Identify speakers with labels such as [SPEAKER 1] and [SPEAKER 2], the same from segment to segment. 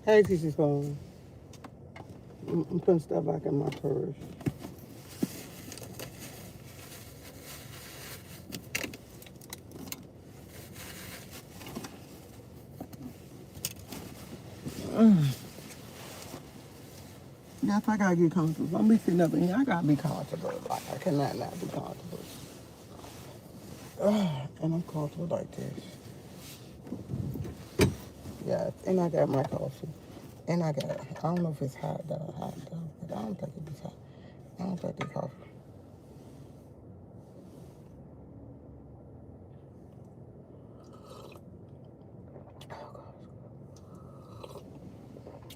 [SPEAKER 1] Hey, TC's phone. I'm putting stuff back in my purse. Yes, I gotta get comfortable. I'm be sitting up in here. I gotta be comfortable. Like, I cannot not be comfortable. And I'm comfortable like this. Yes, and I got my coffee. And I don't know if it's hot though, but I don't think it's hot. I don't think it's coffee.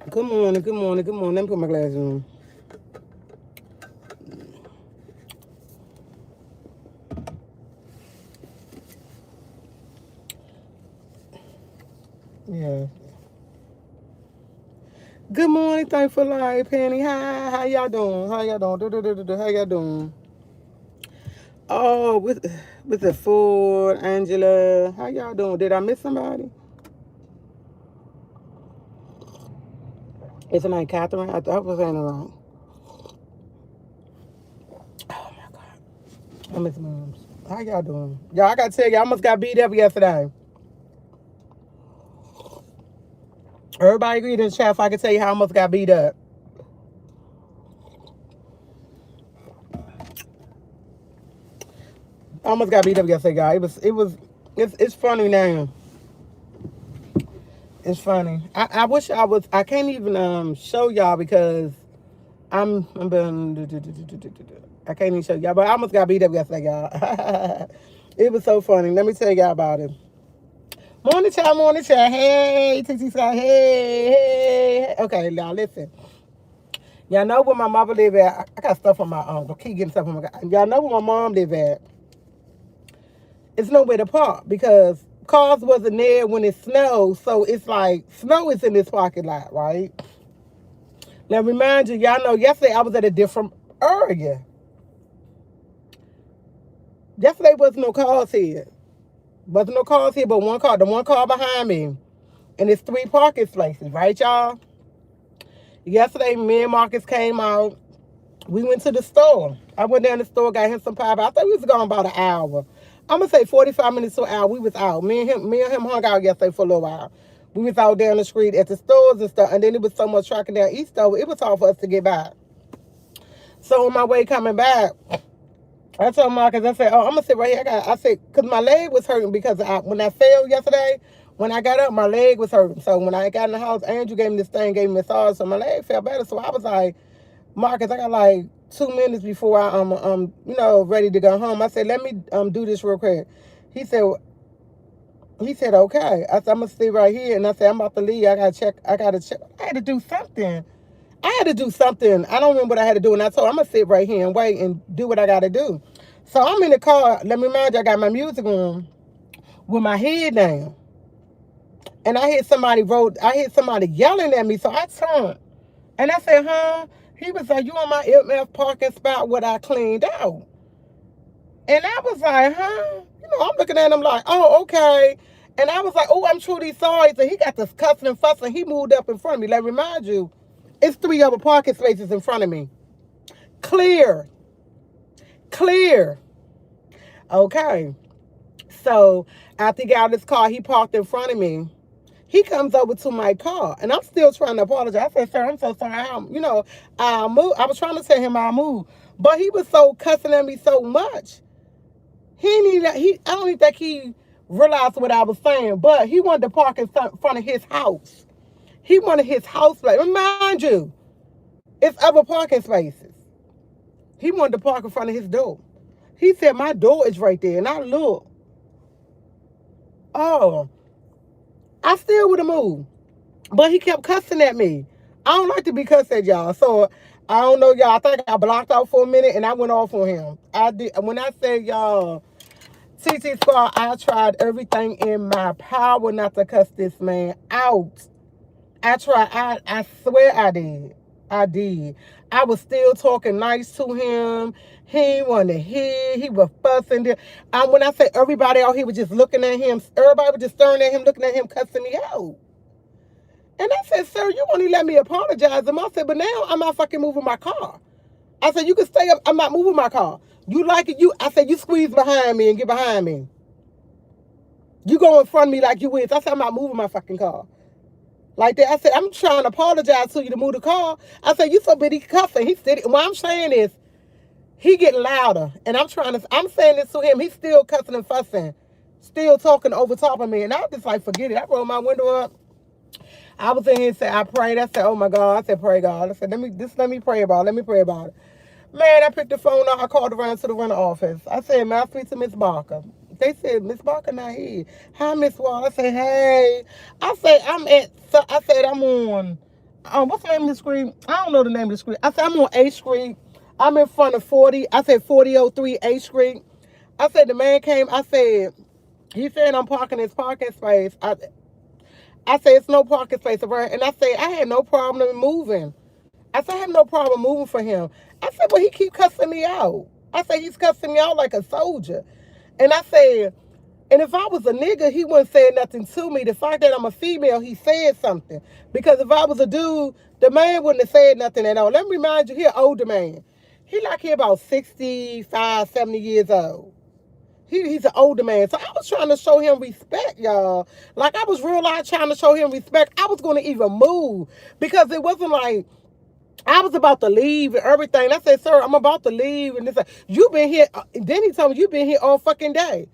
[SPEAKER 1] Good morning, good morning, good morning. Let me put my glasses on. Yeah. Good morning, thankful life, Penny. Hi, how y'all doing? How y'all doing? How y'all doing? Oh, with the Ford, Angela. How y'all doing? Did I miss somebody? Is it name Catherine? I thought I was saying it wrong. Oh my God. I miss moms. How y'all doing? Y'all, I gotta tell you, I almost got beat up yesterday. Everybody agreed in the chat if I could tell you how I almost got beat up. I almost got beat up yesterday, guys. It's funny now. It's funny. I wish I can't even show y'all because I can't even show y'all, but I almost got beat up yesterday, y'all. It was so funny. Let me tell y'all about it. Morning, child, morning, child. Hey, TT Scott. Hey, hey. Okay, now listen. Y'all know where my mother live at. I got stuff on my I keep getting stuff on my. Y'all know where my mom live at. It's nowhere to park because cars wasn't there when it snowed. So it's like snow is in this parking lot, right? Now remind you, y'all know yesterday I was at a different area. Yesterday wasn't no cars here. Wasn't no cars here, but the one car behind me. And it's 3 parking spaces, right, y'all? Yesterday, me and Marcus came out. We went to the store. I went down to the store, got him some pie. I thought we was gone about an hour. I'm gonna say 45 minutes to an hour. We was out. Me and him hung out yesterday for a little while. We was out down the street at the stores and stuff. And then it was so much traffic down Eastover. It was hard for us to get back. So on my way coming back, I told Marcus, I said, "Oh, I'm gonna sit right here." I said, "Cause my leg was hurting because when I fell yesterday, when I got up, my leg was hurting. So when I got in the house, Andrew gave me this thing, gave me a massage, so my leg felt better. So I was like, Marcus, I got like 2 minutes before I ready to go home. I said, let me do this real quick. He said, okay. I said, I'm gonna stay right here, and I said, I'm about to leave. I gotta check. I had to do something. I don't remember what I had to do, and I told him, I'm gonna sit right here and wait and do what I gotta do. So I'm in the car. Let me remind you, I got my music on with my head down, and I heard somebody yelling at me. So I turned, and I said, huh? He was like, you on my MF parking spot what I cleaned out. And I was like, huh? I'm looking at him like, oh, okay. And I was like, oh, I'm truly sorry. So he got this cussing and fussing. He moved up in front of me. Let me remind you, it's 3 other parking spaces in front of me. Clear. Clear. Okay. So after he got out of his car, he parked in front of me. He comes over to my car, and I'm still trying to apologize. I said, sir, I'm so sorry. I'll move. I was trying to tell him I'll move. But he was so cussing at me so much. I don't even think he realized what I was saying, but he wanted to park in front of his house. He wanted his house place. Remind you, it's other parking spaces. He wanted to park in front of his door. He said, my door is right there. And I looked. Oh, I still would have moved. But he kept cussing at me. I don't like to be cussed at, y'all. So I don't know, y'all. I think I blocked out for a minute and I went off on him. I did. When I said, y'all, TT Squad, I tried everything in my power not to cuss this man out. I tried. I swear I did. I did. I was still talking nice to him. He wanted to hear. He was fussing. When I say everybody out here was just looking at him, everybody was just staring at him, looking at him, cussing me out. And I said, sir, you won't even let me apologize to him. I said, but now I'm not fucking moving my car. I said, you can stay up. I'm not moving my car. You like it? I said, you squeeze behind me and get behind me. You go in front of me like you is. I said, I'm not moving my fucking car. Like that. I said, I'm trying to apologize to you to move the car. I said, you so busy cussing. He said, what I'm saying is, he getting louder. And I'm saying this to him. He's still cussing and fussing. Still talking over top of me. And I was just like, forget it. I rolled my window up. I was in here and said, I prayed. I said, oh my God. I said, pray God. I said, let me pray about it. Let me pray about it. Man, I picked the phone up. I called around to the rental office. I said, may I speak to Miss Barker? They said, Miss Barker not here. Hi, Miss Wall. I said, hey. I said, I'm on, what's the name of the street? I don't know the name of the street. I said, I'm on 8th Street. I'm in front of 4003 8th Street. I said, the man came. I said, he said I'm parking his parking space. I said, it's no parking space around. And I said, I had no problem moving. I said, I have no problem moving for him. I said, but he keep cussing me out. I said, he's cussing me out like a soldier. And I said, and if I was a nigga, he wouldn't say nothing to me. The fact that I'm a female, he said something. Because if I was a dude, the man wouldn't have said nothing at all. Let me remind you, he an older man. He about 65, 70 years old. He's an older man. So I was trying to show him respect, y'all. Like, I was real life trying to show him respect. I was going to even move. Because it wasn't like, I was about to leave and everything. I said, sir, I'm about to leave. And this, you've been here. Then he told me, you've been here all fucking day.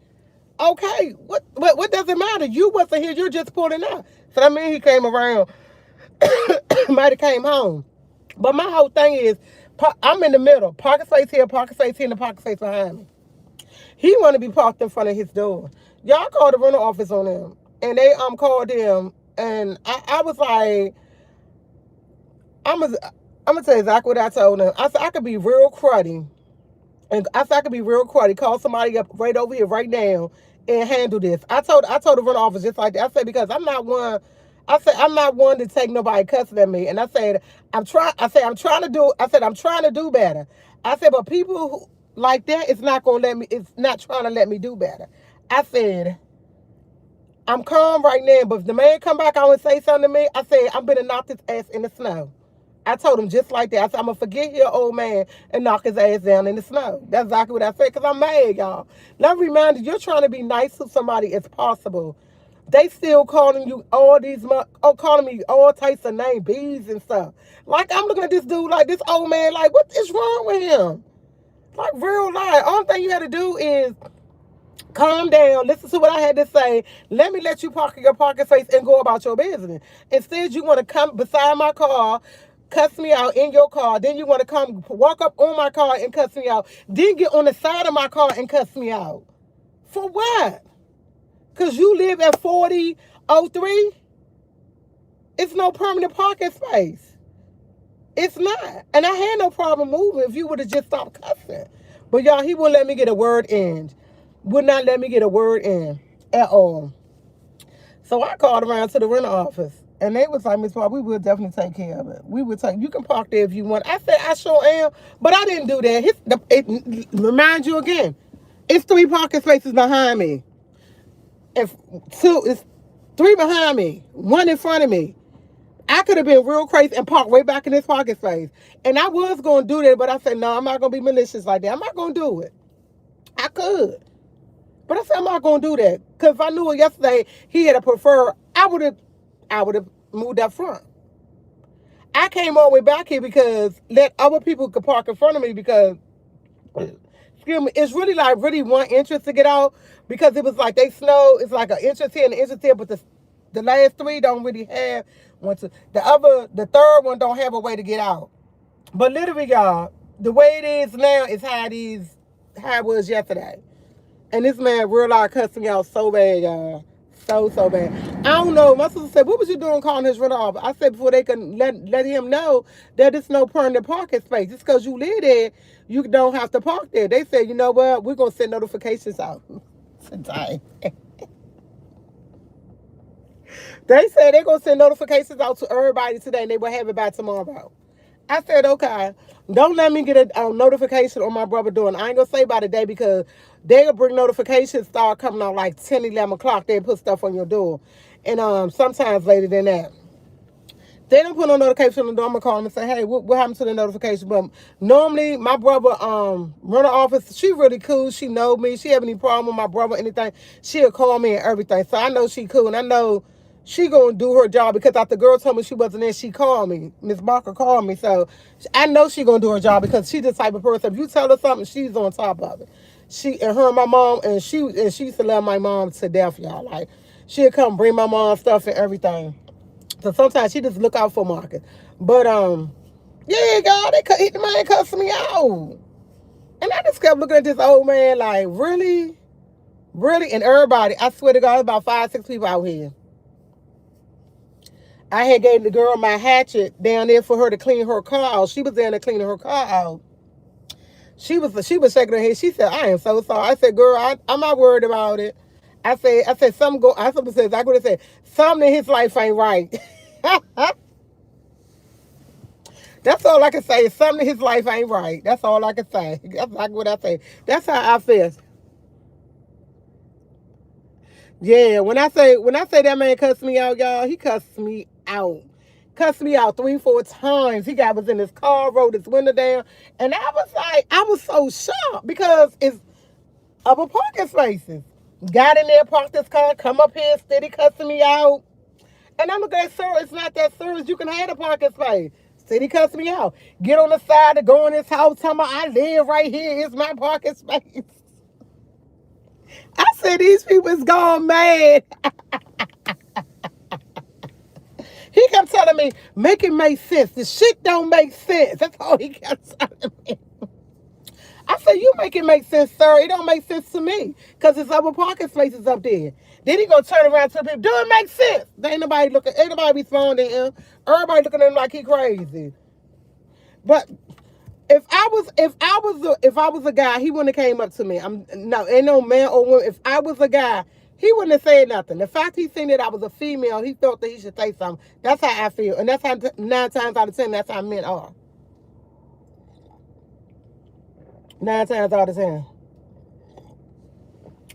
[SPEAKER 1] Okay, what does it matter? You wasn't here. You're just pulling up. So that means he came around. Might have came home. But my whole thing is, I'm in the middle. Parking space here, and the parking space behind me. He want to be parked in front of his door. Y'all called the rental office on them. And they called them. And I was like, I'm going to tell you exactly what I told them. I said, I could be real cruddy. And I said, I could be real cruddy. Call somebody up right over here, right now, and handle this. I told the rental office just like that. I said, because I'm not one. I said, I'm not one to take nobody cussing at me. And I said, I'm trying to do better. I said, but people who, like that, it's not trying to let me do better. I said, I'm calm right now, but if the man come back out and say something to me, I said, I'm gonna knock his ass in the snow. I told him just like that. I said, I'm going to forget your old man and knock his ass down in the snow. That's exactly what I said, because I'm mad, y'all. Let me remind you, you're trying to be nice to somebody as possible. They still calling you calling me all types of names, B's and stuff. Like, I'm looking at this dude like, this old man, like, what is wrong with him? Like, real life. Only thing you had to do is calm down, listen to what I had to say. Let me let you park in your parking space and go about your business. Instead, you want to come beside my car, cuss me out in your car. Then you want to come walk up on my car and cuss me out. Then get on the side of my car and cuss me out. For what? Because you live at 4003? It's no permanent parking space. It's not. And I had no problem moving if you would have just stopped cussing. But y'all, he wouldn't let me get a word in. Would not let me get a word in at all. So I called around to the rental office. And they was like, Miss Paul, we will definitely take care of it. You can park there if you want. I said, I sure am. But I didn't do that. Remind you again, it's 3 parking spaces behind me. It's 3 behind me, 1 in front of me. I could have been real crazy and parked way back in this parking space. And I was going to do that, but I said, no, I'm not going to be malicious like that. I'm not going to do it. I could. But I said, I'm not going to do that. Because if I knew it yesterday, he had a prefer, I would have moved up front. I came all the way back here because let other people could park in front of me because, excuse me, it's really like one entrance to get out because it was like they snow. It's like an entrance here and an entrance here, but the last 3 don't really have one to. The third one don't have a way to get out. But literally, y'all, the way it is now is how it was yesterday. And this man real life cussing me out so bad, y'all. So bad. I don't know. My sister said, what was you doing calling his rental office? I said before they can let him know that it's no permanent parking space. Just because you live there, you don't have to park there. They said, you know what? We're going to send notifications out today. They said they're going to send notifications out to everybody today and they will have it by tomorrow. I said, okay, don't let me get a notification on my brother door. And I ain't going to say by the day because they'll bring notifications start coming out like 10, 11 o'clock. They put stuff on your door. And sometimes later than that. they don't put no notification on the door, I'm gonna call them and say, hey, what happened to the notification? But normally my brother run the office, she really cool. She know me. She have any problem with my brother, anything, she'll call me and everything. So I know she cool, and I know she gonna do her job, because after the girl told me she wasn't there, she called me. Miss Barker called me. So I know she gonna do her job, because she the type of person, if you tell her something, she's on top of it. She and her and my mom, and she used to love my mom to death, y'all. Like, she'll come bring my mom stuff and everything. So sometimes she just look out for Marcus. But yeah, y'all, the man cussed me out. And I just kept looking at this old man like, really? Really? And everybody, I swear to God, about 5, 6 people out here. I had gave the girl my hatchet down there for her to clean her car out. She was down there cleaning her car out. She was shaking her head. She said, I am so sorry. I said, girl, I'm not worried about it. I said, something go. I said, I could have said, something in his life ain't right. That's all I can say. Something in his life ain't right. That's all I can say. That's like what I say. That's how I feel. Yeah, when I say that man cussed me out, y'all, he cussed me out. Cussed me out 3, 4 times. He was in his car, rolled his window down, and I was like, I was so shocked, because it's upper parking spaces. Got in there, parked his car, come up here, steady cussing me out. And I'm looking at, sir, it's not that serious. You can have a parking space. Steady cussing me out. Get on the side to go in his house, tell me I live right here. It's my parking space. I said, these people is gone mad. He kept telling me, make it make sense. The shit don't make sense. That's all he kept telling me. I said, you make it make sense, sir. It don't make sense to me, because it's other parking spaces up there. Then he gonna turn around to the people, do it make sense? There ain't nobody responding to him. Everybody looking at him like he crazy. But if I was a guy, he wouldn't have came up to me. Ain't no man or woman. If I was a guy, he wouldn't have said nothing. The fact he seen that I was a female, he thought that he should say something. That's how I feel, and that's how 9 times out of 10, that's how men are. 9 times out of 10.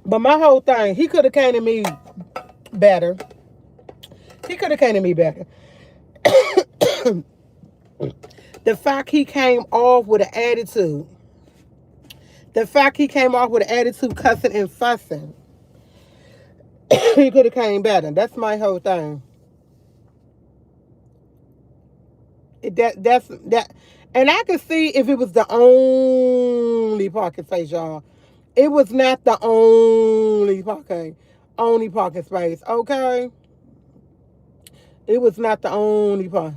[SPEAKER 1] But my whole thing, he could have came to me better. He could have came to me better. The fact he came off with an attitude. The fact he came off with an attitude, cussing and fussing. He could have came better. That's my whole thing. That's that. And I could see if it was the only parking space, y'all. It was not the only parking space, okay? It was not the only part.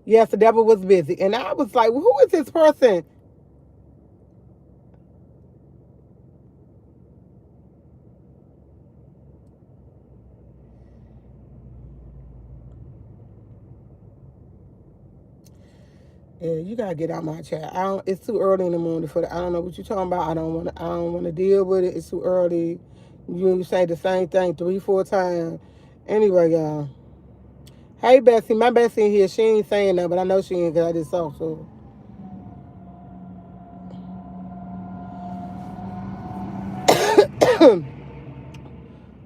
[SPEAKER 1] Yes, the devil was busy. And I was like, well, who is this person? Yeah, you gotta get out my chat. It's too early in the morning for that. I don't know what you're talking about. I don't wanna deal with it. It's too early. You say the same thing 3, 4 times. Anyway, y'all. Hey, Bessie. My Bessie in here. She ain't saying that, but I know she ain't, because I just saw so.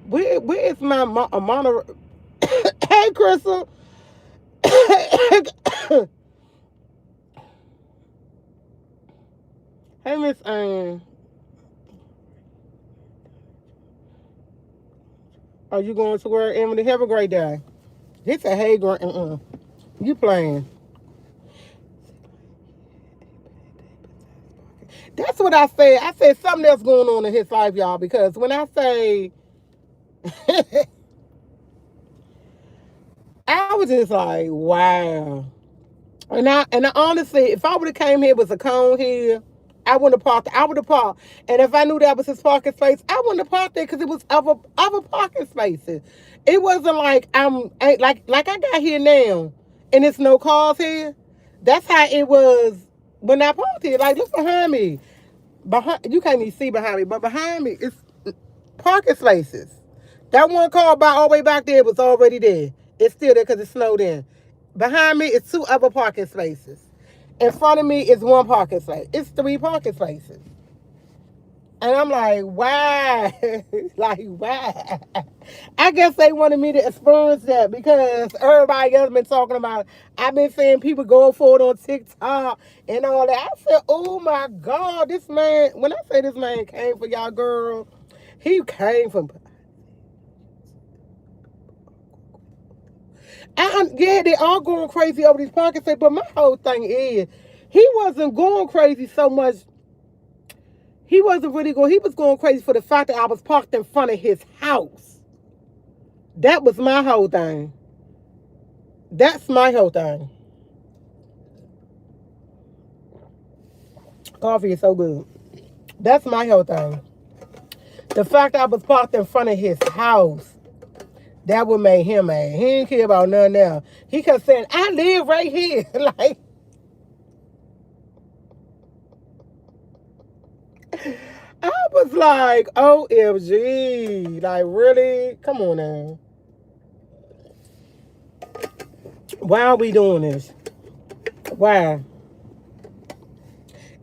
[SPEAKER 1] Where is my mono? Hey, Crystal. Hey, Miss Ann. Are you going to work, Emily? Have a great day. This a hey, you playing. That's what I said. I said something else going on in his life, y'all, because when I say I was just like, wow. And I honestly, if I would have came here with a cone here, I wouldn't have parked. I would have parked. And if I knew that was his parking space, I wouldn't have parked there, because it was other parking spaces. It wasn't like like I got here now and it's no cars here. That's how it was when I parked here. Like, look behind me. You can't even see behind me, but behind me it's parking spaces. That one car all the way back there was already there. It's still there because it snowed in. Behind me is 2 other parking spaces. In front of me is 1 parking space. It's 3 parking spaces. And I'm like, why? Like, why? I guess they wanted me to experience that because everybody else been talking about it. I've been seeing people go for it on TikTok and all that. I said, oh my God, this man, when I say this man came for y'all girl, he came for yeah, they all going crazy over these pockets. But my whole thing is, he wasn't going crazy so much. He wasn't really going. He was going crazy for the fact that I was parked in front of his house. That was my whole thing. That's my whole thing. Coffee is so good. That's my whole thing. The fact that I was parked in front of his house, that would make him mad. He didn't care about nothing else. He kept saying, I live right here. Like, I was like, OMG. Like, really? Come on now. Why are we doing this? Why?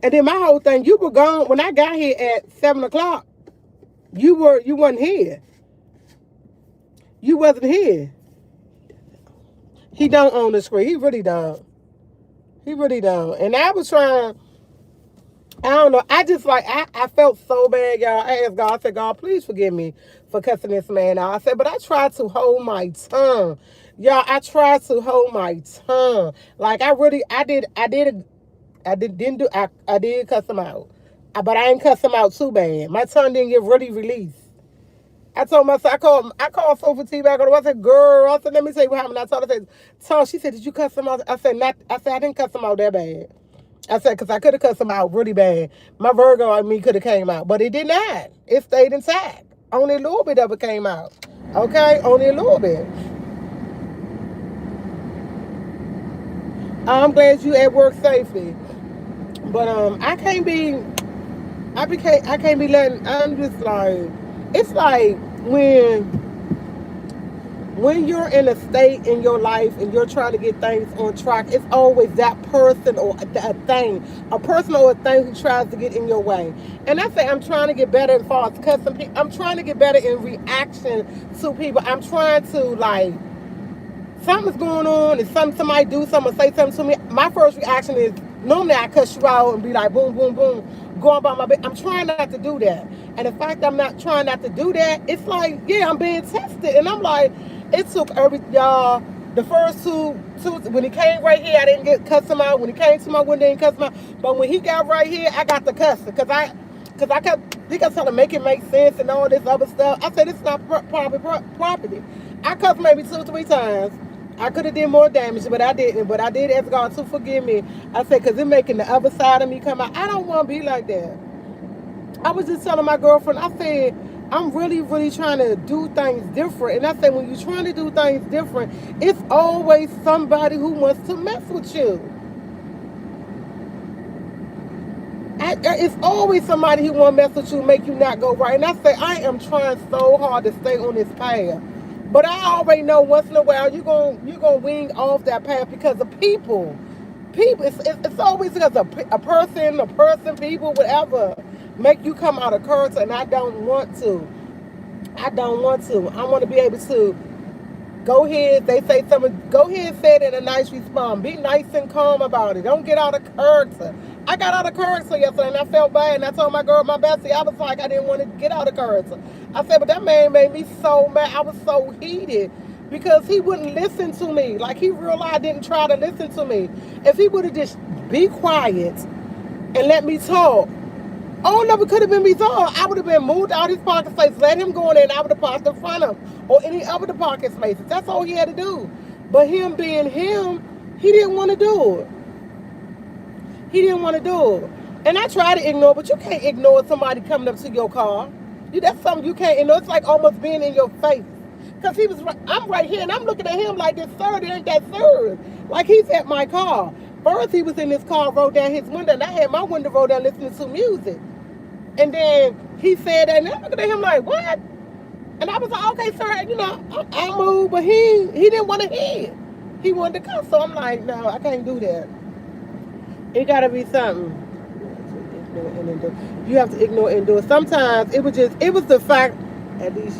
[SPEAKER 1] And then my whole thing, you were gone when I got here at 7 o'clock. You wasn't here. You wasn't here. He don't own the screen. He really don't. He really don't. And I was trying, I don't know. I just like, I felt so bad, y'all. I asked God, I said, God, please forgive me for cussing this man out. I said, but I tried to hold my tongue. Y'all, I tried to hold my tongue. Like, I did cuss him out. But I ain't cuss him out too bad. My tongue didn't get really released. I told myself, I called Sophie T back on the. I said, girl, I said, let me tell you what happened. I told her, she said, did you cuss him out? I said, I didn't cuss him out that bad. I said, because I could have cussed him out really bad. My Virgo and me could have came out. But it did not. It stayed intact. Only a little bit of it came out. Okay? Only a little bit. I'm glad you at work safely. But I can't be letting, I'm just like, it's like when you're in a state in your life and you're trying to get things on track, it's always that person or a thing, a person or a thing who tries to get in your way. And I say I'm trying to get better as far as cussing people. I'm trying to get better in reaction to people. I'm trying to, like, something's going on and somebody do something or say something to me. My first reaction is normally I cuss you out and be like boom, boom, boom, going about my bed. I'm trying not to do that. And the fact that I'm not trying not to do that, it's like, yeah, I'm being tested. And I'm like, it took y'all, the first two, when he came right here, I didn't get cuss him out. When he came to my window, I didn't cuss him out. But when he got right here, I got the cussing. Because he kept trying to make it make sense and all this other stuff. I said, it's not property. I cussed maybe 2 or 3 times. I could have did more damage, but I didn't. But I did ask God to forgive me. I said, because it's making the other side of me come out. I don't want to be like that. I was just telling my girlfriend, I said, I'm really, really trying to do things different. And I said, when you're trying to do things different, it's always somebody who wants to mess with you. It's always somebody who want to mess with you, make you not go right. And I say, I am trying so hard to stay on this path. But I already know once in a while you're gonna wing off that path because of people. It's always because of a person, people, whatever, make you come out of character, and I don't want to. I want to be able to go ahead. They say something. Go ahead and say it in a nice response. Be nice and calm about it. Don't get out of character. I got out of character yesterday, and I felt bad. And I told my girl, my bestie, I was like, I didn't want to get out of character. I said, but that man made me so mad. I was so heated because he wouldn't listen to me. Like, he realized I didn't try to listen to me. If he would have just be quiet and let me talk, oh no, it could have been resolved. I would have been moved out his parking space, let him go in there, and I would have parked in front of him or any other parking spaces. That's all he had to do. But him being him, he didn't want to do it. He didn't want to do it. And I try to ignore, but you can't ignore somebody coming up to your car. That's something you can't ignore. It's like almost being in your face. Because I'm right here, and I'm looking at him like this third ain't that third. Like he's at my car. First, he was in his car, rolled down his window, and I had my window rolled down listening to music. And then he said that, and I'm looking at him like, what? And I was like, okay, sir, I moved, but he didn't want to hear. He wanted to come, so I'm like, no, I can't do that. It gotta be something. You have to ignore and do it. Sometimes it was the fact, at least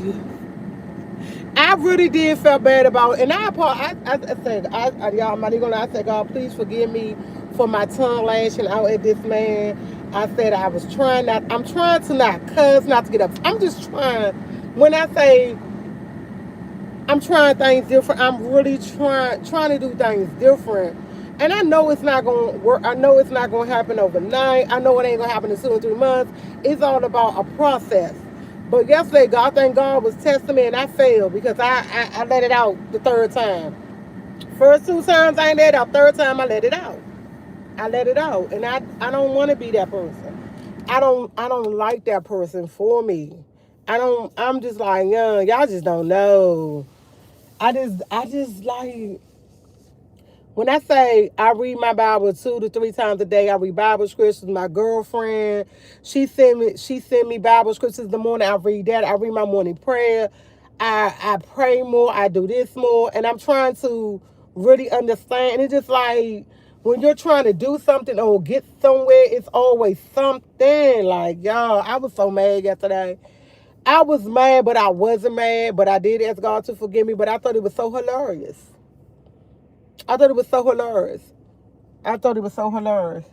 [SPEAKER 1] I really did feel bad about it. And I said, y'all, I'm not even gonna lie. I said, God, please forgive me for my tongue lashing out at this man. I said, I'm trying to not cuss, not to get up. I'm just trying, when I say I'm trying things different, I'm really trying to do things different. And I know it's not going to work. I know it's not going to happen overnight. I know it ain't going to happen in 2 or 3 months. It's all about a process. But yesterday, God, thank God, was testing me, and I failed because I let it out the third time. First 2 times I ain't let it out. Third time I let it out. I let it out, and I don't want to be that person. I don't like that person for me. I'm just like, young. Y'all just don't know. I just like, when I say I read my Bible 2 to 3 times a day. I read Bible scriptures. My girlfriend, she send me Bible scriptures in the morning. I read that. I read my morning prayer. I pray more. I do this more, and I'm trying to really understand. And it's just like, when you're trying to do something or get somewhere, it's always something. Like, y'all, I was so mad yesterday. I was mad, but I wasn't mad. But I did ask God to forgive me. But I thought it was so hilarious. I thought it was so hilarious. I thought it was so hilarious.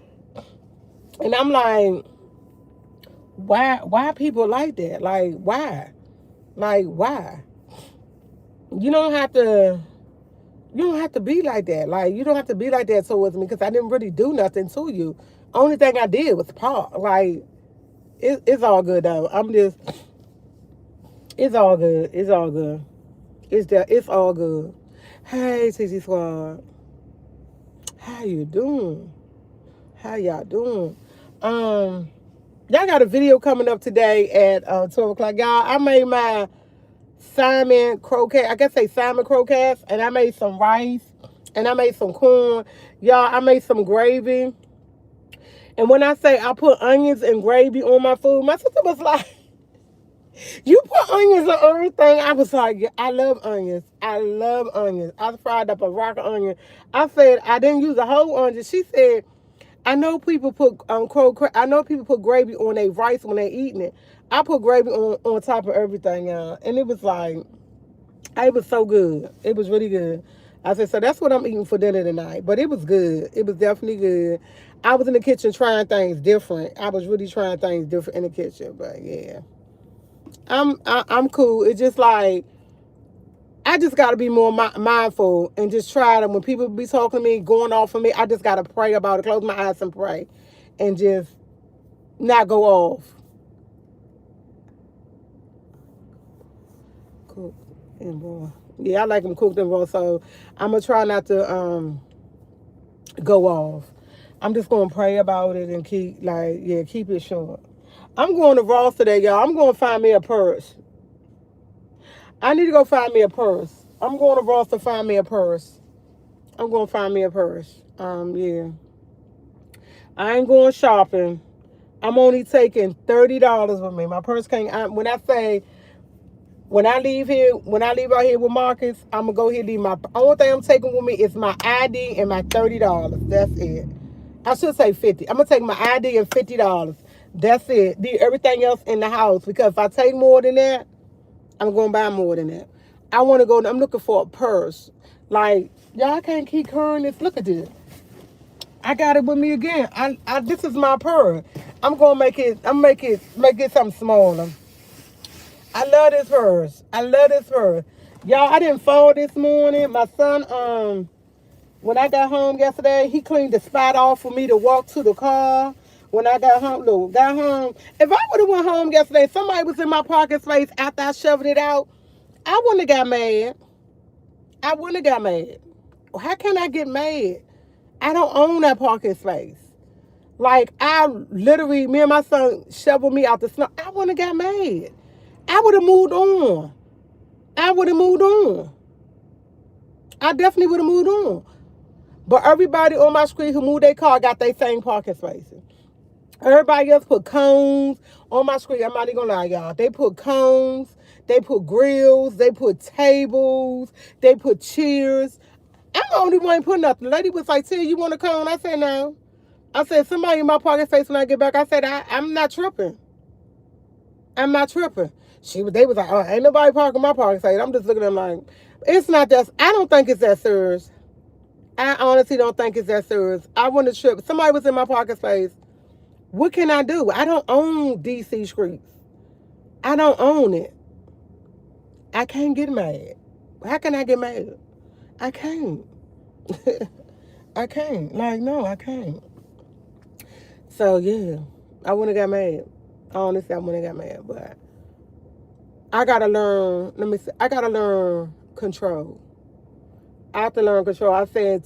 [SPEAKER 1] And I'm like, why people like that? Like, why? Like, why? You don't have to you don't have to be like that. Like, you don't have to be like that towards me, because I didn't really do nothing to you. Only thing I did was part. Like, it's all good though. It's all good. It's all good. It's all good. Hey, TC Squad. How you doing? How y'all doing? Um, y'all got a video coming up today at 12 o'clock. Y'all, I made my salmon croquette. I guess say salmon croquettes. And I made some rice. And I made some corn. Y'all, I made some gravy. And when I say I put onions and gravy on my food, my sister was like, you put onions on everything. I was like, yeah, I love onions. I love onions. I fried up a rock of onion. I said, I didn't use a whole onion. She said, I know people put I know people put gravy on their rice when they eating it. I put gravy on top of everything, y'all. And it was like, it was so good. It was really good. I said, so that's what I'm eating for dinner tonight. But it was good. It was definitely good. I was in the kitchen trying things different. I was really trying things different in the kitchen. But yeah, I'm cool. It's just like, I just got to be more mindful and just try to, when people be talking to me, going off of me, I just got to pray about it, close my eyes and pray, and just not go off. Cook and raw. Yeah, I like them cooked and raw, so I'm going to try not to go off. I'm just going to pray about it and keep it short. I'm going to Ross today, y'all. I'm going to find me a purse. I need to go find me a purse. I'm going to Ross to find me a purse. I'm going to find me a purse. Yeah. I ain't going shopping. I'm only taking $30 with me. My purse can't. When I leave out here with Marcus, I'm gonna go here and leave my. Only thing I'm taking with me is my ID and my $30. That's it. I should say 50. I'm gonna take my ID and $50. That's it. Leave everything else in the house, because if I take more than that, I'm gonna buy more than that. I want to go. I'm looking for a purse. Like, y'all can't keep carrying this. Look at this. I got it with me again. This is my purse. I'm gonna make it. Make it something smaller. I love this purse. I love this purse. Y'all, I didn't fold this morning. My son, when I got home yesterday, he cleaned the spot off for me to walk to the car. When I got home, if I would have went home yesterday, somebody was in my parking space after I shoved it out, I wouldn't have got mad. I wouldn't have got mad. How can I get mad? I don't own that parking space. Like, I literally, me and my son shoveled me out the snow. I wouldn't have got mad. I would have moved on. I would have moved on. I definitely would have moved on. But everybody on my street who moved their car got their same parking spaces. Everybody else put cones on my street. I'm not even gonna lie, y'all. They put cones, they put grills, they put tables, they put chairs. I'm the only one putting nothing. The lady was like, Tia, you want a cone? I said, no. I said, somebody in my parking space when I get back. I said, I'm not tripping. I'm not tripping. They was like, oh, ain't nobody parking my parking space. I'm just looking at them like, it's not that, I don't think it's that serious. I honestly don't think it's that serious. I want to trip. Somebody was in my parking space. What can I do? I don't own DC Streets. I don't own it. I can't get mad. How can I get mad? I can't. I can't. Like, no, I can't. So, yeah, I wouldn't have got mad. Honestly, I wouldn't have got mad. But I got to learn, let me see, I got to learn control. I have to learn control. I said,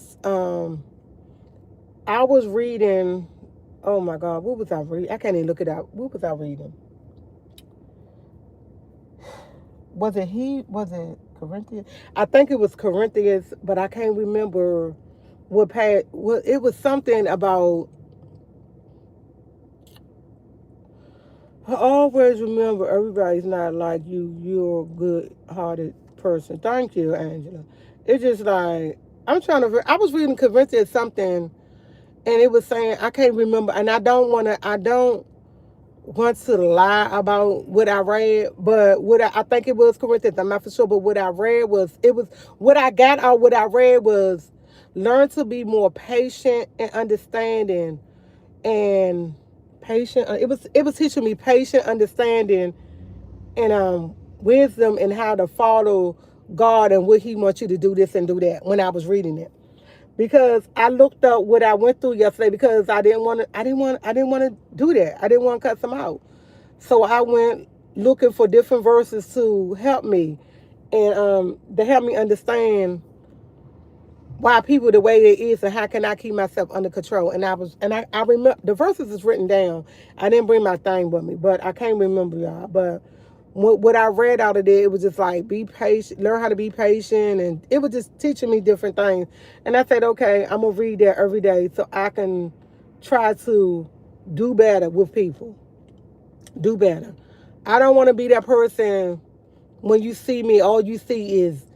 [SPEAKER 1] I was reading, oh my God, what was I reading? I can't even look it up. What was I reading? Was it Corinthians? I think it was Corinthians, but I can't remember it was something about, I always remember everybody's not like you. You're a good-hearted person. Thank you, Angela. It's just like, I was reading Corinthians something, and it was saying, I can't remember, and I don't want to lie about what I read, but I think it was Corinthians, I'm not for sure, but what I read was, what I got out, what I read was, learn to be more patient and understanding, and patient, it was teaching me patient understanding, and wisdom, and how to follow God and what he wants you to do this and do that when I was reading it. Because I looked up what I went through yesterday, because I didn't want to do that. I didn't want to cut them out. So I went looking for different verses to help me, and to help me understand why people the way they is, and how can I keep myself under control. And I remember the verses is written down. I didn't bring my thing with me, but I can't remember, y'all. But what I read out of there, it was just like, be patient, learn how to be patient, and it was just teaching me different things. And I said, okay, I'm gonna read that every day so I can try to do better with people. Do better. I don't want to be that person when you see me, all you see is,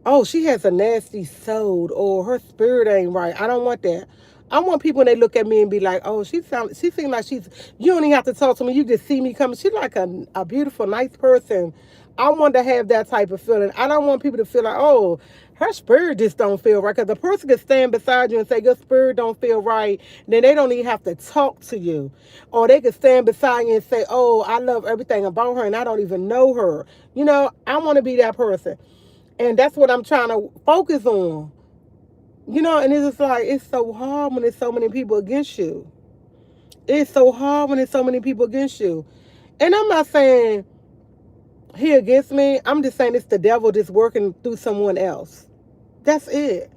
[SPEAKER 1] oh, she has a nasty soul, or her spirit ain't right. I don't want that. I want people when they look at me and be like, oh, she seems like you don't even have to talk to me. You just see me coming. She's like a beautiful, nice person. I want to have that type of feeling. I don't want people to feel like, oh, her spirit just don't feel right. Because the person can stand beside you and say, your spirit don't feel right. Then they don't even have to talk to you. Or they can stand beside you and say, oh, I love everything about her and I don't even know her. I want to be that person. And that's what I'm trying to focus on. And it's just like, it's so hard when there's so many people against you. It's so hard when there's so many people against you. And I'm not saying he against me. I'm just saying it's the devil just working through someone else. That's it.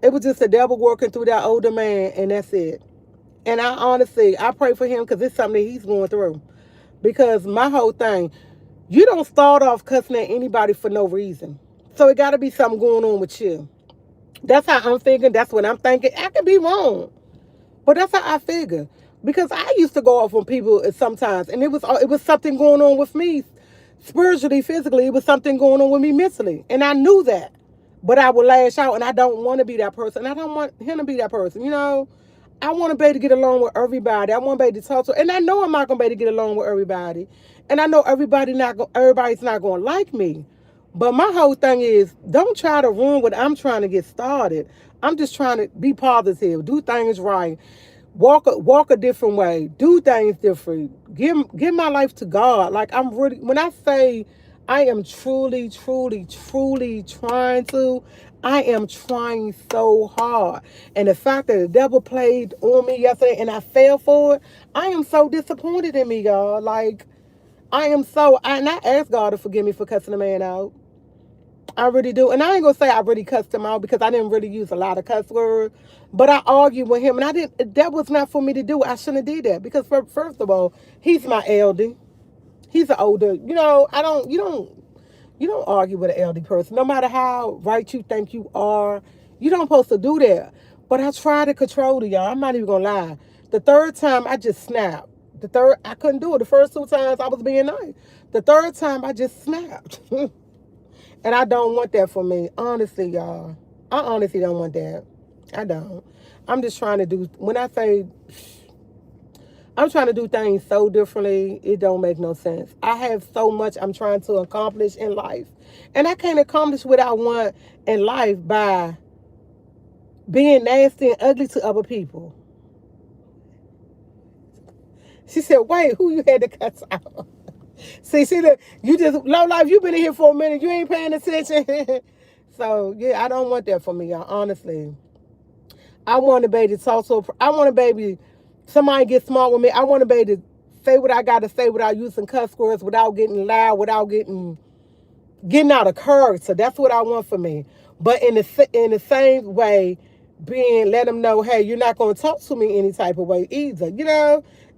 [SPEAKER 1] It was just the devil working through that older man, and that's it. And I pray for him, because it's something that he's going through. Because my whole thing, you don't start off cussing at anybody for no reason. So it got to be something going on with you. That's how I'm thinking. That's what I'm thinking. I could be wrong, but that's how I figure. Because I used to go off on people sometimes, and it was something going on with me, spiritually, physically. It was something going on with me mentally, and I knew that. But I would lash out, and I don't want to be that person. I don't want him to be that person. I want to be able to get along with everybody. I want to be able to talk to, and I know I'm not going to be able to get along with everybody, and I know everybody's not going to like me. But my whole thing is, don't try to ruin what I'm trying to get started. I'm just trying to be positive, do things right, walk a different way, do things different, give my life to God. Like, I'm really, when I say I am truly, truly, truly trying to, I am trying so hard. And the fact that the devil played on me yesterday and I fell for it, I am so disappointed in me, y'all. Like, and I ask God to forgive me for cussing the man out. I really do. And I ain't going to say I really cussed him out, because I didn't really use a lot of cuss words. But I argued with him, and that was not for me to do. I shouldn't have did that, because first of all, he's my elder. He's an older, you don't argue with an elder person. No matter how right you think you are, you don't supposed to do that. But I tried to control it, y'all. I'm not even going to lie. The third time, I just snapped. I couldn't do it. The first two times, I was being nice. The third time, I just snapped. And I don't want that for me. Honestly, y'all. I honestly don't want that. I don't. I'm just trying to do, when I say, I'm trying to do things so differently. It don't make no sense. I have so much I'm trying to accomplish in life. And I can't accomplish what I want in life by being nasty and ugly to other people. She said, wait, who you had to cut out? See, you just, low life, you been in here for a minute. You ain't paying attention. So, yeah, I don't want that for me, y'all, honestly. I want a baby to talk to, I want a baby, somebody get smart with me. I want a baby to say what I got to say without using cuss words, without getting loud, without getting out of character. That's what I want for me. But in the same way, let them know, hey, you're not going to talk to me any type of way either.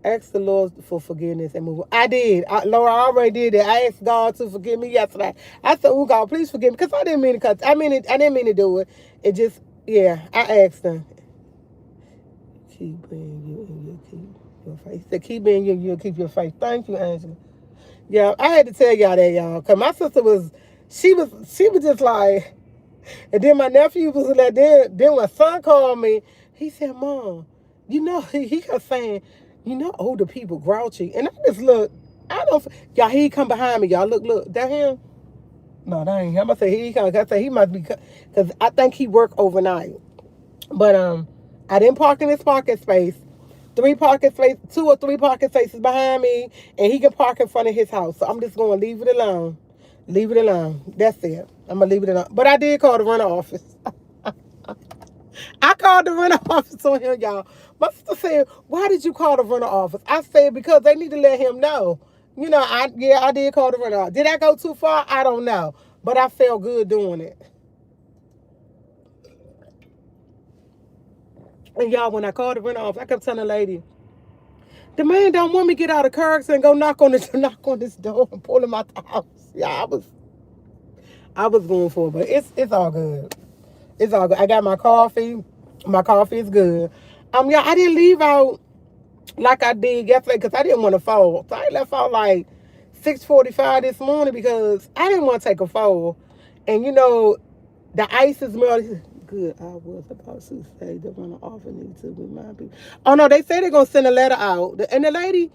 [SPEAKER 1] Ask the Lord for forgiveness and move on. I did. Laura, I already did that. I asked God to forgive me yesterday. I said, oh, God, please forgive me. Because I didn't mean to cut. I didn't mean to do it. It just, yeah, I asked him. Keep being you and you keep your faith. He said, keep being you and you'll keep your faith. Thank you, Angela. Yeah, I had to tell y'all that, y'all. Because my sister she was just like, and then my nephew was like, then when son called me, he said, Mom, he kept saying, older people grouchy. And I just look, y'all, he come behind me, y'all. Look, that him? No, that ain't him. I'm going to say he come. I say he must be, because I think he worked overnight. But I didn't park in his parking space. 2 or 3 parking spaces behind me, and he can park in front of his house. So I'm just going to leave it alone. Leave it alone. That's it. I'm going to leave it alone. But I did call the rental office. I called the rental office on him, y'all. My sister said, why did you call the rental office? I said, because they need to let him know. I did call the rental office. Did I go too far? I don't know. But I felt good doing it. And y'all, when I called the rental office, I kept telling the lady, the man don't want me to get out of character and go knock on this door and pull him out the house. Yeah, I was going for it, but it's all good. It's all good. I got my coffee. My coffee is good. Yeah, I didn't leave out like I did yesterday because I didn't want to fall. So I left out like 6:45 this morning because I didn't want to take a fall. And the ice is melting. Good. I was about to say the runner offer need to remind people. Oh no, they say they're gonna send a letter out. And the lady,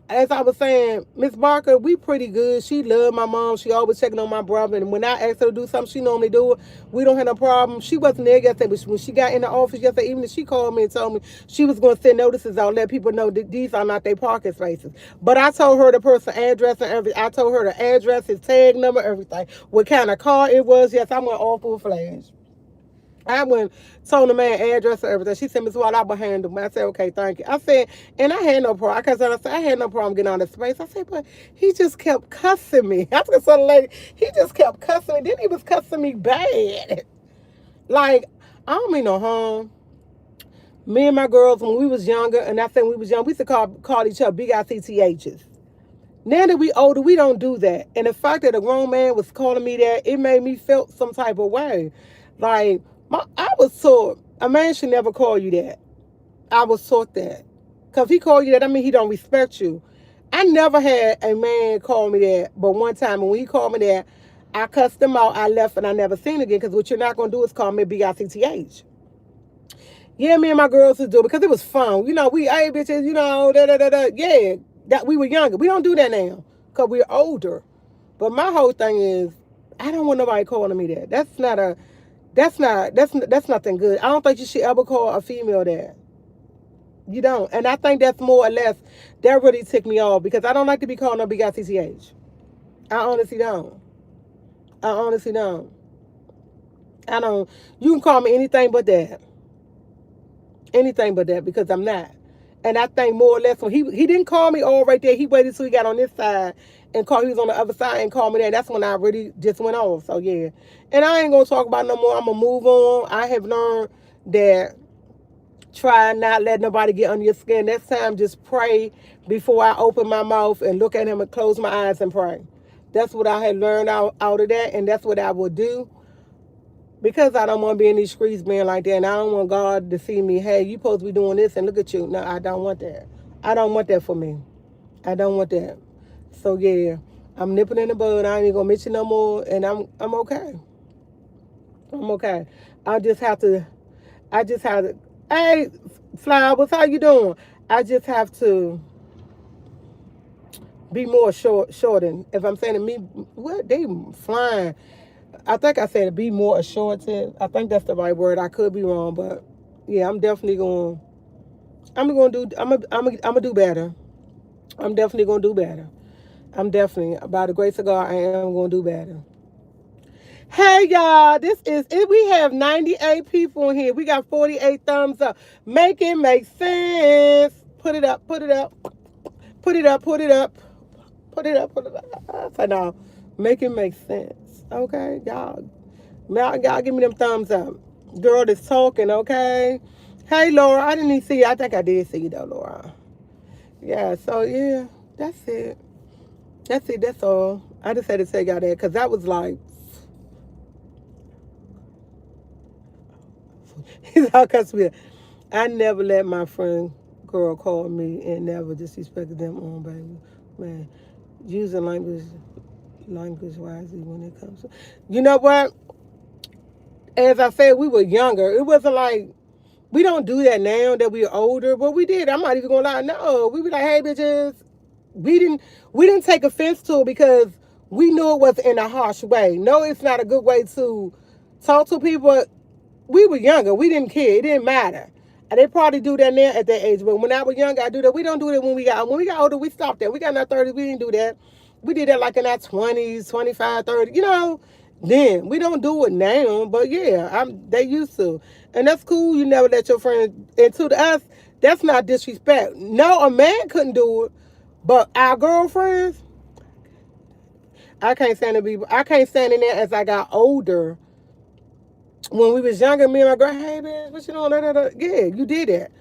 [SPEAKER 1] as I was saying, Miss Barker, we pretty good. She loved my mom. She always checking on my brother. And when I asked her to do something, she normally do it. We don't have no problem. She wasn't there yesterday, but when she got in the office yesterday evening, she called me and told me she was going to send notices out, let people know that these are not their parking spaces. But I told her the person address and everything. I told her the address, his tag number, everything. What kind of car it was. Yes, I went all full flash. I went, told the man address and everything. She said, Miss Wall, I will handle it. I said, okay, thank you. I said, and I had no problem. Because I said, I had no problem getting out of space. I said, but he just kept cussing me. I was the lady, he just kept cussing me. Then he was cussing me bad. Like, I don't mean no harm. Me and my girls, when we was younger, and I said when we was young, we used to call each other big ICTHs. Now that we older, we don't do that. And the fact that a grown man was calling me that, it made me feel some type of way. Like, I was taught a man should never call you that. I was taught that. Because if he called you that, I mean he don't respect you. I never had a man call me that, but one time when he called me that, I cussed him out, I left, and I never seen him again, because what you're not going to do is call me BICTH. Yeah, me and my girls would do it because it was fun. We, hey, bitches, Yeah, that we were younger. We don't do that now because we're older. But my whole thing is, I don't want nobody calling me that. That's nothing good. I don't think you should ever call a female that. You don't. And I think that's more or less, that really ticked me off because I don't like to be called no BICTH. I honestly don't. I don't. You can call me anything but that. Anything but that, because I'm not. And I think more or less when he didn't call me all right there. He waited till he got on this side and he was on the other side and called me there. That's when I really just went off. So yeah. And I ain't gonna talk about it no more. I'm gonna move on. I have learned that try not let nobody get under your skin. Next time just pray before I open my mouth and look at him and close my eyes and pray. That's what I had learned out of that, and that's what I will do. Because I don't want to be in these streets being like that. And I don't want God to see me, hey, you supposed to be doing this and look at you. No, I don't want that. I don't want that for me. I don't want that. So yeah, I'm nipping in the bud. I ain't even gonna mention no more, and I'm okay. I'm okay. I just have to, hey, Flowers, how you doing? I just have to be more shortened. If I'm saying to me, what they flying? I think I said be more assurantive. I think that's the right word. I could be wrong, but yeah, I'm definitely going. I'm going to do. I'm gonna do better. I'm definitely going to do better. I'm definitely, by the grace of God, I am going to do better. Hey y'all, this is it. We have 98 people in here. We got 48 thumbs up. Make it make sense. Put it up, put it up, put it up, put it up, put it up, put it up. So now, make it make sense. Okay, y'all give me them thumbs up. Girl is talking, okay? Hey Laura, I didn't even see you. I think I did see you though, Laura. Yeah, so yeah, that's it. That's it, that's all. I just had to tell y'all that because that was like, he's all cuss me. I never let my friend girl call me and never disrespected them on, baby. Man, using language wisely when it comes to, you know what? As I said, we were younger. It wasn't like, we don't do that now that we're older, but we did. I'm not even gonna lie. No, we be like, hey bitches. We didn't take offense to it because we knew it was in a harsh way. No, it's not a good way to talk to people. We were younger. We didn't care. It didn't matter. And they probably do that now at that age. But when I was younger, I do that. We don't do it when we got older, we stopped that. We got in our 30s, we didn't do that. We did that like in our 20s, 25, 30, then. We don't do it now. But yeah, they used to. And that's cool. You never let your friend, and to us, that's not disrespect. No, a man couldn't do it. But our girlfriends, I can't stand in there as I got older. When we was younger, me and my girl, hey man, what you doing? Yeah, you did that.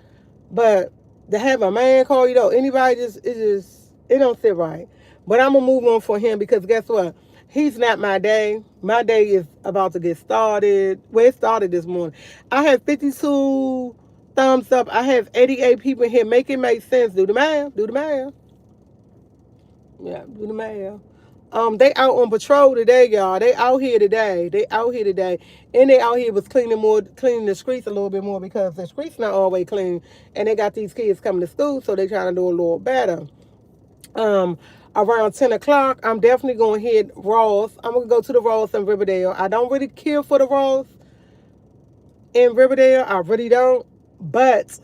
[SPEAKER 1] But to have a man call you though, anybody it don't sit right. But I'm gonna move on for him because guess what? He's not my day. My day is about to get started. Well, it started this morning. I have 52 thumbs up. I have 88 people in here. Make it make sense. Do the math. Do the math. Yeah, do the math. They out on patrol today, y'all. They out here today. And they out here was cleaning the streets a little bit more because the streets not always clean. And they got these kids coming to school, so they trying to do a little better. Around 10 o'clock, I'm definitely going to hit Ross. I'm going to go to the Ross in Riverdale. I don't really care for the Ross in Riverdale. I really don't. But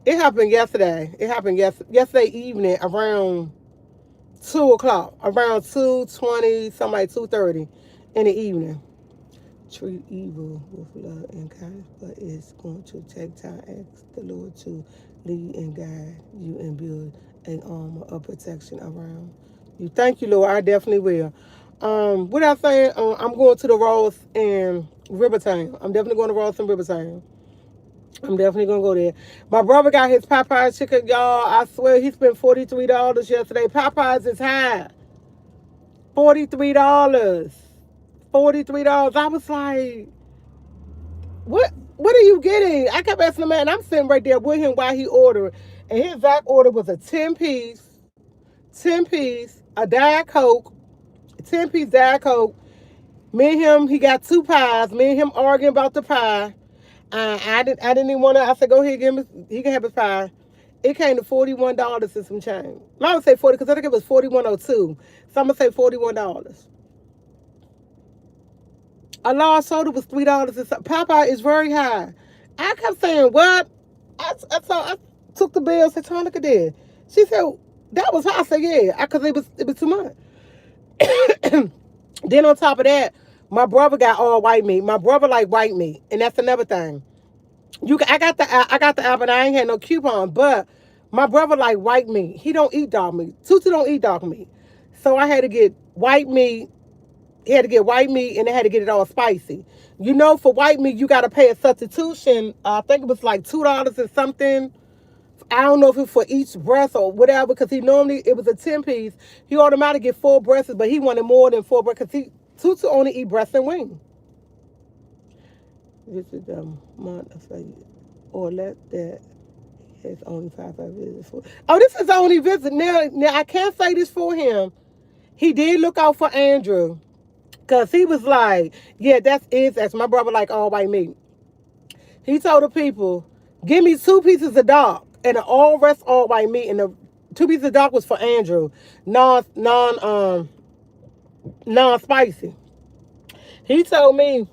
[SPEAKER 1] it happened yesterday. Yesterday evening around 2 o'clock, around 2:20, something like 2:30 in the evening. Treat evil with love and kindness, but it's going to take time. Ask the Lord to lead and guide you and build an armor of protection around you. Thank you, Lord. I definitely will. What I saying? I'm going to the Ross in Rivertown. I'm definitely going to Ross in Rivertown. I'm definitely going to go there. My brother got his Popeyes chicken, y'all. I swear he spent $43 yesterday. Popeyes is high. $43. $43. I was like, what are you getting? I kept asking the man. I'm sitting right there with him while he ordered. And his exact order was a 10-piece, a Diet Coke, 10-piece Diet Coke. Me and him, he got 2 pies. Me and him arguing about the pie. I didn't even want to. I said, go ahead, he can have his pie. It came to $41 and some change. I would say 40 because I think it was 41.02. So I'm gonna say $41. A large soda was $3 and something. Popeye is very high. I kept saying, what? I took the bill. Said, "Trying look at that." She said, "That was high." I said, "Yeah," because it was too much. Then on top of that, my brother got all white meat. My brother like white meat, and that's another thing. I got the app, and I ain't had no coupon, but my brother like white meat. He don't eat dog meat. Tutu don't eat dog meat, so I had to get white meat. He had to get white meat, and they had to get it all spicy. For white meat, you got to pay a substitution. I think it was like $2 and something. I don't know if it's for each breast or whatever, because it was a 10-piece. He automatically get 4 breasts, but he wanted more than 4 breasts because Tutu only eat breast and wing. This is the month of or let that. It's only 5 visits for. Oh, this is only visit. Now I can't say this for him. He did look out for Andrew. Because he was like, yeah, that's my brother like all white meat. He told the people, give me 2 pieces of dog. And the all rest all white meat, and the 2 pieces of dark was for Andrew, non spicy. He told me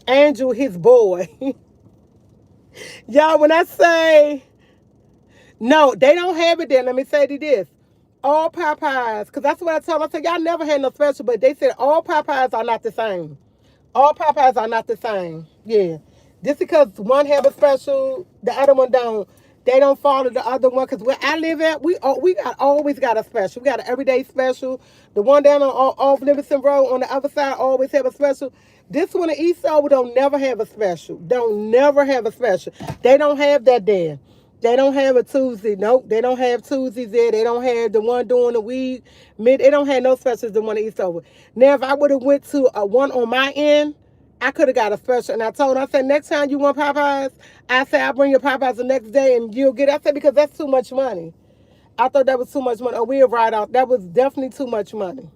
[SPEAKER 1] Andrew his boy. Y'all, when I say no, they don't have it there. Let me say this. All Popeyes, because that's what I told them. I said, y'all never had no special, but they said all Popeyes are not the same. All Popeyes are not the same. Yeah. Just because one have a special, the other one don't. They don't follow the other one. Because where I live at, always got a special. We got an everyday special. The one down on off Livingston Road on the other side always have a special. This one in Eastover don't never have a special. Don't never have a special. They don't have that there. They don't have a Tuesday. Nope, they don't have Tuesdays there. They don't have the one during the week. They don't have no specials the one in Eastover. Now, if I would have went to a one on my end, I could have got a special. And I told her, I said, next time you want Popeyes, I said, I'll bring your Popeyes the next day and you'll get it. I said, because that's too much money. I thought that was too much money. Oh, we'll ride out. That was definitely too much money.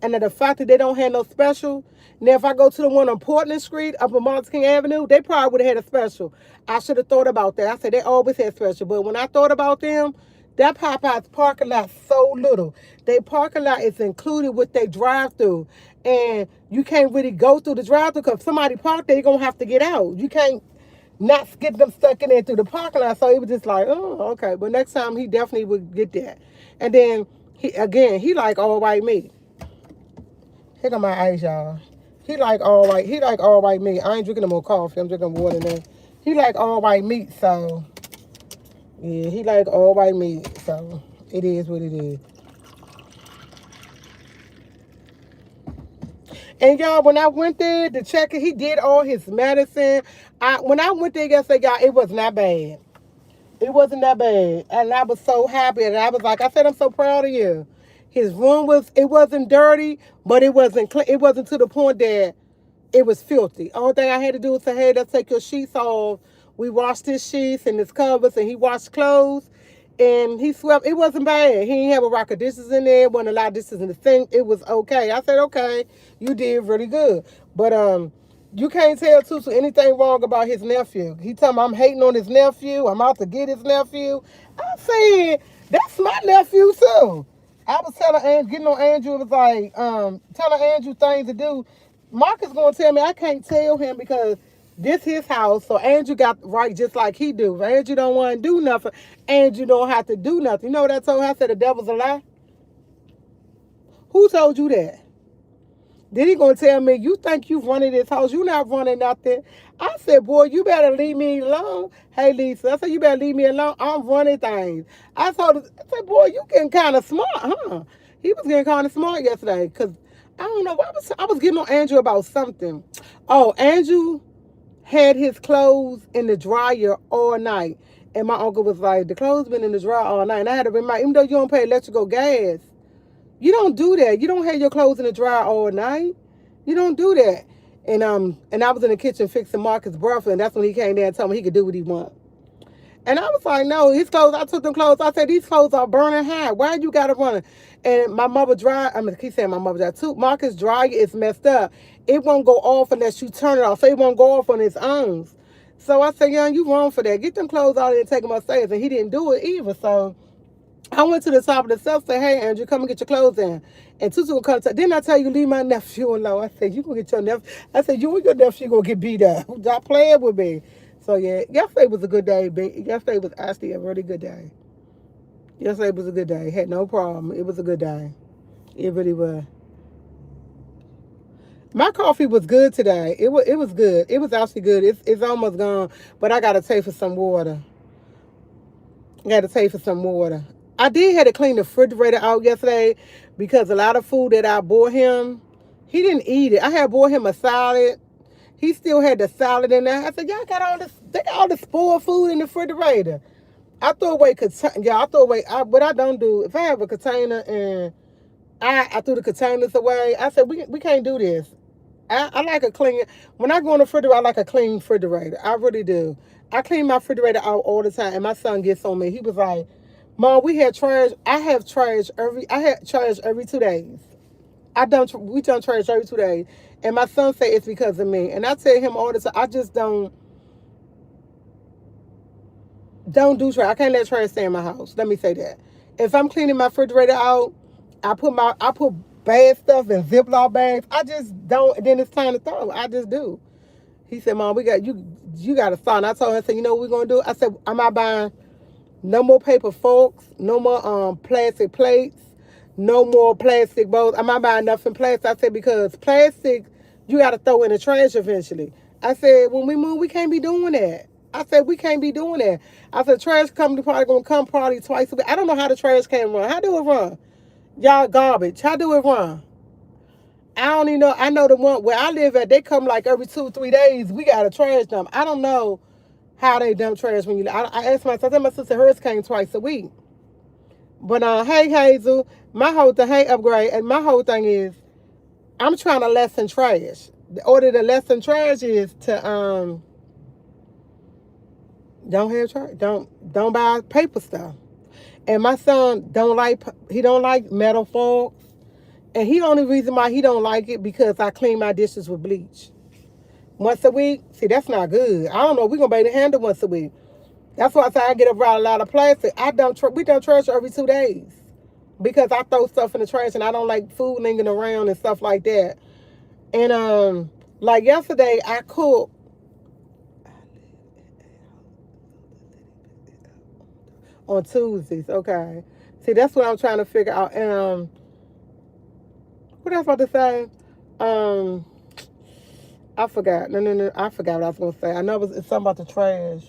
[SPEAKER 1] And the fact that they don't have no special. Now, if I go to the one on Portland Street up on Martin King Avenue, they probably would have had a special. I should have thought about that. I said they always had special. But when I thought about them, that Popeye's parking lot so little. Their parking lot is included with their drive-through. And you can't really go through the drive-through because if somebody parked there, you're going to have to get out. You can't not get them stuck in there through the parking lot. So it was just like, oh, okay. But next time, he definitely would get that. And then, he like all white meat. Here come my ice, y'all. He like all white meat. I ain't drinking no more coffee. I'm drinking water now. He like all white meat, so yeah, he like all white meat, so it is what it is. And y'all, when I went there to check it, he did all his medicine. When I went there yesterday, y'all, it was not bad. It wasn't that bad. And I was so happy. And I was like, I said, I'm so proud of you. His room it wasn't dirty, but it wasn't clean. It wasn't to the point that it was filthy. Only thing I had to do was say, hey, let's take your sheets off. We washed his sheets and his covers, and he washed clothes. And he swept. It wasn't bad. He didn't have a rack of dishes in there. Wasn't a lot of dishes in the sink. It was okay. I said, okay, you did really good. But you can't tell Tutu anything wrong about his nephew. He told me I'm hating on his nephew. I'm out to get his nephew. I said, that's my nephew too. I was telling Andrew, getting on Andrew, it was like, telling Andrew things to do. Marcus gonna tell me I can't tell him because this his house. So Andrew got right just like he do. If Andrew don't want to do nothing, Andrew don't have to do nothing. You know what I told her? I said the devil's a lie. Who told you that? Then he gonna tell me, you think you running this house, you not running nothing. I said, boy, you better leave me alone. Hey Lisa, I said, you better leave me alone. I'm running things. I said, boy, you getting kind of smart, huh? He was getting kind of smart yesterday, because I don't know, I was getting on Andrew about something. Oh, Andrew had his clothes in the dryer all night. And my uncle was like, the clothes been in the dryer all night. And I had to remind, even though you don't pay electrical gas, you don't do that. You don't have your clothes in the dryer all night. You don't do that. And I was in the kitchen fixing Marcus' breakfast, and that's when he came there and told me he could do what he want. And I was like, no, his clothes, I took them clothes. I said, these clothes are burning hot. Why you got to run? And my mother dry, I keep saying my mother dry too. Marcus' dryer is messed up. It won't go off unless you turn it off. So it won't go off on its own. So I said, young, you wrong for that. Get them clothes out there and take them upstairs. And he didn't do it either. So I went to the top of the steps and said, hey, Andrew, come and get your clothes in. And Tutu will come to, didn't I tell you leave my nephew alone? I said, you going to get your nephew. I said, you and your nephew going to get beat up. Stop playing with me. So, yeah, yesterday was a good day. Yesterday was actually a really good day. Yesterday was a good day. Had no problem. It was a good day. It really was. My coffee was good today. It was good. It was actually good. It's almost gone, but I got to take for some water. I did have to clean the refrigerator out yesterday because a lot of food that I bought him, he didn't eat it. I had bought him a salad. He still had the salad in there. I said, y'all got all this, they got all the spoiled food in the refrigerator. I throw away, what I don't do, if I have a container and I threw the containers away, I said, we can't do this. I like a clean, when I go in the refrigerator, I like a clean refrigerator. I really do. I clean my refrigerator out all the time, and my son gets on me. He was like, Mom, we had trash. I had trash every 2 days. We done trash every 2 days. And my son say it's because of me. And I tell him all the time, I just don't. don't do trash. I can't let trash stay in my house. Let me say that. If I'm cleaning my refrigerator out, I put bad stuff in Ziploc bags. I just don't. Then it's time to throw. I just do. He said, "Mom, we got you. You got to start." And I told him, I said, "You know what we're gonna do?" I said, "I'm not buying no more paper forks, no more plastic plates, no more plastic bowls. I'm not buying nothing plastic." I said, because plastic you got to throw in the trash eventually. I said, when we move, we can't be doing that. I said, we can't be doing that. I said, trash company probably going to come probably twice a week. I don't know how the trash can run. How do it run? Y'all garbage. How do it run? I don't even know. I know the one where I live at, they come like every 2-3 days. We got a trash dump. I don't know how they dump trash when you. I asked my sister. My sister hers came twice a week. But hey Hazel, my whole thing, hey Upgrade, and my whole thing is I'm trying to lessen trash. The order to lessen trash is to don't have trash. Don't buy paper stuff. And my son don't like metal forks. And the only reason why he don't like it because I clean my dishes with bleach. Once a week, see that's not good. I don't know if we're gonna be able to handle once a week. That's why I say I get around a lot of plastic. We dump trash every 2 days. Because I throw stuff in the trash and I don't like food lingering around and stuff like that. And like yesterday I cooked on Tuesdays. Okay. See, that's what I'm trying to figure out. And what I was about to say? I forgot. No. I forgot what I was gonna say. I know it's something about the trash.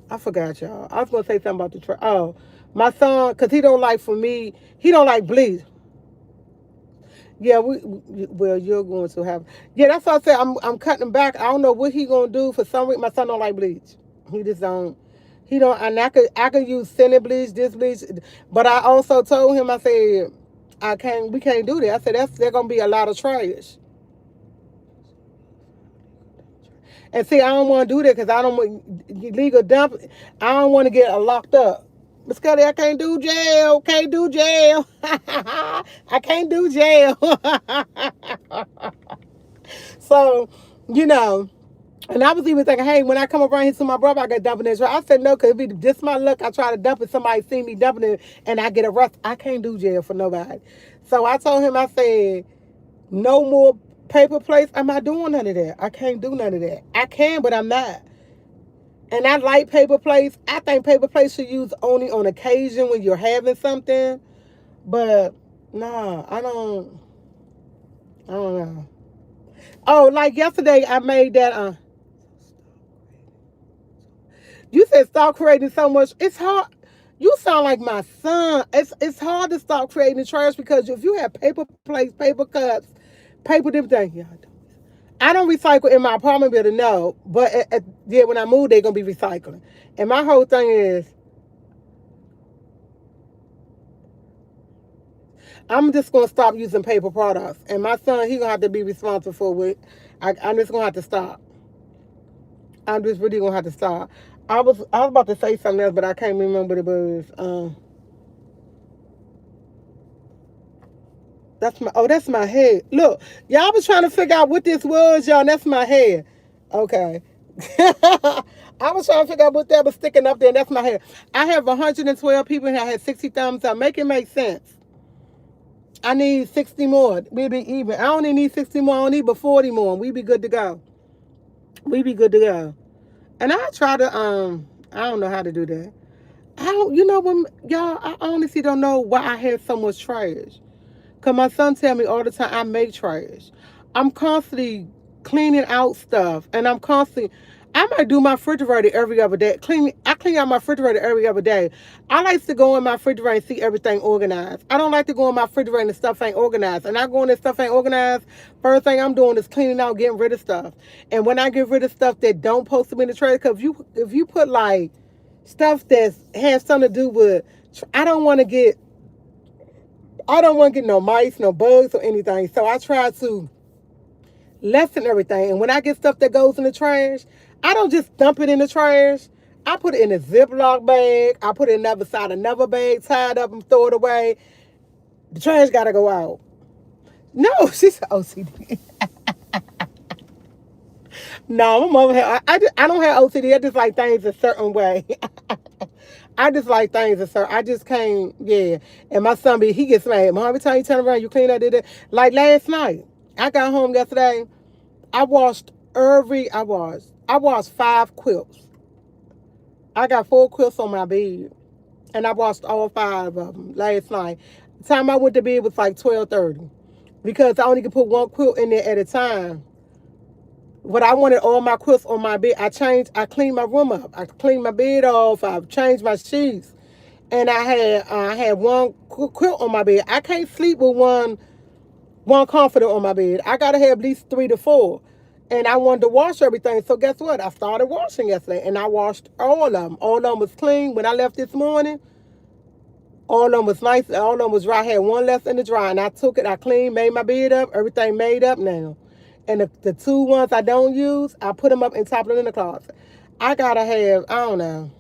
[SPEAKER 1] I forgot, y'all. I was gonna say something about the trash. Oh, my son, cause he don't like bleach. Yeah, well, you're going to have. Yeah, that's what I said. I'm cutting back. I don't know what he gonna do. For some reason, my son don't like bleach. He just don't. He don't. And I could use Senate bleach, this bleach, but I also told him, I said, we can't do that. I said there's gonna be a lot of trash. And see, I don't want to do that because I don't want legal dump. I don't want to get locked up. But Scotty, I can't do jail. Can't do jail. I can't do jail. So, you know, and I was even thinking, hey, when I come around here to my brother, I got dumping this. I said no, because it be just my luck. I try to dump it, somebody see me dumping it, and I get arrested. I can't do jail for nobody. So I told him, I said, no more paper plates. I'm not doing none of that. I can't do none of that. I can, but I'm not. And I like paper plates. I think paper plates should use only on occasion when you're having something. But nah, I don't know. Oh, like yesterday I made that you said stop creating so much. It's hard. You sound like my son. It's hard to stop creating trash because if you have paper plates, paper cups, paper different things, yeah, I don't recycle in my apartment building, no. But yeah, when I move, they're gonna be recycling. And my whole thing is, I'm just gonna stop using paper products. And my son, he gonna have to be responsible for it. I'm just gonna have to stop. I'm just really gonna have to stop. I was about to say something else, but I can't remember what it was. That's my head. Look, y'all was trying to figure out what this was, y'all. That's my head. Okay. I was trying to figure out what that was sticking up there, and that's my head. I have 112 people and I had 60 thumbs up. Make it make sense. I need 60 more. We'll be even. I only need 60 more. I don't need but 40 more. We be good to go. We be good to go. And I try to I don't know how to do that. I don't you know when y'all I honestly don't know why I have so much trash. Cause my son tell me all the time I make trash. I'm constantly cleaning out stuff, and I might do my refrigerator every other day. I clean out my refrigerator every other day. I like to go in my refrigerator and see everything organized. I don't like to go in my refrigerator and the stuff ain't organized. And I go in and stuff ain't organized. First thing I'm doing is cleaning out, getting rid of stuff. And when I get rid of stuff that don't supposed to be in the trash, because if you put like stuff that has something to do with, I don't want to get no mice, no bugs, or anything. So I try to lessen everything. And when I get stuff that goes in the trash, I don't just dump it in the trash. I put it in a Ziploc bag. I put it another side, another bag, tied up and throw it away. The trash got to go out. No, she's OCD. No, my mother had, I don't have OCD. I just like things a certain way. I just like things a certain. I just can't. Yeah. And my son he gets mad. Mom, every time you turn around, you clean up. Did it. Like last night, I got home yesterday. I washed 5 quilts. I got 4 quilts on my bed, and I washed all 5 of them last night. The time I went to bed was like 12:30 because I only could put 1 quilt in there at a time. But I wanted all my quilts on my bed. I cleaned my room up. I cleaned my bed off. I changed my sheets, and I had 1 quilt on my bed. I can't sleep with one comforter on my bed. I gotta have at least 3 to 4. And I wanted to wash everything. So guess what? I started washing yesterday, and I washed all of them. All of them was clean. When I left this morning, all of them was nice. All of them was dry. I had one left in the dry, and I took it. I cleaned, made my bed up. Everything made up now. And the 2 ones I don't use, I put them up and top them in the closet. I gotta have, I don't know.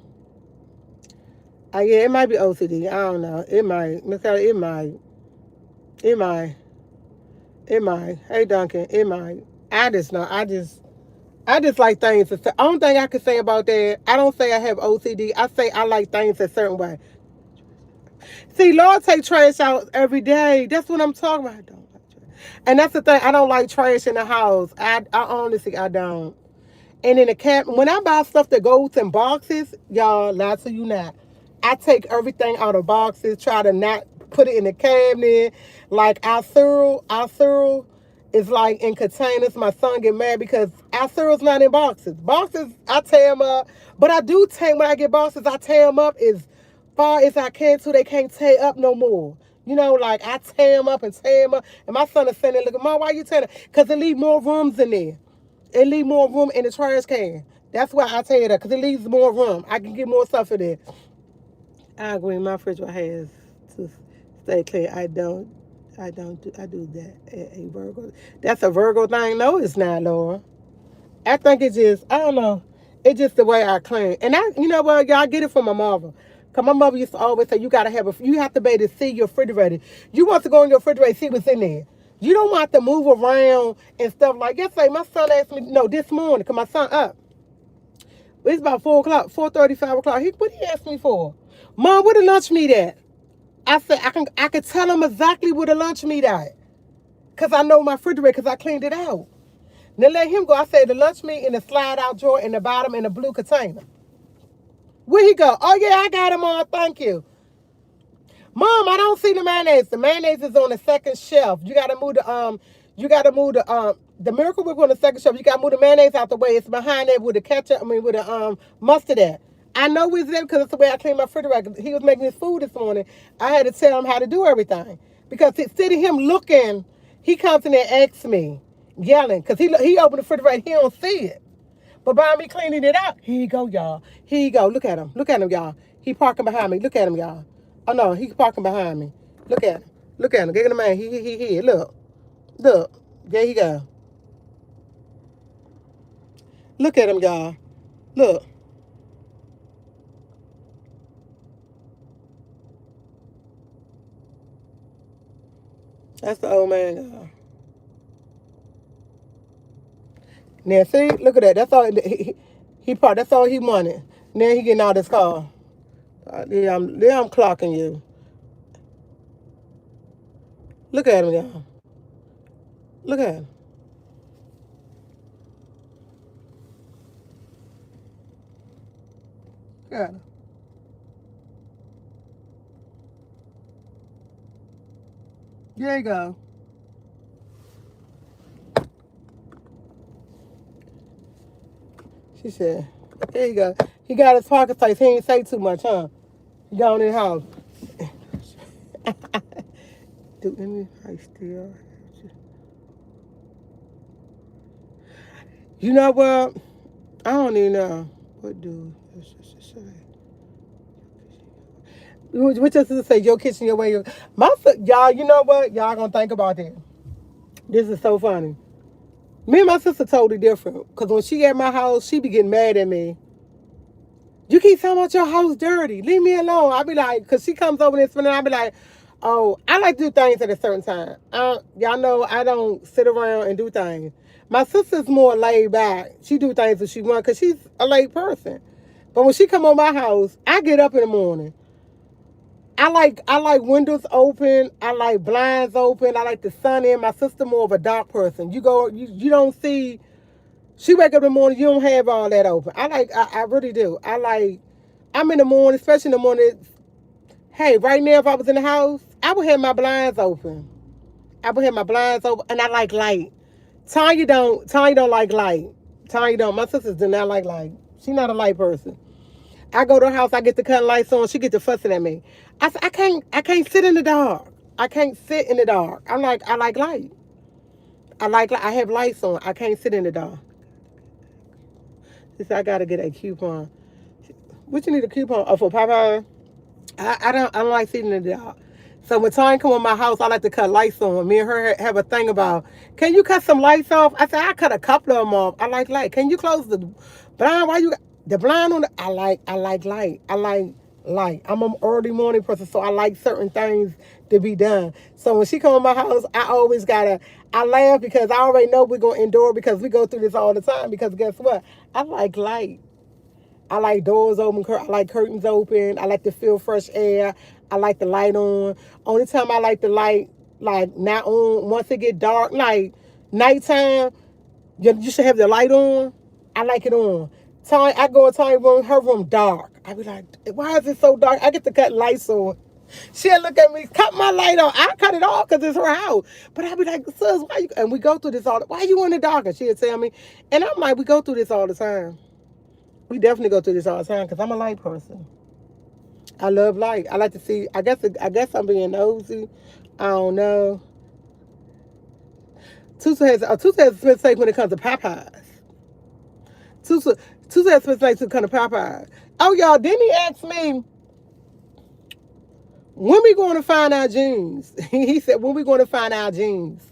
[SPEAKER 1] Yeah, it might be OCD. I don't know. It might. Miss Kelly, it might. It might. It might. Hey, Duncan, it might. I just know. I just like things. The only thing I can say about that, I don't say I have OCD. I say I like things a certain way. See, Lord take trash out every day. That's what I'm talking about. I don't like trash. And that's the thing. I don't like trash in the house. I honestly, I don't. And in the when I buy stuff that goes in boxes, y'all, lie to you not. I take everything out of boxes, try to not put it in the cabinet. Like our cereal is like in containers. My son get mad because our cereal's not in boxes. Boxes, I tear them up. But I do take, when I get boxes, I tear them up as far as I can so they can't tear up no more. You know, like I tear them up and tear them up. And my son is saying, look, Mom, why you tearing them? Because it leave more rooms in there. It leave more room in the trash can. That's why I tell you that, because it leaves more room. I can get more stuff in there. I agree. My refrigerator has to stay clean. I do that. A Virgo. That's a Virgo thing. No, it's not, Laura. I think it's just, I don't know. It's just the way I clean. And you know what, y'all get it from my mother. Because my mother used to always say, you have to be able to see your refrigerator. You want to go in your refrigerator, see what's in there. You don't want to move around and stuff like yesterday. My son asked me, no, this morning, because my son up. It's about 4 o'clock, 4:30, 5 o'clock. What he asked me for? Mom, where the lunch meat at? I said, I can tell him exactly where the lunch meat at. Because I know my refrigerator, because I cleaned it out. Then let him go. I said, the lunch meat in the slide out drawer in the bottom in the blue container. Where he go? Oh, yeah, I got him on. Thank you. Mom, I don't see the mayonnaise. The mayonnaise is on the second shelf. You gotta move the Miracle Whip on the second shelf. You gotta move the mayonnaise out the way. It's behind there with the ketchup, with the mustard at. I know it's there because it's the way I clean my refrigerator. He was making his food this morning. I had to tell him how to do everything. Because instead of him looking, he comes in there and asks me, yelling, because he opened the refrigerator, he don't see it. But by me cleaning it out, here you go, y'all. Here you go. Look at him. Look at him, y'all. He parking behind me. Look at him, y'all. Oh, no, he's parking behind me. Look at him. Look at him. Get the man. He. Look. Look. There you go. Look at him, y'all. Look. That's the old man, y'all. Now, see? Look at that. That's all that's all he wanted. Now he getting out of his car. Yeah, I'm clocking you. Look at him, y'all. Look at him. Look at him. There you go. She said, there you go. He got his pocket size. He ain't say too much, huh? He gone in the house. Do any I still? You know what? I don't even know. What do say? What your sister say? Your kitchen, your way. Y'all, you know what? Y'all gonna think about that. This is so funny. Me and my sister totally different. Because when she at my house, she be getting mad at me. You keep talking about your house dirty. Leave me alone. I be like, because she comes over there spending, I be like, oh, I like to do things at a certain time. Y'all know I don't sit around and do things. My sister's more laid back. She do things that she want because she's a late person. But when she come on my house, I get up in the morning. I like windows open. I like blinds open. I like the sun in. My sister more of a dark person. You don't see. She wake up in the morning. You don't have all that open. I really do. I'm in the morning, especially in the morning. Hey, right now if I was in the house, I would have my blinds open. I would have my blinds open, and I like light. Tanya don't like light. Tanya don't. My sisters do not like light. She not a light person. I go to her house, I get the cutting lights on, she get to fussing at me. I said, I can't sit in the dark. I can't sit in the dark. I like light. I have lights on. I can't sit in the dark. She said, I gotta get a coupon. What you need a coupon? Oh, for Popeye? I don't like sitting in the dark. So when time come on my house, I like to cut lights on. Me and her have a thing about, can you cut some lights off? I said, I cut a couple of them off. I like light. Can you close the blind? Why you got the blind on the, I like light. I like light. I'm an early morning person, so I like certain things to be done. So when she come on my house, I laugh because I already know we're going to endure because we go through this all the time because guess what? I like light. I like doors open. I like curtains open. I like to feel fresh air. I like the light on. Only time I like the light, like not on, once it get dark, like nighttime, you should have the light on. I like it on. I go in Tiny room, her room dark. I be like, why is it so dark? I get to cut lights on. She'll look at me, cut my light on. I cut it off because it's her house. But I be like, sis, why you? And we go through this why you in the dark? And she'll tell me. And I'm like, we go through this all the time. We definitely go through this all the time because I'm a light person. I love light. I like to see. I guess I'm being nosy. I don't know. Tusa has a mistake when it comes to Popeyes. Tusa Tusa has a mistake when it comes to Popeyes. Oh y'all, didn't he ask me when we going to find our jeans? He said when we going to find our jeans.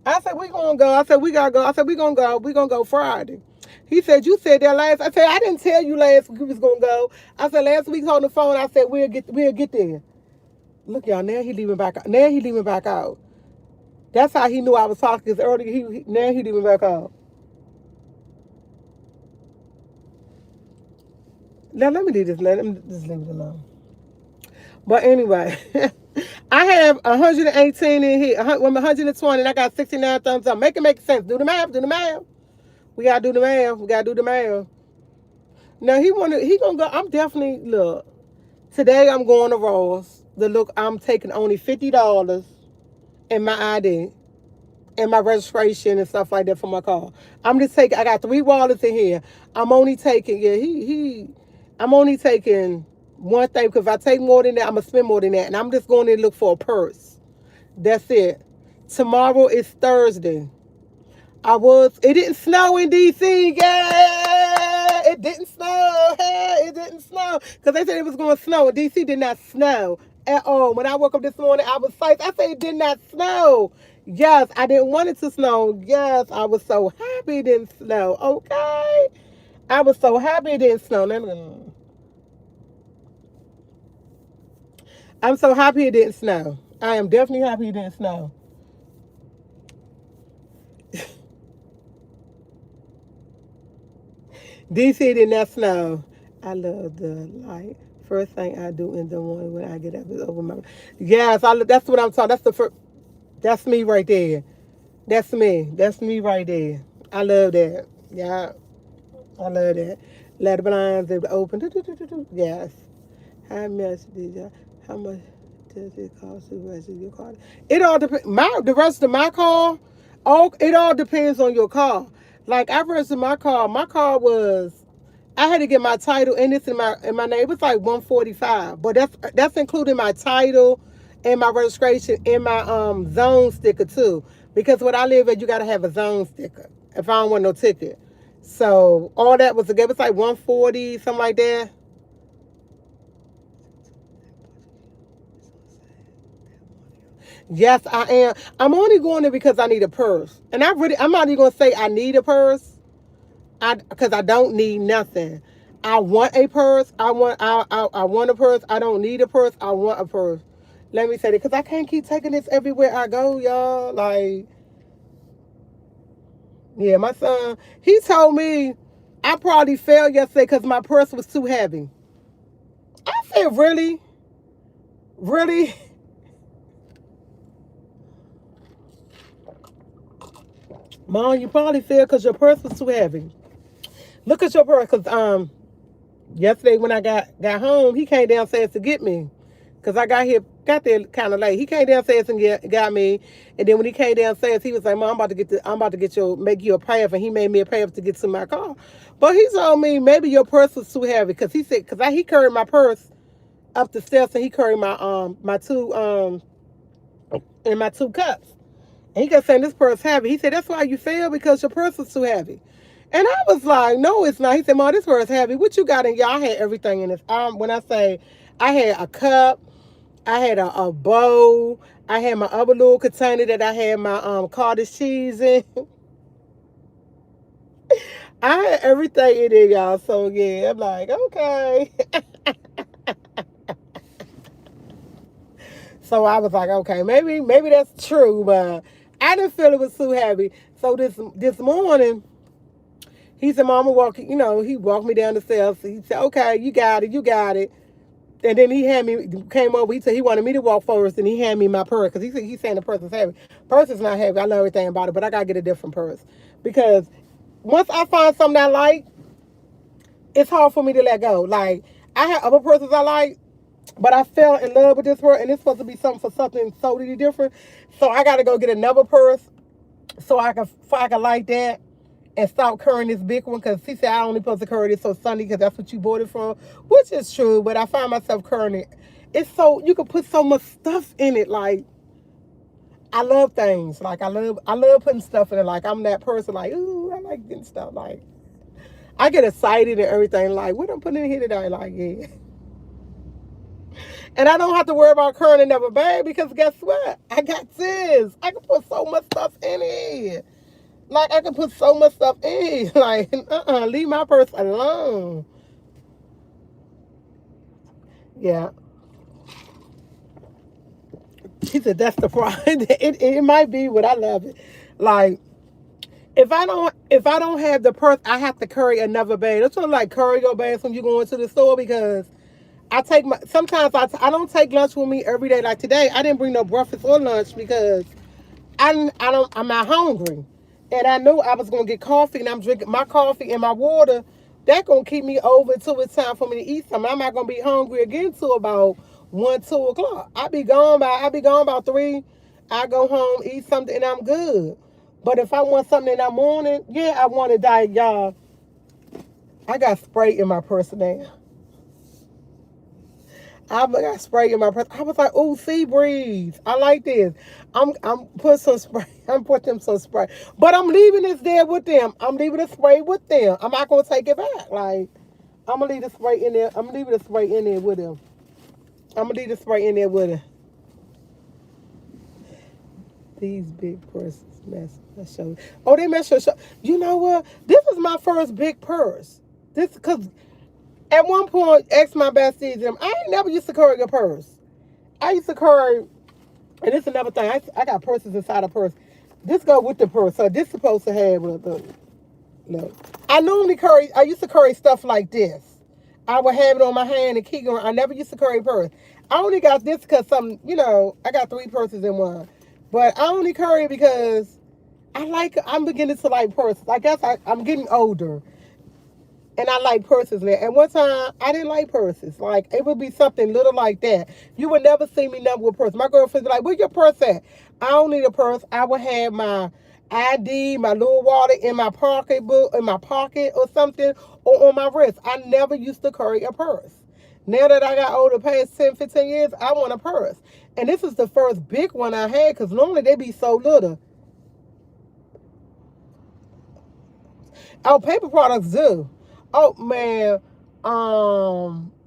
[SPEAKER 1] I said we gonna go. I said we gotta go. I said we gonna go. We gonna go Friday. He said, you said that last. I said, I didn't tell you last week we was going to go. I said, last week on the phone, I said, we'll get there. Look, y'all, now he leaving back out. Now he leaving back out. That's how he knew I was talking, because earlier, now he leaving back out. Now, let me do this. Let him just leave it alone. But anyway, I have 118 in here, 120, and I got 69 thumbs up. Make it make sense. Do the math. We got to do the math. Now, he going to go. I'm definitely, look. Today I'm going to Ross. I'm taking only $50 in my ID and my registration and stuff like that for my car. I got 3 wallets in here. I'm only taking, I'm only taking one thing because if I take more than that, I'm going to spend more than that. And I'm just going to look for a purse. That's it. Tomorrow is Thursday. It didn't snow in D.C. Yeah, it didn't snow. Hey, it didn't snow. Because they said it was going to snow. And D.C. did not snow at all. When I woke up this morning, I was psyched. I said it did not snow. Yes, I didn't want it to snow. Yes, I was so happy it didn't snow. Okay? I was so happy it didn't snow. I'm so happy it didn't snow. I am definitely happy it didn't snow. DC did not snow. I love the light. First thing I do in the morning when I get up is open my. Yes, that's what I'm talking. That's the first. That's me right there. That's me. That's me right there. I love that. Yeah, I love that. Let the blinds open. Yes. How much did you? How much does it cost to register your car? It all depends. The rest of my car. It all depends on your car. Like I registered my car. My car was. I had to get my title and this in my name. It was like $145, but that's including my title and my registration and my zone sticker too. Because when I live at, you gotta have a zone sticker if I don't want no ticket. So all that was it was like 140, something like that. Yes, I am. I'm only going there because I need a purse, and I'm not even gonna say I need a purse. Because I don't need nothing. I want a purse. I want a purse. I don't need a purse. I want a purse. Let me say that because I can't keep taking this everywhere I go, y'all. Like, Yeah, my son, he told me I probably failed yesterday because my purse was too heavy. I said, really? Really? Mom, you probably failed because your purse was too heavy. Look at your purse, because yesterday when I got home, he came downstairs to get me. Because I got there kind of late. He came downstairs and got me. And then when he came downstairs, he was like, Mom, I'm about to make you a payoff. And he made me a payoff to get to my car. But he told me maybe your purse was too heavy. Because he said, he carried my purse up the steps and he carried my two cups. And he kept saying this purse heavy. He said, that's why you failed, because your purse was too heavy. And I was like, no, it's not. He said, Mom, this purse heavy. What you got in y'all? I had everything in this. When I say I had a cup, I had a bowl, I had my other little container that I had my cottage cheese in. I had everything in there, y'all. So yeah, I'm like, okay. So I was like, okay, maybe that's true, but I didn't feel it was too heavy. So this morning, he said, Mama, he walked me down the stairs. He said, okay, you got it. And then came over. He said he wanted me to walk first, and he handed me my purse, because he's saying the purse is heavy. Purse is not heavy. I know everything about it, but I gotta get a different purse, because once I find something I like, it's hard for me to let go. Like, I have other purses I like, but I fell in love with this purse, and it's supposed to be something for something totally different. So I gotta go get another purse so I can like that and stop carrying this big one, because he said I only supposed to carry this so Sunday because that's what you bought it from, which is true, but I find myself carrying it. It's so, you can put so much stuff in it. Like, I love things. Like, I love putting stuff in it. Like, I'm that person, like, ooh, I like getting stuff. Like, I get excited and everything. Like, what I'm putting in here today? Like, yeah. And I don't have to worry about carrying another bag, because guess what? I got this. I can put so much stuff in it. Like, I can put so much stuff in. Like, leave my purse alone. Yeah. He said, that's the problem. It might be, but I love it. Like, if I don't have the purse, I have to carry another bag. That's what, like, carry your bags when you go into the store, because sometimes I don't take lunch with me every day. Like today, I didn't bring no breakfast or lunch, because I'm not hungry. And I knew I was going to get coffee, and I'm drinking my coffee and my water. That going to keep me over until it's time for me to eat something. I'm not going to be hungry again till about 1, 2 o'clock. I be gone about 3. I go home, eat something, and I'm good. But if I want something in the morning, yeah, I want to die, y'all. I got Sprite in my purse now. I got Sprite in my purse. I was like, oh, sea breeze. I like this. I'm put some Sprite. I'm putting some Sprite. But I'm leaving this there with them. I'm leaving the Sprite with them. I'm not gonna take it back. Like, I'm gonna leave the Sprite in there. I'm leaving the Sprite in there with them. I'm gonna leave the Sprite in there with them. These big purses mess. Let's show you. Oh, they mess your show. You know what? This is my first big purse. This, because at one point, ex my besties, I ain't never used to carry a purse. I used to carry, and this is another thing. I got purses inside a purse. This go with the purse. So this supposed to have look. I used to carry stuff like this. I would have it on my hand and keep going. I never used to carry a purse. I only got this because I got 3 purses in one. But I only carry it because I'm beginning to like purses. I guess I'm getting older. And I like purses now. And one time, I didn't like purses. Like, it would be something little like that. You would never see me never with a purse. My girlfriend would be like, where's your purse at? I don't need a purse. I would have my ID, my little wallet in my pocketbook, in my pocket or something, or on my wrist. I never used to carry a purse. Now that I got older, past 10, 15 years, I want a purse. And this is the first big one I had, because normally they be so little. Oh, paper products do. Oh man,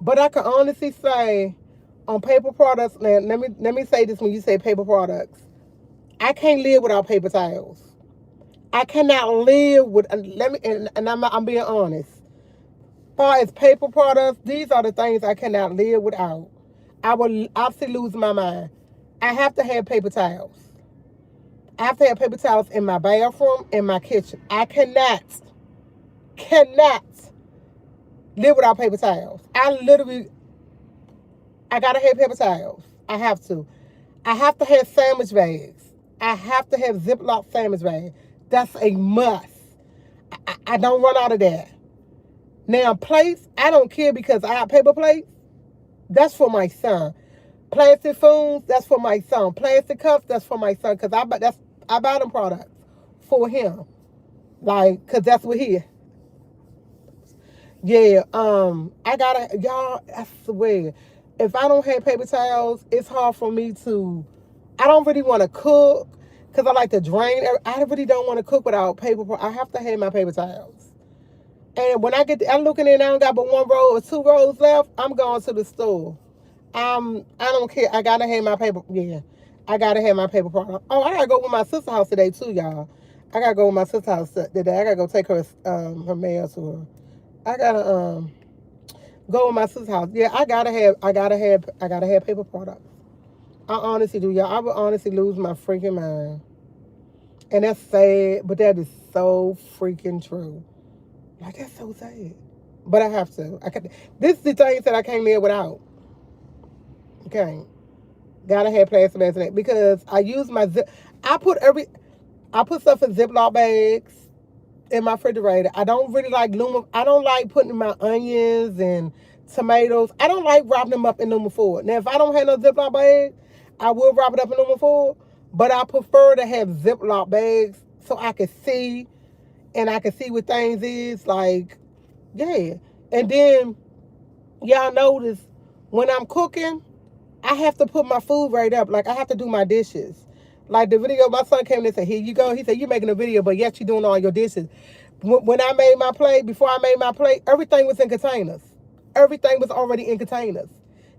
[SPEAKER 1] but I can honestly say on paper products. Now, let me say this when you say paper products. I can't live without paper towels. I cannot live with. And I'm being honest. As far as paper products, these are the things I cannot live without. I will absolutely lose my mind. I have to have paper towels. I have to have paper towels in my bathroom, in my kitchen. I cannot live without paper towels. I gotta have paper towels. I have to. I have to have sandwich bags. I have to have Ziploc sandwich bags. That's a must. I don't run out of that. Now, plates, I don't care because I have paper plates. That's for my son. Plastic spoons, that's for my son. Plastic cups, that's for my son. Because I buy them products for him. Like, because that's what he is. Yeah, y'all, I swear, if I don't have paper towels, it's hard for me to, I don't really want to cook because I like to drain. I really don't want to cook without paper. I have to have my paper towels. And when I'm looking in, I don't got but 1 roll or 2 rolls left, I'm going to the store. I don't care. I got to have my paper. Yeah, I got to have my paper product. Oh, I got to go with my sister's house today too, y'all. I got to go with my sister's house today. I got to go take her mail to her. I gotta go with my sister's house. Yeah, I gotta have paper products. I honestly do, y'all. I would honestly lose my freaking mind. And that's sad, but that is so freaking true. Like, that's so sad. But I have to. This is the things that I can't live without. Okay. Gotta have plastic bags in it because I use my I put stuff in Ziploc bags in my refrigerator. I don't really like I don't like putting my onions and tomatoes. I don't like wrapping them up in aluminum foil. Now, if I don't have no Ziploc bag, I will wrap it up in aluminum foil. But I prefer to have Ziploc bags so I can see and I can see what things is. Like, yeah. And then, y'all notice, when I'm cooking, I have to put my food right up. Like, I have to do my dishes. Like the video, my son came in and said, here you go. He said, you're making a video, but yet you're doing all your dishes. When I made my plate, before I made my plate, everything was in containers. Everything was already in containers.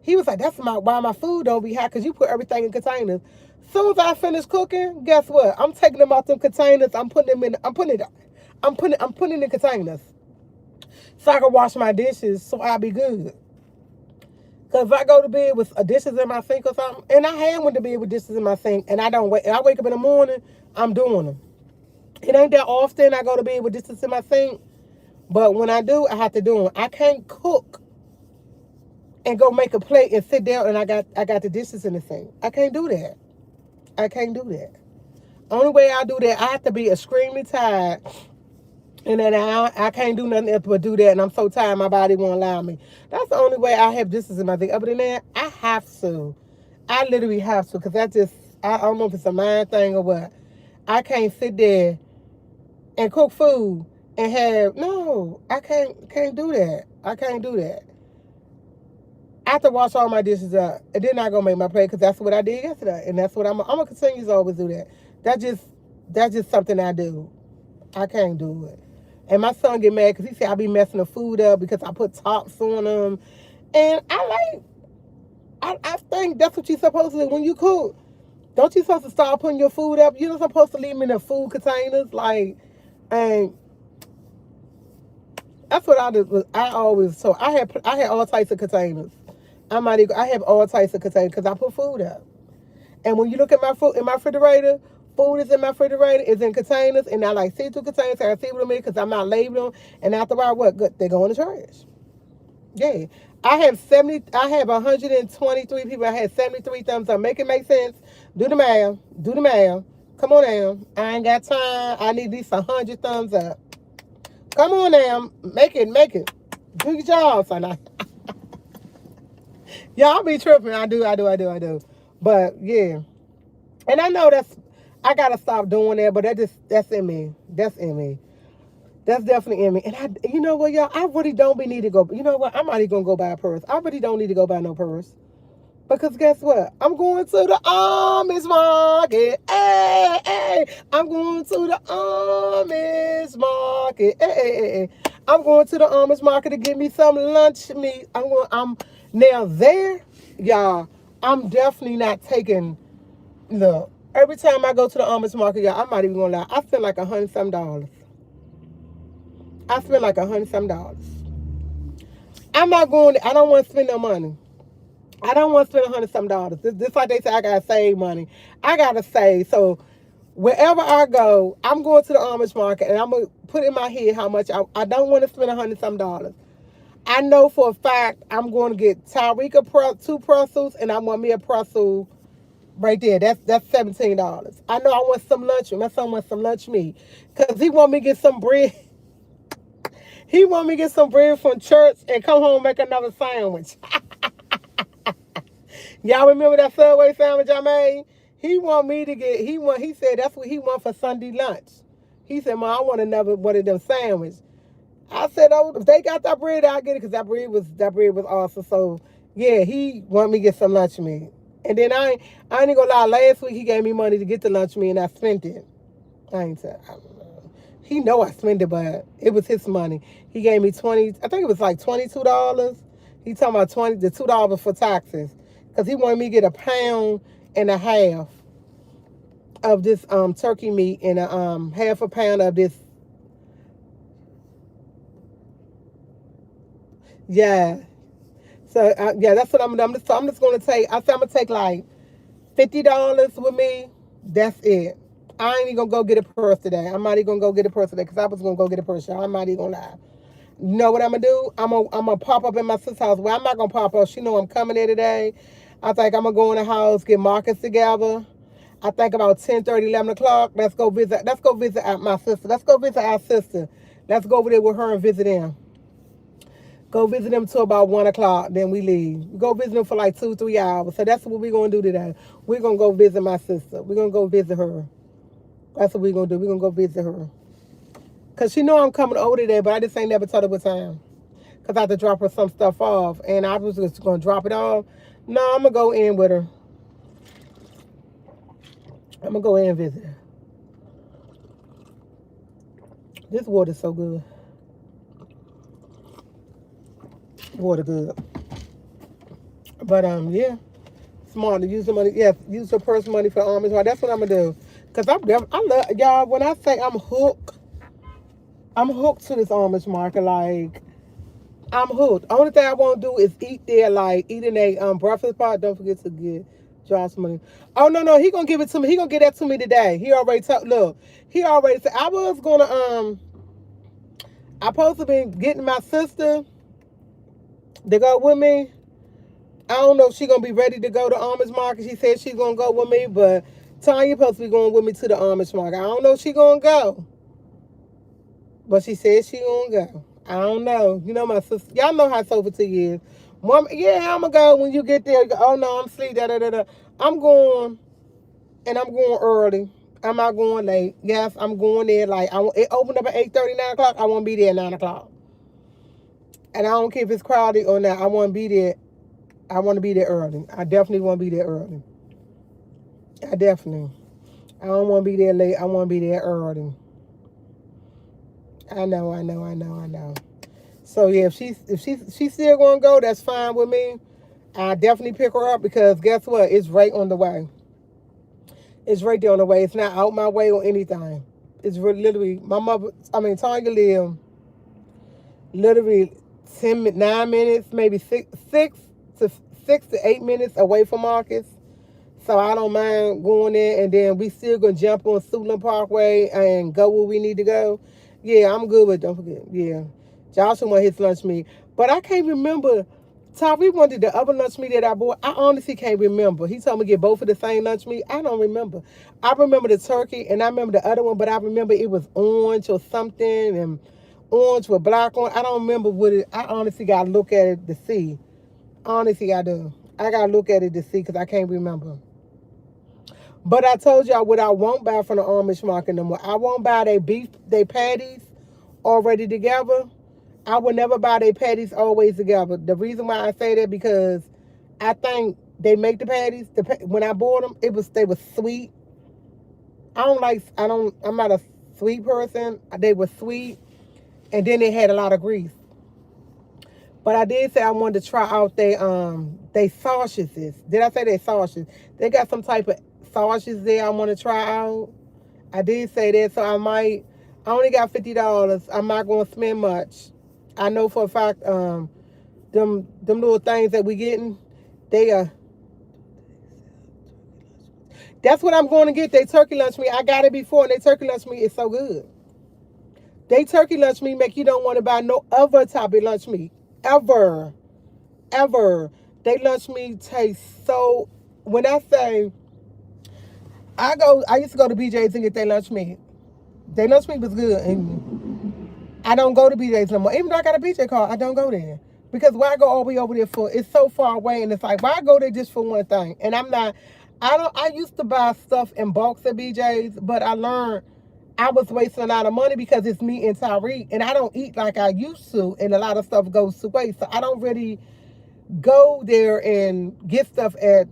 [SPEAKER 1] He was like, that's why my food don't be hot, because you put everything in containers. As soon as I finish cooking, guess what? I'm taking them out them containers. I'm putting it in containers. So I can wash my dishes so I'll be good. Because if I go to bed with dishes in my sink or something, and I had went to bed with dishes in my sink, and I wake up in the morning, I'm doing them. It ain't that often I go to bed with dishes in my sink, but when I do, I have to do them. I can't cook and go make a plate and sit down and I got the dishes in the sink. I can't do that. I can't do that. Only way I do that, I have to be extremely tired. And then I can't do nothing else but do that. And I'm so tired, my body won't allow me. That's the only way I have dishes in my thing. Other than that, I have to. I literally have to. Because I don't know if it's a mind thing or what. I can't sit there and cook food and no, I can't do that. I can't do that. I have to wash all my dishes up. And then I go make my plate because that's what I did yesterday. And that's what I'm going to continue to always do that. That's just something I do. I can't do it. And my son get mad because he said I be messing the food up because I put tops on them. And I think that's what you're supposed to do when you cook. Don't you supposed to start putting your food up? You're not supposed to leave them in the food containers. Like, and that's what I did. I always, so I had all types of containers. I have all types of containers because I put food up. And when you look at my food in my refrigerator, food is in my refrigerator, is in containers, and I like see-through containers, so I see what I'm in because I'm not labeling them. And after a while, what? Good, they go in the trash. Yeah. I have 123 people. I had 73 thumbs up. Make it make sense. Do the math. Come on now. I ain't got time. I need at least 100 thumbs up. Come on now. Make it. Do your job, son. Y'all be tripping. I do. But yeah. And I know I gotta stop doing that, but that's in me. That's in me. That's definitely in me. And you know what, y'all? I really don't need to go. You know what? I'm not even gonna go buy a purse. I really don't need to go buy no purse. Because guess what? I'm going to the Amish market. Hey. I'm going to the Amish market. Hey. I'm going to the Amish market to get me some lunch meat. Now there, y'all, I'm definitely not taking, look, every time I go to the Amish market, y'all, I'm not even gonna lie, I spend like $100 some. I spend like $100 some. I'm not going, I don't want to spend no money. I don't want to spend $100 some. This like they say, I gotta save money. I gotta save. So Wherever I go, I'm going to the Amish market and I'm gonna put in my head how much I don't want to spend $100 some. I know for a fact I'm going to get Tyreek two pretzels and I want me a pretzel right there. That's $17. I know I want some lunch meat. My son wants some lunch meat because he want me to get some bread. He want me to get some bread from church and come home and make another sandwich. Y'all remember that Subway sandwich I made? He want me to get. He said that's what he want for Sunday lunch. He said, "Mom, I want another one of them sandwiches." I said, "Oh, if they got that bread, I'll get it because that bread was awesome." So yeah, he want me to get some lunch meat. And then I ain't gonna lie. Last week he gave me money to get the lunch meat and I spent it. I ain't tell. He know I spent it, but it was his money. He gave me 20. I think it was like $22. He talking about the $2 for taxes because he wanted me to get a pound and a half of this turkey meat and a half a pound of this. Yeah. So yeah, that's what I'm just gonna take. I said I'm gonna take like $50 with me. That's it. I ain't even gonna go get a purse today. I'm not even gonna go get a purse today because I was gonna go get a purse. Y'all. I'm not even gonna lie. You know what I'm gonna do? I'm gonna pop up in my sister's house. Well, I'm not gonna pop up. She know I'm coming there today. I think I'm gonna go in the house, get Marcus together. I think about 10:30, 11 o'clock. Let's go visit. Let's go visit my sister. Let's go visit our sister. Let's go over there with her and visit them. Go visit them till about 1 o'clock. Then we leave. Go visit them for like 2, 3 hours. So that's what we're gonna do today. We're gonna go visit my sister. We're gonna go visit her. That's what we're gonna do. We're gonna go visit her. Cause she know I'm coming over today, but I just ain't never told her what time. Cause I had to drop her some stuff off, and I was just gonna drop it off. No, I'm gonna go in with her. I'm gonna go in and visit her. This water's so good. Water good. But yeah, smart to use the money. Yeah, use your personal money for armies. That's what I'm gonna do. Cause I love y'all. When I say I'm hooked to this Amish market. Like I'm hooked. Only thing I won't do is eat there, like eating a breakfast spot. Don't forget to get Josh money. Oh no, he gonna give it to me. He gonna get that to me today. He already look. He already said I was gonna I supposed to be getting my sister to go with me. I don't know if she gonna be ready to go to Amish market. She said she's gonna go with me, but Tanya supposed to be going with me to the Amish market. I don't know if she gonna go, but she said she gonna go. I don't know. You know my sister. Y'all know how Sophie T is. Mom, yeah, I'm gonna go when you get there. Oh no, I'm asleep. Da da da da. I'm going, and I'm going early. I'm not going late. Yes, I'm going there. Like it opened up at 8:30, 9 o'clock. I want to be there at 9 o'clock. And I don't care if it's crowded or not. I want to be there. I want to be there early. I definitely want to be there early. I definitely. I don't want to be there late. I want to be there early. I know. So yeah, if she's still gonna go, that's fine with me. I definitely pick her up because guess what? It's right on the way. It's right there on the way. It's not out my way or anything. It's literally my mother. I mean, Tanya live literally 9 minutes, maybe six to 8 minutes away from Marcus. So I don't mind going there, and then we still gonna jump on Suitland Parkway and go where we need to go. Yeah, I'm good with. Don't forget. Yeah, Joshua want his lunch meat, but I can't remember. We wanted the other lunch meat that I bought. I honestly can't remember. He told me to get both of the same lunch meat. I don't remember. I remember the turkey, and I remember the other one, but I remember it was orange or something, and orange with black on. I don't remember what it. I honestly got to look at it to see. Honestly, I do. I got to look at it to see because I can't remember. But I told y'all what I won't buy from the Amish market no more. I won't buy they patties already together. I would never buy their patties always together. The reason why I say that because I think they make the patties. When I bought them, they were sweet. I'm not a sweet person. They were sweet, and then they had a lot of grease. But I did say I wanted to try out they sausages. Did I say they sausages? They got some type of sausages there I want to try out. I did say that, so I only got $50. I'm not going to spend much. I know for a fact, them little things that we getting, they are. That's what I'm going to get. They turkey lunch meat. I got it before, and they turkey lunch meat is so good. They turkey lunch meat make you don't want to buy no other type of lunch meat. Ever. Ever. They lunch meat tastes so... When I say... I used to go to BJ's and get their lunch meat. Their lunch meat was good. And I don't go to BJ's no more. Even though I got a BJ card, I don't go there. Because why go all the way over there for... It's so far away, and it's like, why go there just for one thing? And I'm not... I used to buy stuff in bulks at BJ's, but I learned I was wasting a lot of money because it's me and Tyreek, and I don't eat like I used to, and a lot of stuff goes to waste. So I don't really go there and get stuff at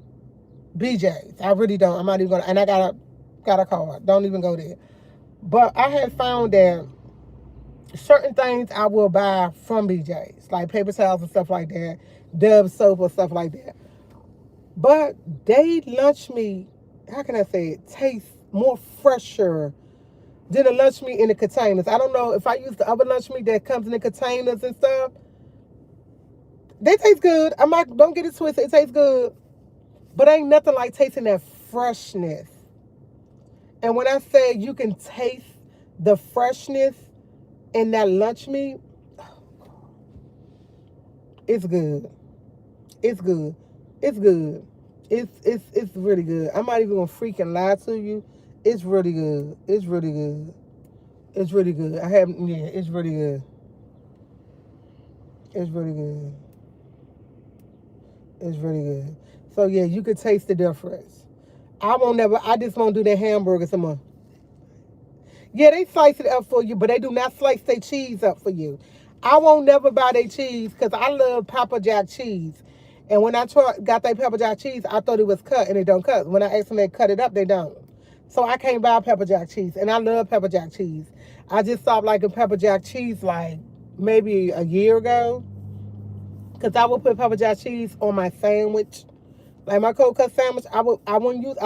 [SPEAKER 1] BJ's. I really don't. I'm not even gonna. And I got a card. Don't even go there. But I have found that certain things I will buy from BJ's, like paper towels and stuff like that, Dove soap or stuff like that. But they lunch meat, how can I say it, tastes more fresher than the lunch meat in the containers. I don't know if I use the other lunch meat that comes in the containers and stuff. They taste good. Don't get it twisted. It tastes good. But ain't nothing like tasting that freshness. And when I say you can taste the freshness in that lunch meat, it's good. It's good. It's good. It's really good. I'm not even gonna freaking lie to you. It's really good. It's really good. It's really good. It's really good. It's really good. It's really good. So yeah, you could taste the difference. I just won't do that hamburger some more. Yeah, they slice it up for you, but they do not slice their cheese up for you. I won't never buy their cheese because I love Papa Jack cheese. And when I got that pepper jack cheese, I thought it was cut, and it don't cut. When I asked them to cut it up, they don't. So I can't buy pepper jack cheese, and I love pepper jack cheese. I just stopped liking pepper jack cheese like maybe a year ago, because I would put pepper jack cheese on my sandwich, like my cold cut sandwich. I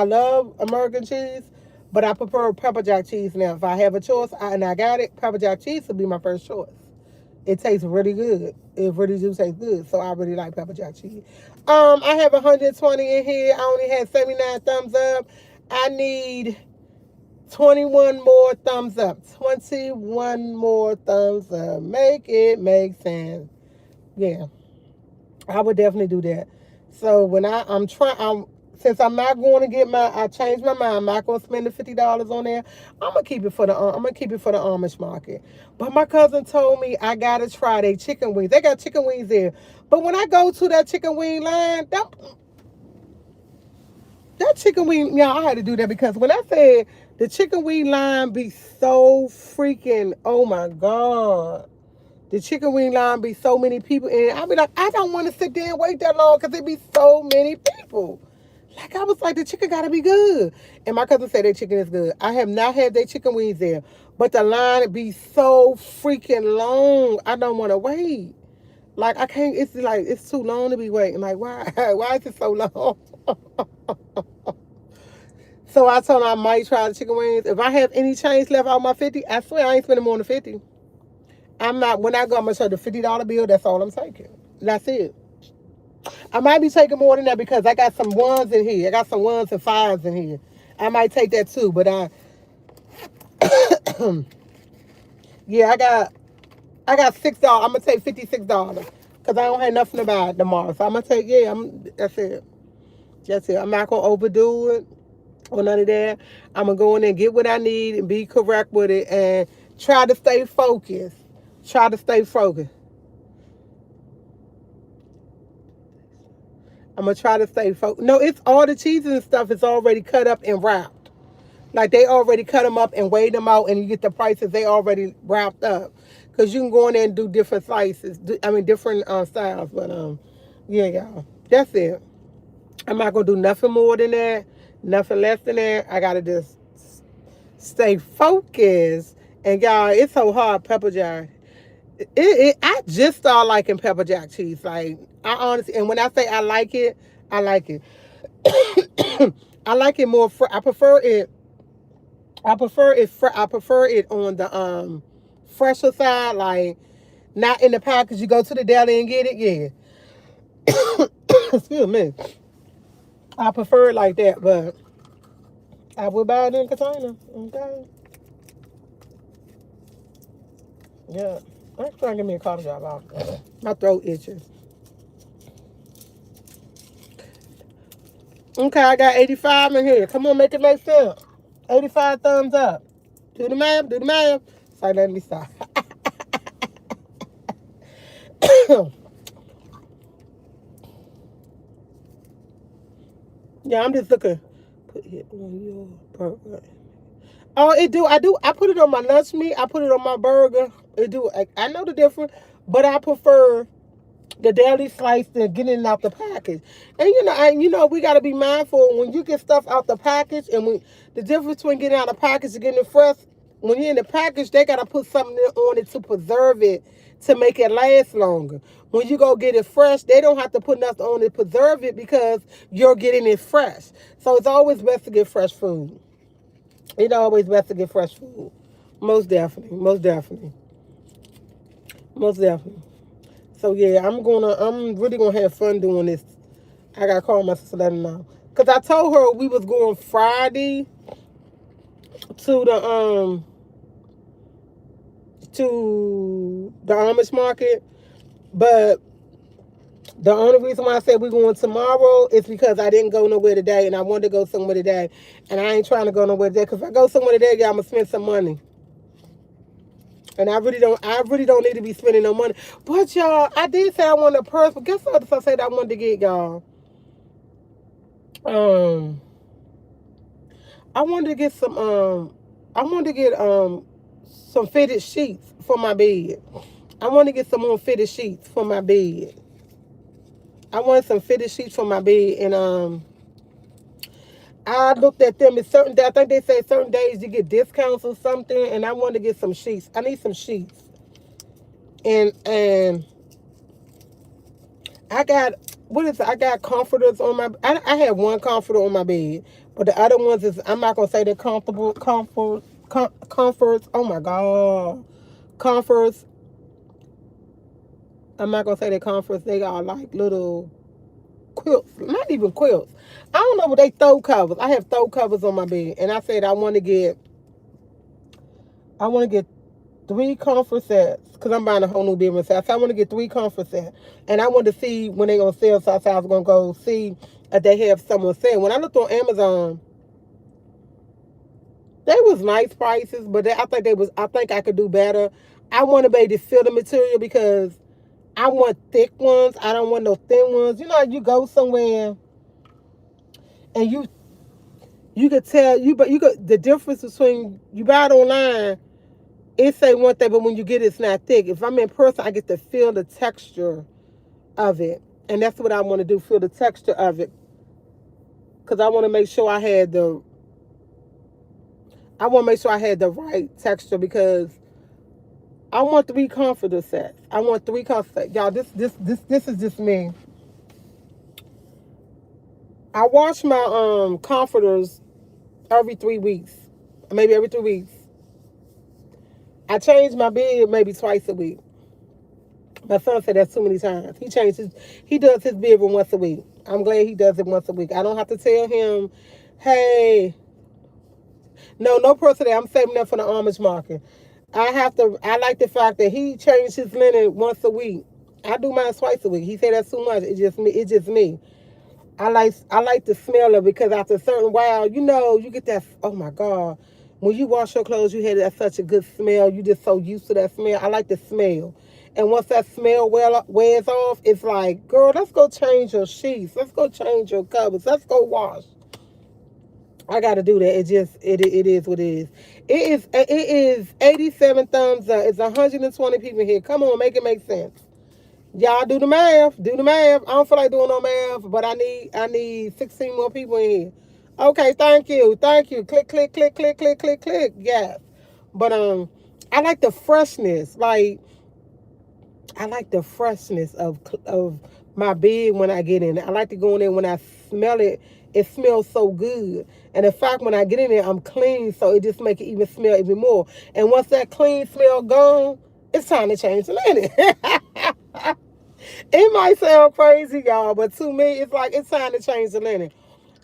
[SPEAKER 1] love American cheese, but I prefer pepper jack cheese now. If I have a choice, and I got it, pepper jack cheese would be my first choice. It tastes really good. It really do taste good. So I really like pepper jack cheese. I have 120 in here. I only had 79 thumbs up. I need 21 more thumbs up. 21 more thumbs up. Make it make sense. Yeah. I would definitely do that. So when since I'm not going to I changed my mind. I'm not going to spend the $50 on there. I'm gonna keep it for the Amish market. But my cousin told me I gotta try their chicken wings. They got chicken wings there. But when I go to that chicken wing line, that chicken wing, yeah, I had to do that because when I said the chicken wing line be so freaking, oh my God. The chicken wing line be so many people in. I be like, I don't want to sit there and wait that long because it be so many people. Like, I was like, the chicken got to be good. And my cousin said their chicken is good. I have not had their chicken wings there. But the line be so freaking long. I don't want to wait. Like, I can't, it's too long to be waiting. Like, why? Why is it so long? So I told him I might try the chicken wings. If I have any change left out of my 50, I swear I ain't spending more than 50. When I go, I'm going to show the $50 bill. That's all I'm taking. That's it. I might be taking more than that because I got some ones in here. I got some ones and fives in here. I might take that too, but yeah, I got $6. I'm gonna take $56 because I don't have nothing to buy tomorrow. So I'm gonna take that's it. That's it. I'm not gonna overdo it or none of that. I'm gonna go in there and get what I need and be correct with it and try to stay focused. Try to stay focused. I'm going to try to stay focused. No, it's all the cheeses and stuff is already cut up and wrapped. Like, they already cut them up and weighed them out, and you get the prices. They already wrapped up. Because you can go in there and do different slices. Different styles. But, yeah, y'all. That's it. I'm not going to do nothing more than that. Nothing less than that. I got to just stay focused. And, y'all, it's so hard, pepper jack. I just started liking pepper jack cheese. Like, I honestly, and when I say I like it, I like it. I like it more. I prefer it on the fresher side, like not in the package. You go to the deli and get it. Yeah. Excuse me. I prefer it like that, but I would buy it in a container. Okay. Yeah. I'm trying to give me a coffee job out. My throat itches. Okay, I got 85 in here. Come on, make it make sense. 85 thumbs up. Do the math, do the math. Sorry, let me stop. Yeah, I'm just looking. Put it on your burger. Oh, it do. I do. I put it on my lunch meat. I put it on my burger. It do. I know the difference, but I prefer the daily slice to getting it out the package. And we got to be mindful when you get stuff out the package, and when the difference between getting out the package and getting it fresh. When you're in the package, they got to put something on it to preserve it, to make it last longer. When you go get it fresh, they don't have to put nothing on it to preserve it because you're getting it fresh. So it's always best to get fresh food. It's always best to get fresh food. Most definitely. Most definitely. Most definitely. So yeah, I'm really gonna have fun doing this. I gotta call my sister, let her know. Cause I told her we was going Friday to the Amish market, but the only reason why I said we're going tomorrow is because I didn't go nowhere today, and I wanted to go somewhere today, and I ain't trying to go nowhere today. Cause if I go somewhere today, y'all, I'm gonna spend some money, and I really don't need to be spending no money. But y'all, I did say I wanted a purse, but guess what? I said I wanted to get y'all. I wanted to get some fitted sheets for my bed. I want to get some more fitted sheets for my bed. I wanted some fitted sheets for my bed, and I looked at them. It's certain days. I think they say certain days you get discounts or something, and I wanted to get some sheets. I need some sheets, and I got what is it? I got comforters on my. I have one comforter on my bed, but the other ones is I'm not gonna say they're comfortable. Comforts. Oh my god, comforts. I'm not gonna say they're comforts. They are like little quilts, not even quilts. I don't know what they throw covers. I have throw covers on my bed, and I said I want to get 3 comfort sets because I'm buying a whole new bedroom set. So I want to get 3 comfort sets, and I want to see when they gonna sell. So I was gonna go see if they have someone sale. When I looked on Amazon, they was nice prices, but I think I could do better. I want to be able to feel the material because I want thick ones. I don't want no thin ones. You know, you go somewhere and you could tell but you could the difference between you buy it online. It say one thing, but when you get it, it's not thick. If I'm in person, I get to feel the texture of it, and that's what I want to do: feel the texture of it, because I want to make sure I had the right texture because I want 3 comforter sets. I want 3 comforter sets. Y'all, this is just me. I wash my comforters every 3 weeks, maybe every 3 weeks. I change my bed maybe twice a week. My son said that's too many times. He does his bed once a week. I'm glad he does it once a week. I don't have to tell him, hey, no person that I'm saving up for the Amish market. I like the fact that he changed his linen once a week. I do mine twice a week. He said that's too much. It's just me. I like the smell of it because after a certain while, you get that, oh my God. When you wash your clothes, you have that such a good smell. You just so used to that smell. I like the smell. And once that smell wears off, it's like, girl, let's go change your sheets. Let's go change your covers. Let's go wash. I gotta do that. It is what it is. It is 87 thumbs up. It's 120 people here. Come on, make it make sense. Y'all do the math. Do the math. I don't feel like doing no math, but I need 16 more people in here. Okay, thank you. Thank you. Click, click, click, click, click, click, click. Yes. But I like the freshness. I like the freshness of my bed when I get in it. I like to go in there when I smell it. It smells so good. And in fact, when I get in there, I'm clean, so it just makes it even smell even more. And once that clean smell gone, it's time to change the linen. It might sound crazy, y'all, but to me, it's like it's time to change the linen.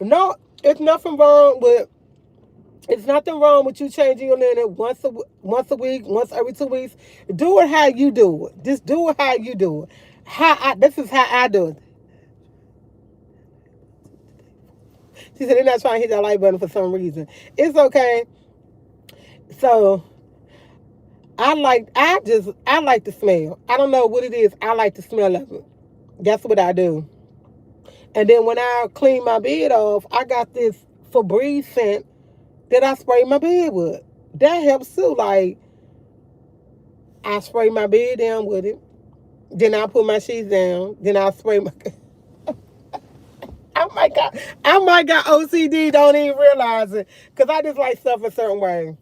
[SPEAKER 1] No, it's nothing wrong with It's nothing wrong with you changing your linen once a week, once every 2 weeks. Do it how you do it. Just do it how you do it. This is how I do it. She said they're not trying to hit that like button for some reason. It's okay. So I like the smell. I don't know what it is. I like the smell of it. That's what I do. And then when I clean my bed off, I got this Febreze scent that I spray my bed with. That helps too. Like I spray my bed down with it. Then I put my sheets down. Then I spray my. Oh my god! Oh my god! OCD don't even realize it because I just like stuff a certain way,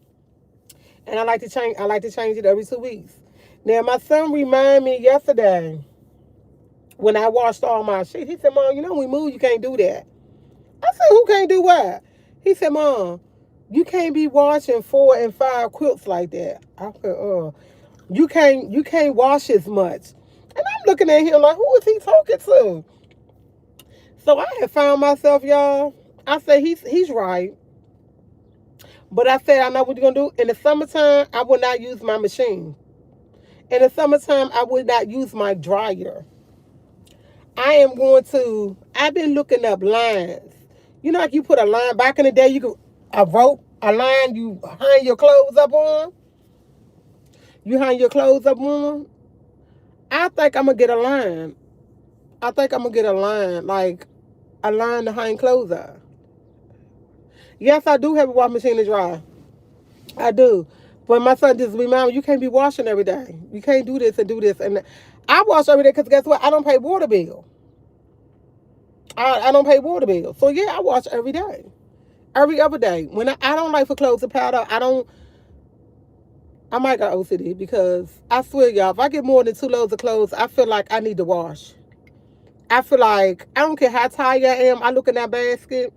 [SPEAKER 1] and I like to change. I like to change it every 2 weeks. Now my son reminded me yesterday when I washed all my sheets. He said, "Mom, you know when we move, you can't do that." I said, "Who can't do what?" He said, "Mom, you can't be washing 4 and 5 quilts like that." I said, you can't wash as much." And I'm looking at him like, who is he talking to? So I had found myself, y'all. I said, he's right. But I said, I know what you're gonna do. In the summertime, I will not use my machine. In the summertime, I would not use my dryer. I've been looking up lines. You know, like you put a line back in the day, you could a rope, a line you hang your clothes up on. You hang your clothes up on. I think I'm gonna get a line. I think I'm gonna get a line, like a line to hang clothes up. Yes, I do have a washing machine to dry. I do. But my son just reminded me, you can't be washing every day. You can't do this and do this. And I wash every day because guess what? I don't pay water bill. I don't pay water bill. So yeah, I wash every day. Every other day. When I don't like for clothes to pile up, I might got OCD because I swear y'all, if I get more than 2 loads of clothes, I feel like I need to wash. I feel like I don't care how tired I am, I look in that basket.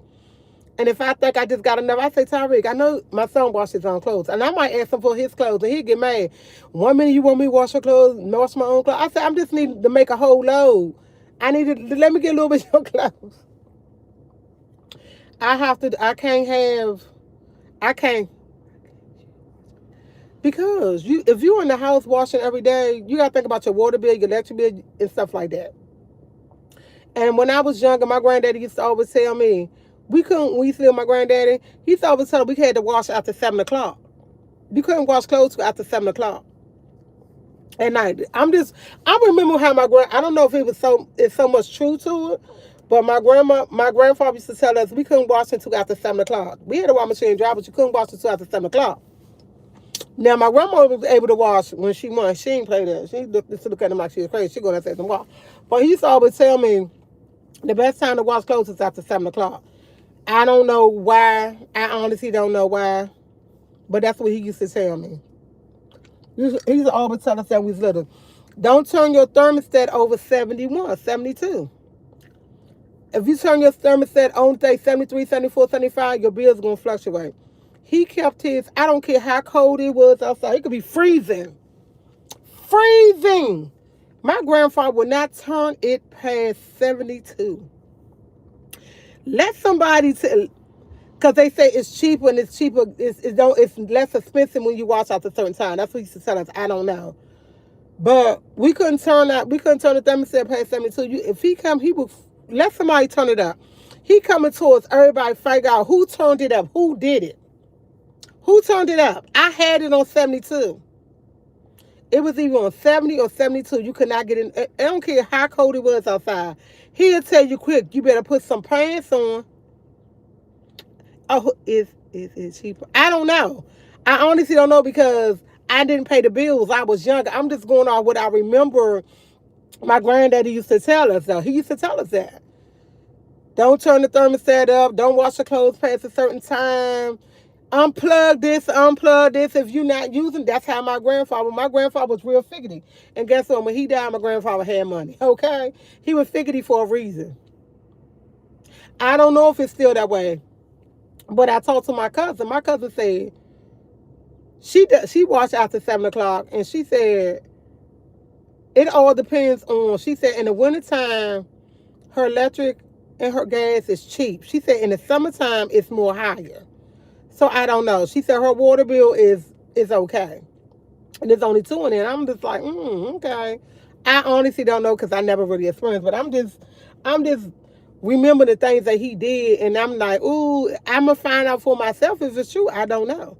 [SPEAKER 1] And if I think I just got enough, I say, Tyreek, I know my son washes his own clothes. And I might ask him for his clothes, and he'll get mad. 1 minute you want me to wash your clothes, wash my own clothes. I said, I'm just need to make a whole load. I need to let me get a little bit of your clothes. I can't. Because if you're in the house washing every day, you got to think about your water bill, your electric bill, and stuff like that. And when I was younger, my granddaddy used to always tell me, we used to live with my granddaddy, he used to always tell me we had to wash after 7 o'clock. You couldn't wash clothes after 7 o'clock at night. I remember how I don't know if it's so much true to it, but my grandfather used to tell us we couldn't wash until after 7 o'clock. We had a washing machine dry, but you couldn't wash until after 7 o'clock. Now, my grandma was able to wash when she won. She didn't play that. She used to look at him like she was crazy. She going to say some wash. But he used to always tell me the best time to wash clothes is after 7 o'clock. I don't know why. I honestly don't know why. But that's what he used to tell me. He used to always tell us that we was little. Don't turn your thermostat over 71, 72. If you turn your thermostat on, say 73, 74, 75, your bill's going to fluctuate. He kept his, I don't care how cold it was outside. It could be freezing. Freezing. My grandfather would not turn it past 72. Let somebody because they say it's cheaper and it's cheaper. It's less expensive when you watch out a certain time. That's what he used to tell us. I don't know, but we couldn't turn the thermostat past 72. If he come, he would let somebody turn it up. He coming towards everybody, figure out who turned it up, who did it, who turned it up. I had it on 72. It was either on 70 or 72. You could not get in. I don't care how cold it was outside. He'll tell you quick, you better put some pants on. Oh, is cheaper? I don't know. I honestly don't know because I didn't pay the bills. I was younger. I'm just going off what I remember my granddaddy used to tell us, though. He used to tell us that. Don't turn the thermostat up. Don't wash your clothes past a certain time. Unplug this. If you're not using, that's how my grandfather was real figgy. And guess what? When he died, my grandfather had money. Okay? He was figgy for a reason. I don't know if it's still that way. But I talked to my cousin. My cousin said she watched after 7 o'clock, and she said it all depends on. She said in the wintertime, her electric and her gas is cheap. She said in the summertime it's more higher. So I don't know. She said her water bill is okay. And there's only two in it. And I'm just like, okay. I honestly don't know because I never really experienced, but I'm just remember the things that he did, and I'm like, ooh, I'm gonna find out for myself if it's true. I don't know.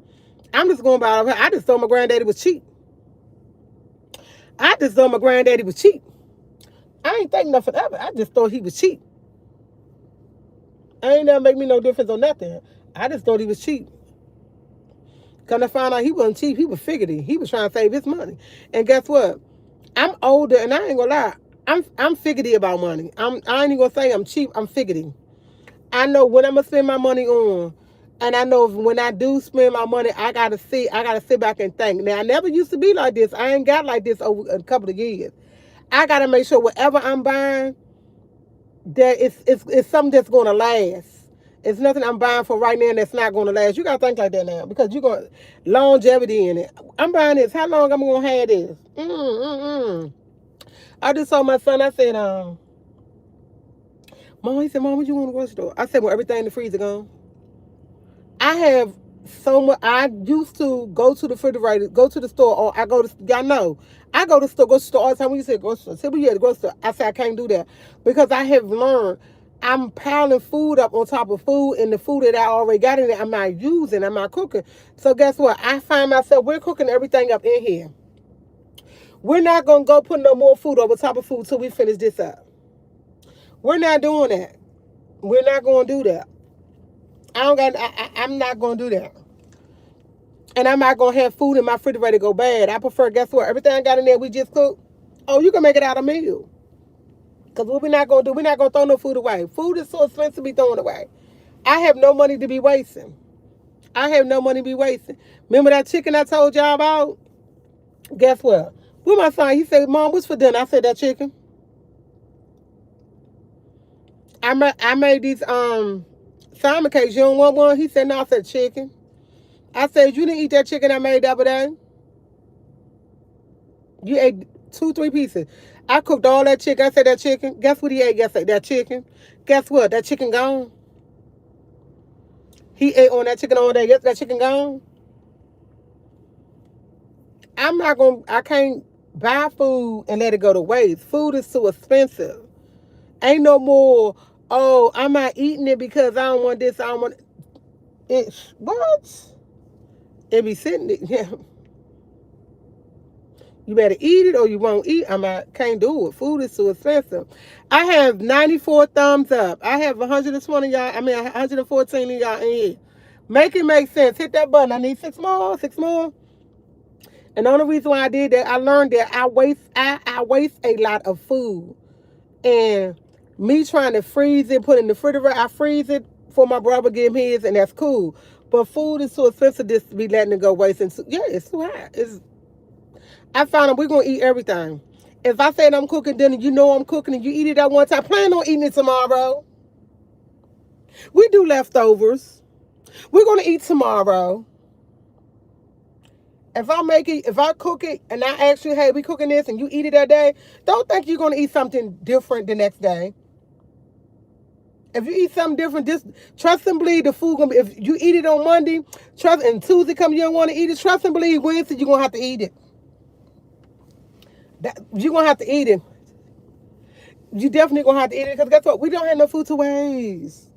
[SPEAKER 1] I'm just going by. I just thought my granddaddy was cheap. I just thought my granddaddy was cheap. I ain't think nothing of it. I just thought he was cheap. I ain't never make me no difference on nothing. I just thought he was cheap. Come to find out he wasn't cheap. He was figurative. He was trying to save his money. And guess what? I'm older, and I ain't gonna lie. I'm figurative about money. I ain't even gonna say I'm cheap. I'm figurative. I know what I'm gonna spend my money on, and I know when I do spend my money, I gotta sit back and think. Now I never used to be like this. I ain't got like this over a couple of years. I gotta make sure whatever I'm buying, that it's something that's gonna last. It's nothing I'm buying for right now that's not gonna last. You gotta think like that now because you got longevity in it. I'm buying this. How long I'm gonna have this? I just told my son. I said, Mom. He said, Mom, what you want to go to the store? I said, well, everything in the freezer gone. I have so much. I used to go to the refrigerator, go to the store, or I go to, y'all know, I go to the store, go to the store all the time. When you say grocery store, say, well, yeah, the grocery store. I say, I can't do that because I have learned I'm piling food up on top of food, and the food that I already got in there, I'm not using, I'm not cooking. So guess what? I find myself, we're cooking everything up in here. We're not going to go put no more food over top of food till we finish this up. We're not doing that. We're not going to do that. I'm not going to do that. And I'm not going to have food in my refrigerator go bad. I prefer, guess what? Everything I got in there, we just cook. Oh, you can make it out of meal. Because what we're not going to do, we're not going to throw no food away. Food is so expensive to be thrown away. I have no money to be wasting. I have no money to be wasting. Remember that chicken I told y'all about? Guess what? With my son, he said, Mom, what's for dinner? I said, that chicken. I made these salmon cakes. You don't want one? He said, no. I said, chicken. I said, you didn't eat that chicken I made the other day? You ate 2, 3 pieces. I cooked all that chicken. I said, that chicken. Guess what he ate yesterday? That chicken. Guess what? That chicken gone. He ate on that chicken all day. Guess that chicken gone. I can't buy food and let it go to waste. Food is too expensive. Ain't no more, oh, I'm not eating it because I don't want this, I don't want it. What? It be sitting there. Yeah. You better eat it or you won't eat. Can't do it. Food is too expensive. I have 94 thumbs up. I have 120 y'all. 114 of y'all in here. Make it make sense. Hit that button. I need 6 more. 6 more. And the only reason why I did that, I learned that I waste a lot of food. And me trying to freeze it, put it in the refrigerator, I freeze it for my brother, give him his, and that's cool. But food is too expensive just to be letting it go waste. And yeah, it's too high. I found out we're going to eat everything. If I said I'm cooking dinner, you know I'm cooking, and you eat it at one time, plan on eating it tomorrow. We do leftovers. We're going to eat tomorrow. If I cook it, and I ask you, hey, we cooking this, and you eat it that day, don't think you're going to eat something different the next day. If you eat something different, just trust and believe the food gonna be. If you eat it on Monday, trust, and Tuesday come you don't want to eat it, trust and believe Wednesday you're gonna have to eat it. You're gonna have to eat it. You definitely gonna have to eat it because guess what? We don't have no food to waste.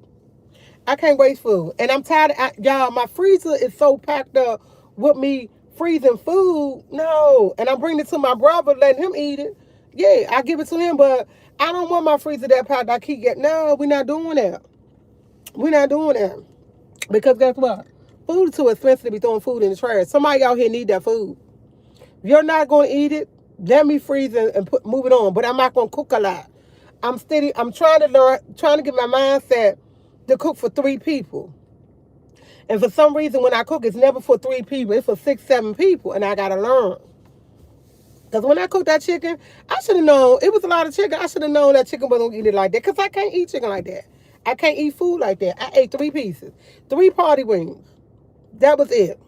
[SPEAKER 1] I can't waste food, and I'm tired. Y'all, my freezer is so packed up with me freezing food. No, and I'm bringing it to my brother, letting him eat it. Yeah, I give it to him, but I don't want my freezer that packed. I keep getting. No, we're not doing that. We're not doing that. Because guess what? Food is too expensive to be throwing food in the trash. Somebody out here need that food. If you're not going to eat it, let me freeze it and move it on. But I'm not going to cook a lot. I'm trying to get my mindset to cook for 3 people. And for some reason, when I cook, it's never for 3 people. It's for 6, 7 people. And I got to learn. Because when I cooked that chicken, I should have known. It was a lot of chicken. I should have known that chicken wasn't going to eat it like that. Because I can't eat chicken like that. I can't eat food like that. I ate 3 pieces. 3 party wings. That was it.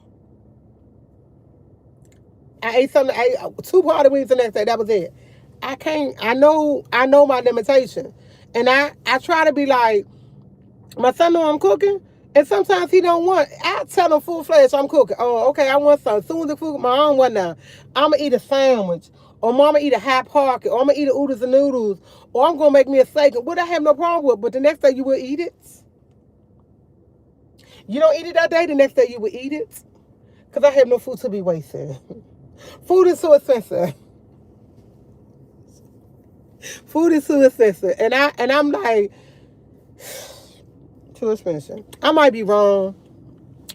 [SPEAKER 1] I ate 2 party wings the next day. That was it. I can't. I know my limitation. And I try to be like, my son know I'm cooking. And sometimes he don't want. I tell him full fledged, I'm cooking. Oh, okay, I want some. As soon as the food, my own one now. I'm gonna eat a sandwich, or mama eat a hot pocket, or I'm gonna eat a oodles and noodles, or I'm gonna make me a steak. What I have no problem with, but the next day you will eat it. You don't eat it that day, the next day you will eat it. Cause I have no food to be wasted. Food is so expensive. Food is too expensive, and I'm like too expensive. I might be wrong.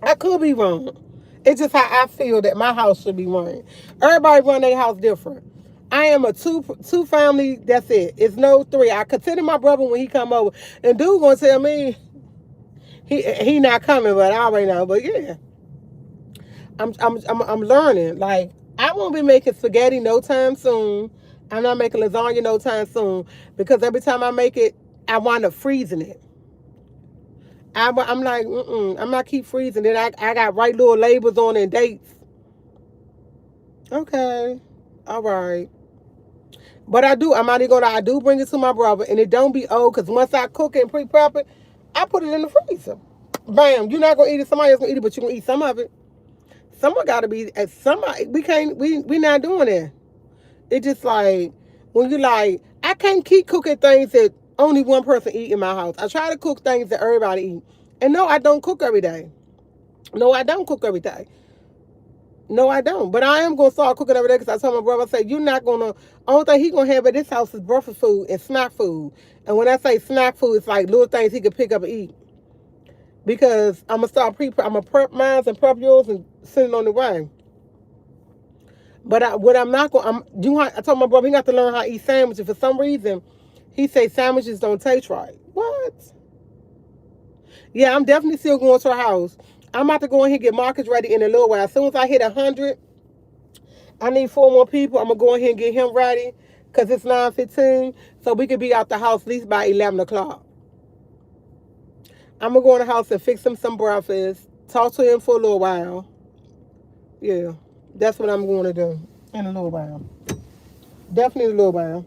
[SPEAKER 1] I could be wrong. It's just how I feel that my house should be run. Everybody run their house different. I am a two family. That's it. It's no three. I consider my brother when he come over, and dude gonna tell me he not coming, but I already know. But yeah, I'm learning. Like I won't be making spaghetti no time soon. I'm not making lasagna no time soon because every time I make it, I wind up freezing it. I'm like, I'm not keep freezing it. I got right little labels on it and dates. Okay. All right. But I'm not even gonna, I do bring it to my brother and it don't be old because once I cook it and pre-prep it, I put it in the freezer. Bam. You're not gonna eat it, somebody else gonna eat it, but you're gonna eat some of it. Someone gotta be somebody we not doing it. It's just like when you like, I can't keep cooking things that only one person eat in my house. I try to cook things that everybody eat. And no, I don't cook every day. No, I don't cook every day. No, I don't. But I am going to start cooking every day because I told my brother, I said, you're not going to, only thing he going to have at this house is breakfast food and snack food. And when I say snack food, it's like little things he can pick up and eat. Because I'm going to start I'm going to prep mine and prep yours and send it on the way. But what I'm not going to, I told my brother he got to learn how to eat sandwiches. For some reason, he say sandwiches don't taste right. What? Yeah, I'm definitely still going to her house. I'm about to go in here and get Marcus ready in a little while. As soon as I hit 100, I need 4 more people. I'm going to go in here and get him ready because it's 9:15. So we could be out the house at least by 11 o'clock. I'm going to go in the house and fix him some breakfast. Talk to him for a little while. Yeah, that's what I'm going to do in a little while. Definitely a little while.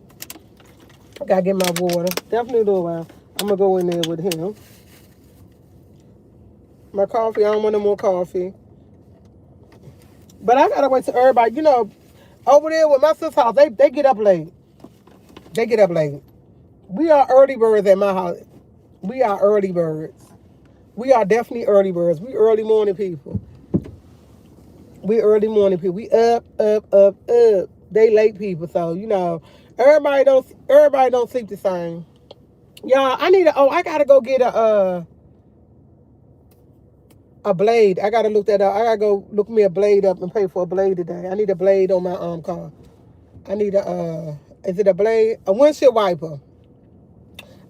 [SPEAKER 1] I got to get my water. Definitely a little while. I'm going to go in there with him. My coffee, I don't want no more coffee. But I gotta wait till everybody, over there with my sister's house, they get up late. They get up late. We are early birds at my house. We are early birds. We are definitely early birds. We early morning people. We early morning people. We up. They late people, so everybody don't sleep the same. Y'all, I gotta go get a blade. I gotta look that up. I gotta go look me a blade up and pay for a blade today. I need a blade on my car. I need is it a blade? A windshield wiper.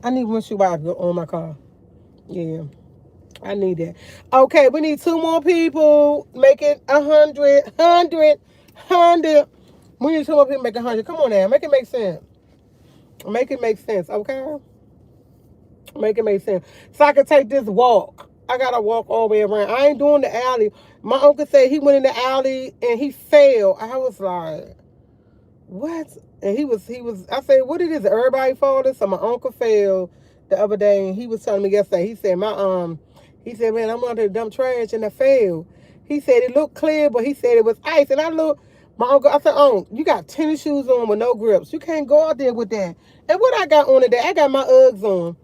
[SPEAKER 1] I need windshield wiper on my car. Yeah, I need that. Okay, we need 2 more people. Make it 100. We need 2 more people to make 100. Come on now, make it make sense. Make it make sense, okay? Make it make sense. So I can take this walk. I gotta walk all the way around. I ain't doing the alley. My uncle said he went in the alley and he fell. I was like, what? And he was, I said, what it is? Everybody falling? So my uncle fell the other day and he was telling me yesterday, he said, man, I'm under the dump trash and I fell. He said it looked clear, but he said it was ice. And I looked, my uncle, I said, oh, you got tennis shoes on with no grips. You can't go out there with that. And what I got on today, I got my Uggs on.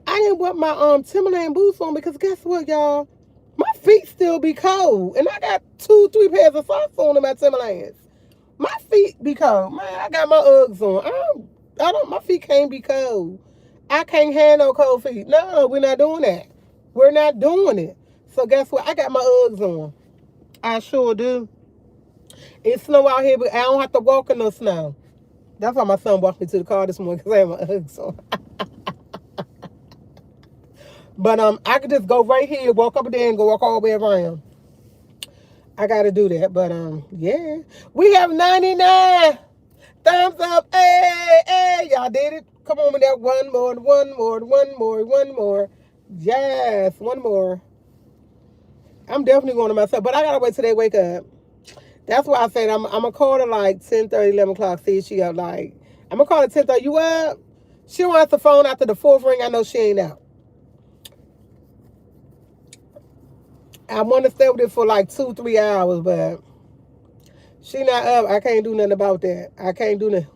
[SPEAKER 1] I didn't want my Timberland boots on because guess what, y'all? My feet still be cold. And I got 2-3 pairs of socks on in my Timberlands. My feet be cold. Man, I got my Uggs on. My feet can't be cold. I can't have no cold feet. No, we're not doing that. We're not doing it. So guess what? I got my Uggs on. I sure do. It's snow out here, but I don't have to walk in the snow. That's why my son walked me to the car this morning because I have my Uggs on. But I could just go right here, walk up there, and go walk all the way around. I gotta do that. But yeah, we have 99 thumbs up. Hey, y'all did it. Come on with that one more. Yes, one more. I'm definitely going to myself, but I gotta wait till they wake up. That's why I said I'm gonna call her like 10:30, 11 o'clock. See if she up. Like I'm gonna call her 10:30. You up? She don't answer the phone after the 4th ring. I know she ain't out. I want to stay with it for like 2-3 hours, but she not up. I can't do nothing about that. I can't do nothing.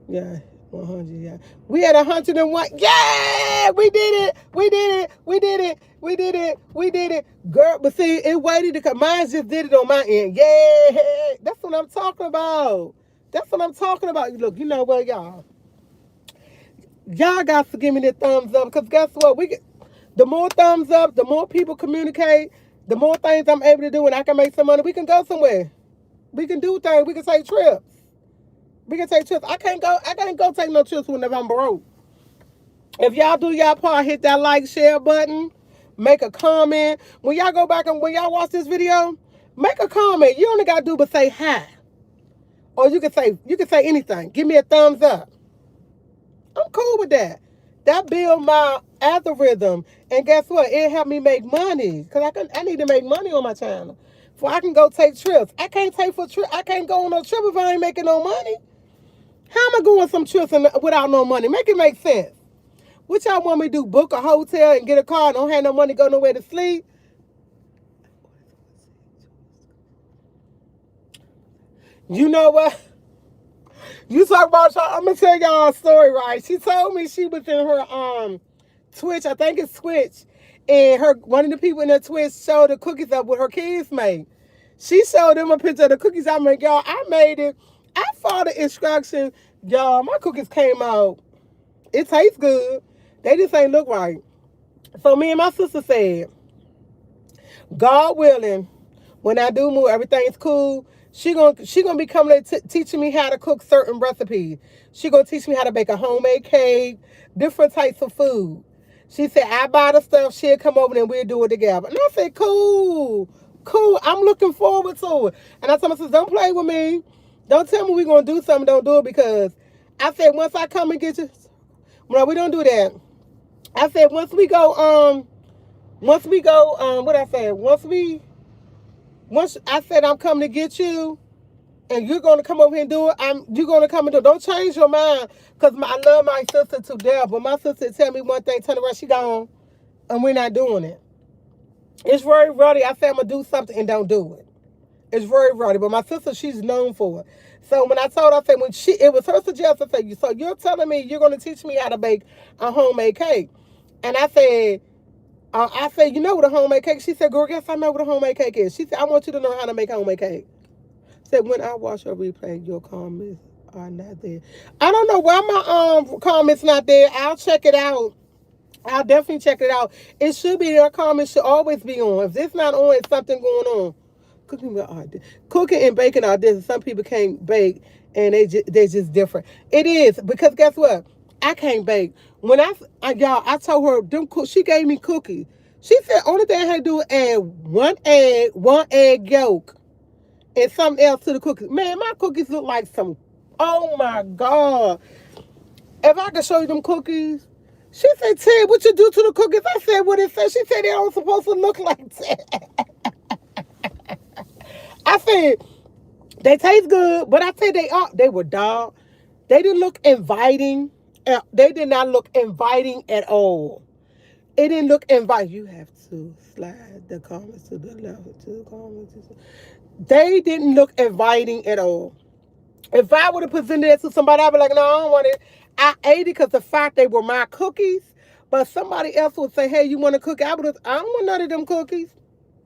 [SPEAKER 1] Yeah, 100. Yeah, we had 101. Yeah, we did it. We did it. We did it. We did it. We did it, girl. But see, it waited to come. Mine just did it on my end. Yeah, that's what I'm talking about. That's what I'm talking about. Look, you know what, y'all got to give me the thumbs up, because guess what? The more thumbs up, the more people communicate, the more things I'm able to do, and I can make some money. We can go somewhere. We can do things. We can take trips. We can take trips. I can't go take no trips whenever I'm broke. If y'all do y'all part, hit that like, share button, make a comment. When y'all go back and when y'all watch this video, make a comment. You only gotta do but say hi. Or you can say anything. Give me a thumbs up. I'm cool with that. That build my algorithm. And guess what? It helped me make money. Because I need to make money on my channel. So I can go take trips. I can't go on no trip if I ain't making no money. How am I going some trips without no money? Make it make sense. What y'all want me to do? Book a hotel and get a car and don't have no money to go nowhere to sleep? You know what? You talk about y'all. I'm gonna tell y'all a story, right? She told me she was in her Twitch, I think it's Twitch, and one of the people in the Twitch showed the cookies up with her kids made. She showed them a picture of the cookies I made. Y'all, I made it. I followed the instructions. Y'all, my cookies came out. It tastes good. They just ain't look right. So me and my sister said, God willing, when I do move, everything's cool. She gonna be coming teaching me how to cook certain recipes. She gonna teach me how to bake a homemade cake, different types of food. She said, I buy the stuff, she'll come over and we'll do it together. And I said, cool. I'm looking forward to it. And I told my sister, don't play with me. Don't tell me we're gonna do something, don't do it, because I said once I come and get you, well, we don't do that. I said once we go, what I said, once I said I'm coming to get you, and you're going to come over here and do it, you're going to come and do it. Don't change your mind, because I love my sister to death. But my sister tell me one thing, turn around, she gone, and we're not doing it. It's very rowdy. I say I'm going to do something and don't do it. It's very rowdy. But my sister, she's known for it. So when I told her, I said, it was her suggestion, I said, so you're telling me you're going to teach me how to bake a homemade cake. And I said, you know what a homemade cake? She said, girl, guess I know what a homemade cake is. She said, I want you to know how to make homemade cake. Said, when I watch your replay, your comments are not there. I don't know why my comments not there. I'll check it out. I'll definitely check it out. It should be there. Comments should always be on. If it's not on, it's something going on. Cooking and baking are different. Some people can't bake, and they're just different. It is, because guess what? I can't bake. When I told her, she gave me cookies. She said only thing I had to do is add one egg yolk, and something else to the cookies. Man, my cookies look like some, oh my God. If I could show you them cookies. She said, Ted, what you do to the cookies? I said, what it said. She said, they don't supposed to look like that. I said, they taste good, but I said they were dog. They didn't look inviting. They did not look inviting at all. It didn't look inviting. You have to slide the comments to the left, to the comments. They didn't look inviting at all. If I would have presented it to somebody, I'd be like, no, I don't want it. I ate it because the fact they were my cookies. But somebody else would say, hey, you want a cookie? I don't want none of them cookies.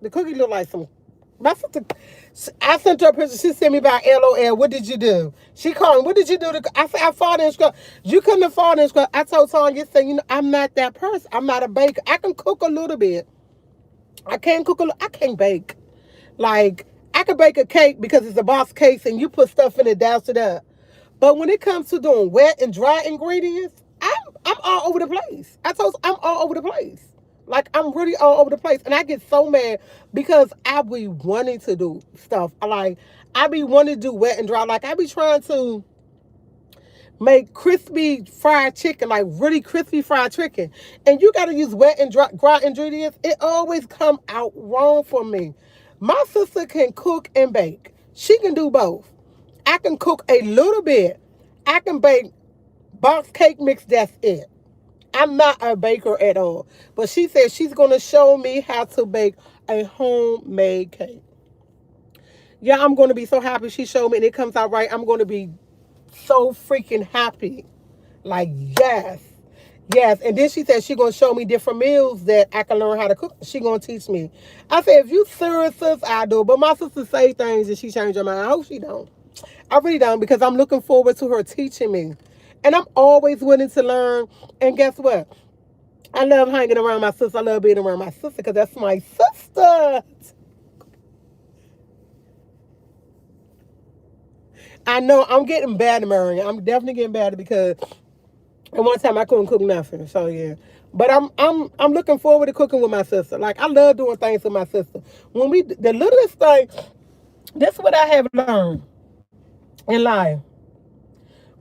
[SPEAKER 1] The cookies look like some. My sister, I sent her a picture. She sent me by LOL. What did you do? She called me. What did you do? I said, I followed the instructions. You couldn't have followed the instructions. I told Tanya, I'm not that person. I'm not a baker. I can cook a little bit. I can't bake. Like, I can bake a cake because it's a box cake and you put stuff in it, douse it up. But when it comes to doing wet and dry ingredients, I'm all over the place. I'm all over the place. Like, I'm really all over the place. And I get so mad because I be wanting to do stuff. I be wanting to do wet and dry. Like, I be trying to make crispy fried chicken, like really crispy fried chicken. And you got to use wet and dry ingredients. It always come out wrong for me. My sister can cook and bake. She can do both. I can cook a little bit. I can bake Box cake mix, that's it. I'm not a baker at all. But she said she's going to show me how to bake a homemade cake. Yeah, I'm going to be so happy she showed me and it comes out right. I'm going to be so freaking happy. Like, yes. Yes. And then she said she's going to show me different meals that I can learn how to cook. She going to teach me. I said, if you serious, sis, I do. But my sister say things and she changed her mind. I hope she don't. I really don't, because I'm looking forward to her teaching me. And I'm always willing to learn. And guess what? I love hanging around my sister. I love being around my sister because that's my sister. I know I'm getting bad at marrying. I'm definitely getting better because at one time I couldn't cook nothing. So yeah. But I'm looking forward to cooking with my sister. Like, I love doing things with my sister. When we the littlest thing, this is what I have learned in life.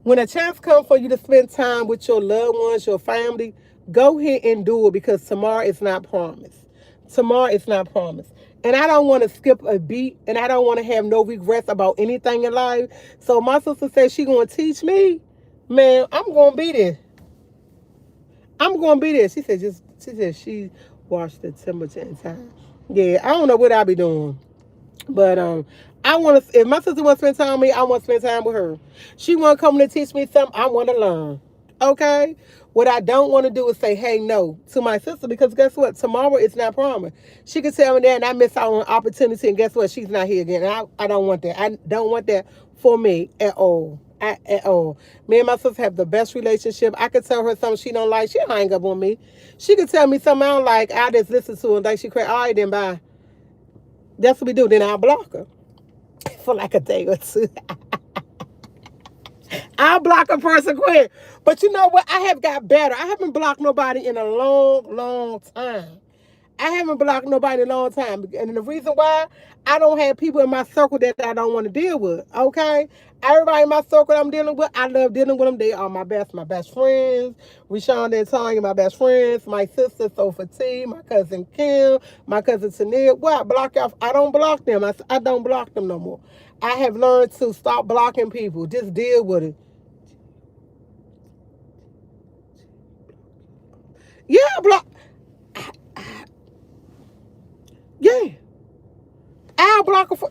[SPEAKER 1] When a chance comes for you to spend time with your loved ones, your family, go ahead and do it, because tomorrow is not promised. Tomorrow is not promised. And I don't want to skip a beat, and I don't want to have no regrets about anything in life. So my sister said she going to teach me. Man, I'm going to be there. I'm going to be there. She said she watched the temperature in time. Yeah, I don't know what I'll be doing. But I want to. If my sister wants to spend time with me, I want to spend time with her. She want to come to teach me something. I want to learn. Okay. What I don't want to do is say, "Hey, no," to my sister, because guess what? Tomorrow it's not promised. She could tell me that, and I miss out on an opportunity. And guess what? She's not here again. And I don't want that. I don't want that for me at all. At all. Me and my sister have the best relationship. I could tell her something she don't like. She'll hang up on me. She could tell me something I don't like. I just listen to her and like she crazy. All right, then bye. That's what we do. Then I'll block her for like a day or two. I'll block a person quick. But you know what? I have got better. I haven't blocked nobody in a long, long time. I haven't blocked nobody in a long time. And the reason why, I don't have people in my circle that I don't want to deal with. Okay? Everybody in my circle I'm dealing with, I love dealing with them. They are my best friends. Rashonda and Tanya, my best friends. My sister, Sophia T. My cousin Kim. My cousin Tania. What? Block off? I don't block them. I don't block them no more. I have learned to stop blocking people. Just deal with it. Yeah, block. Yeah. I'll block her for.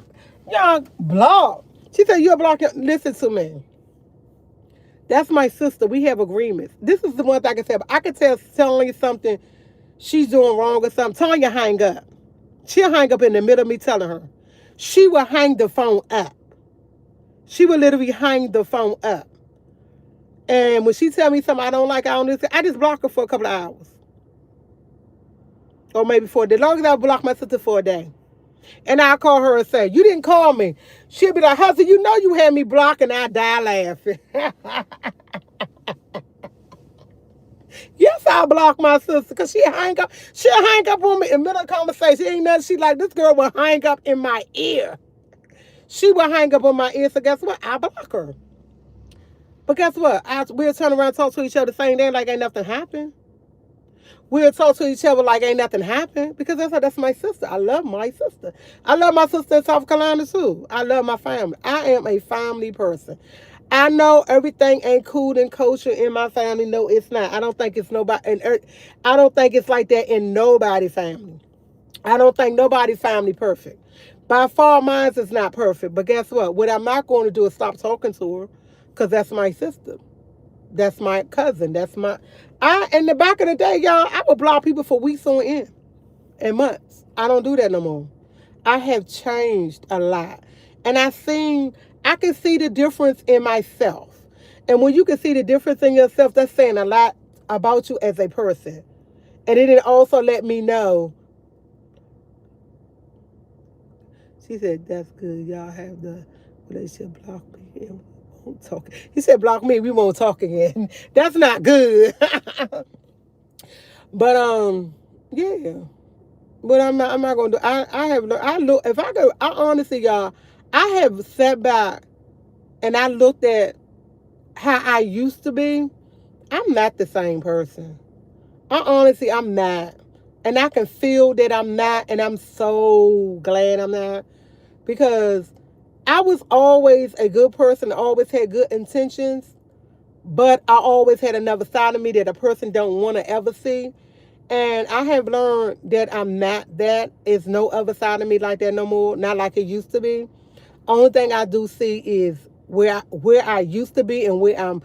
[SPEAKER 1] Young block. She said, you're blocking. Listen to me. That's my sister. We have agreements. This is the one thing I can say. I can tell telling you something she's doing wrong or something. Tanya hang up. She'll hang up in the middle of me telling her. She will hang the phone up. She will literally hang the phone up. And when she tell me something I don't like, I just block her for a couple of hours. Or maybe for a day. As long as I block my sister for a day. And I'll call her and say, you didn't call me. She'll be like, Hustle, you know you had me blocked, and I die laughing. Yes, I'll block my sister because she'll hang up on me in the middle of the conversation. Ain't nothing. She like, this girl will hang up in my ear. She will hang up on my ear. So guess what? I block her. But guess what? We'll turn around and talk to each other the same day like ain't nothing happened. We'll talk to each other like ain't nothing happened, because that's my sister. I love my sister. I love my sister in South Carolina too. I love my family. I am a family person. I know everything ain't cool and kosher in my family. No, it's not. I don't think it's nobody, and I don't think it's like that in nobody's family. I don't think nobody's family perfect. By far, mine is not perfect. But guess what? What I'm not going to do is stop talking to her, because that's my sister. That's my cousin. In the back of the day, y'all, I would block people for weeks on end and months. I don't do that no more. I have changed a lot. And I can see the difference in myself. And when you can see the difference in yourself, that's saying a lot about you as a person. And it also let me know. She said, that's good. Y'all have the relationship block me. Talk. He said, block me, we won't talk again. That's not good. But yeah. But I'm not gonna do. I look, if I go. I honestly, y'all, I have sat back and I looked at how I used to be. I'm not the same person. I'm not. And I can feel that I'm not, and I'm so glad I'm not, because I was always a good person, always had good intentions, but I always had another side of me that a person don't want to ever see. And I have learned that I'm not that. It's no other side of me like that no more. Not like it used to be. Only thing I do see is where I used to be and where I'm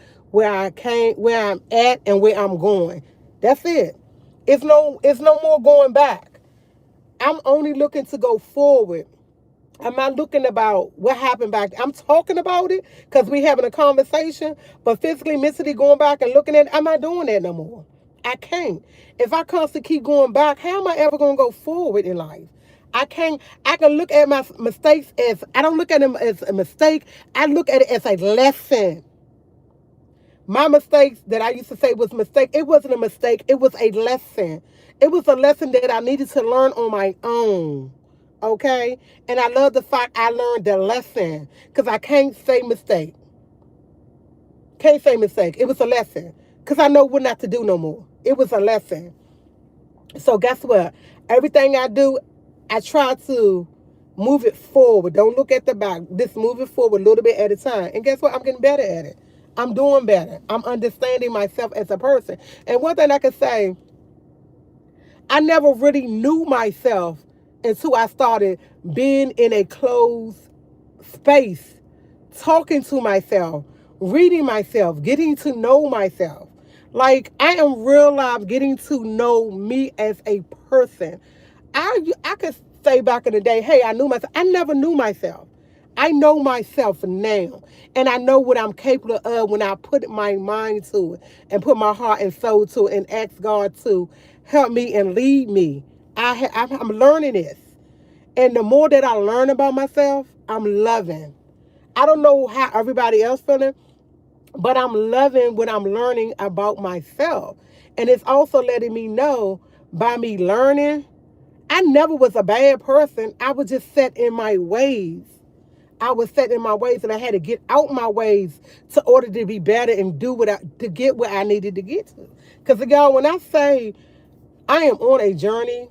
[SPEAKER 1] at and where I'm going. That's it. It's no more going back. I'm only looking to go forward. I'm not looking about what happened back. I'm talking about it because we having a conversation, but physically, mentally going back and looking at it, I'm not doing that no more. I can't. If I constantly keep going back, how am I ever going to go forward in life? I can't. I can look at my mistakes as, I don't look at them as a mistake. I look at it as a lesson. My mistakes that I used to say was a mistake, it wasn't a mistake. It was a lesson. It was a lesson that I needed to learn on my own. Okay? And I love the fact I learned the lesson because I can't say mistake. Can't say mistake. It was a lesson because I know what not to do no more. It was a lesson. So guess what? Everything I do, I try to move it forward. Don't look at the back. Just move it forward a little bit at a time. And guess what? I'm getting better at it. I'm doing better. I'm understanding myself as a person. And one thing I can say, I never really knew myself until I started being in a closed space, talking to myself, reading myself, getting to know myself. Like, I am real life getting to know me as a person. I could say back in the day, hey, I knew myself. I never knew myself. I know myself now. And I know what I'm capable of when I put my mind to it and put my heart and soul to it and ask God to help me and lead me. I'm learning this. And the more that I learn about myself, I'm loving. I don't know how everybody else feeling, but I'm loving what I'm learning about myself. And it's also letting me know by me learning, I never was a bad person. I was just set in my ways. I was set in my ways and I had to get out my ways to order to be better and do to get where I needed to get to. Because y'all, when I say I am on a journey,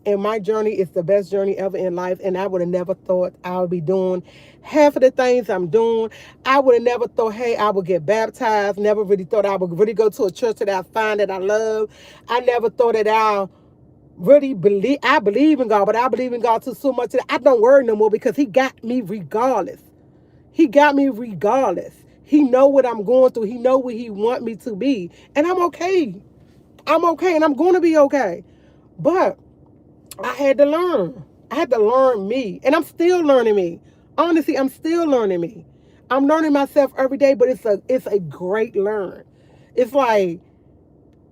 [SPEAKER 1] and my journey is the best journey ever in life, and I would have never thought I would be doing half of the things I'm doing. I would have never thought, hey, I would get baptized. Never really thought I would really go to a church that I find that I love. I never thought that I believe in God, but I believe in God too so much that I don't worry no more because He got me regardless. He got me regardless. He know what I'm going through. He know where He want me to be. And I'm okay. I'm okay and I'm going to be okay. But I had to learn. I had to learn me. And I'm still learning me. Honestly, I'm still learning me. I'm learning myself every day, but it's a great learn. It's like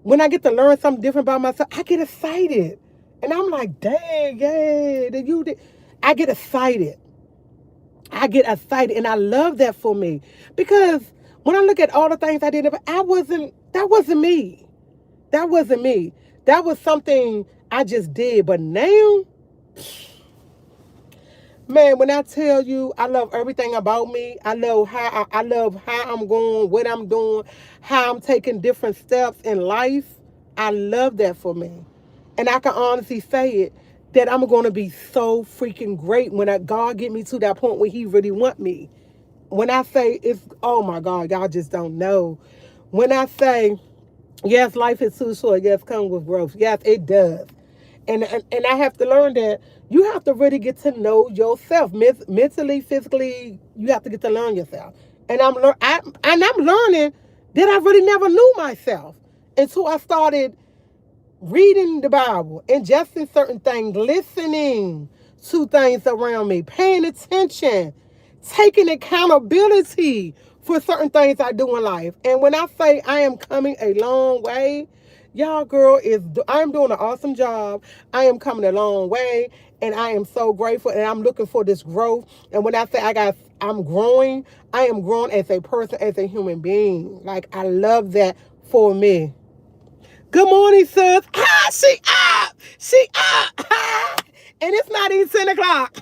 [SPEAKER 1] when I get to learn something different about myself, I get excited. And I'm like, dang, yay, that you did. I get excited. I get excited. And I love that for me. Because when I look at all the things I did, that wasn't me. That wasn't me. That was something I just did. But now, man, when I tell you I love everything about me, I love how I'm going, what I'm doing, how I'm taking different steps in life. I love that for me. And I can honestly say it that I'm going to be so freaking great when God get me to that point where He really want me. When I say it's, oh my God, y'all just don't know. When I say, yes, life is too short. Yes, come with growth. Yes, it does. And I have to learn that you have to really get to know yourself mentally, physically. You have to get to learn yourself. And I'm learning that I really never knew myself until I started reading the Bible, ingesting certain things, listening to things around me, paying attention, taking accountability for certain things I do in life. And when I say I am coming a long way, y'all, girl, I'm doing an awesome job. I am coming a long way, and I am so grateful, and I'm looking for this growth. And when I say I'm growing, I am growing as a person, as a human being. Like, I love that for me. Good morning, sis. She up. She up. And it's not even 10 o'clock.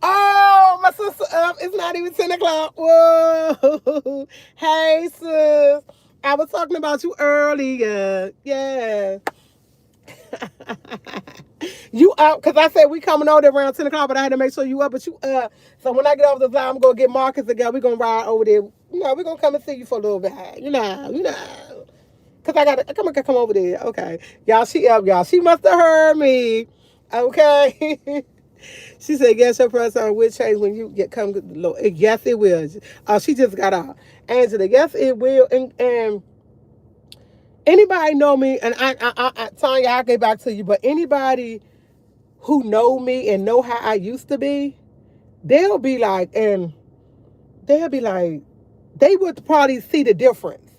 [SPEAKER 1] Oh, my sister up. It's not even 10 o'clock. Whoa. Hey, sis. I was talking about you earlier. Yeah. You up? Because I said we coming over there around 10 o'clock, but I had to make sure you up. But you up. So when I get off the line, I'm going to get Marcus again. We're going to ride over there. We're going to come and see you for a little bit. Because I got to come over there. Okay. Y'all, she up, y'all. She must have heard me. Okay. She said, yes, your person will change when you come. Yes, it will. She just got out. Angela, yes, it will. And anybody know me, and Tanya, I'll get back to you, but anybody who know me and know how I used to be, they'll be like, they would probably see the difference.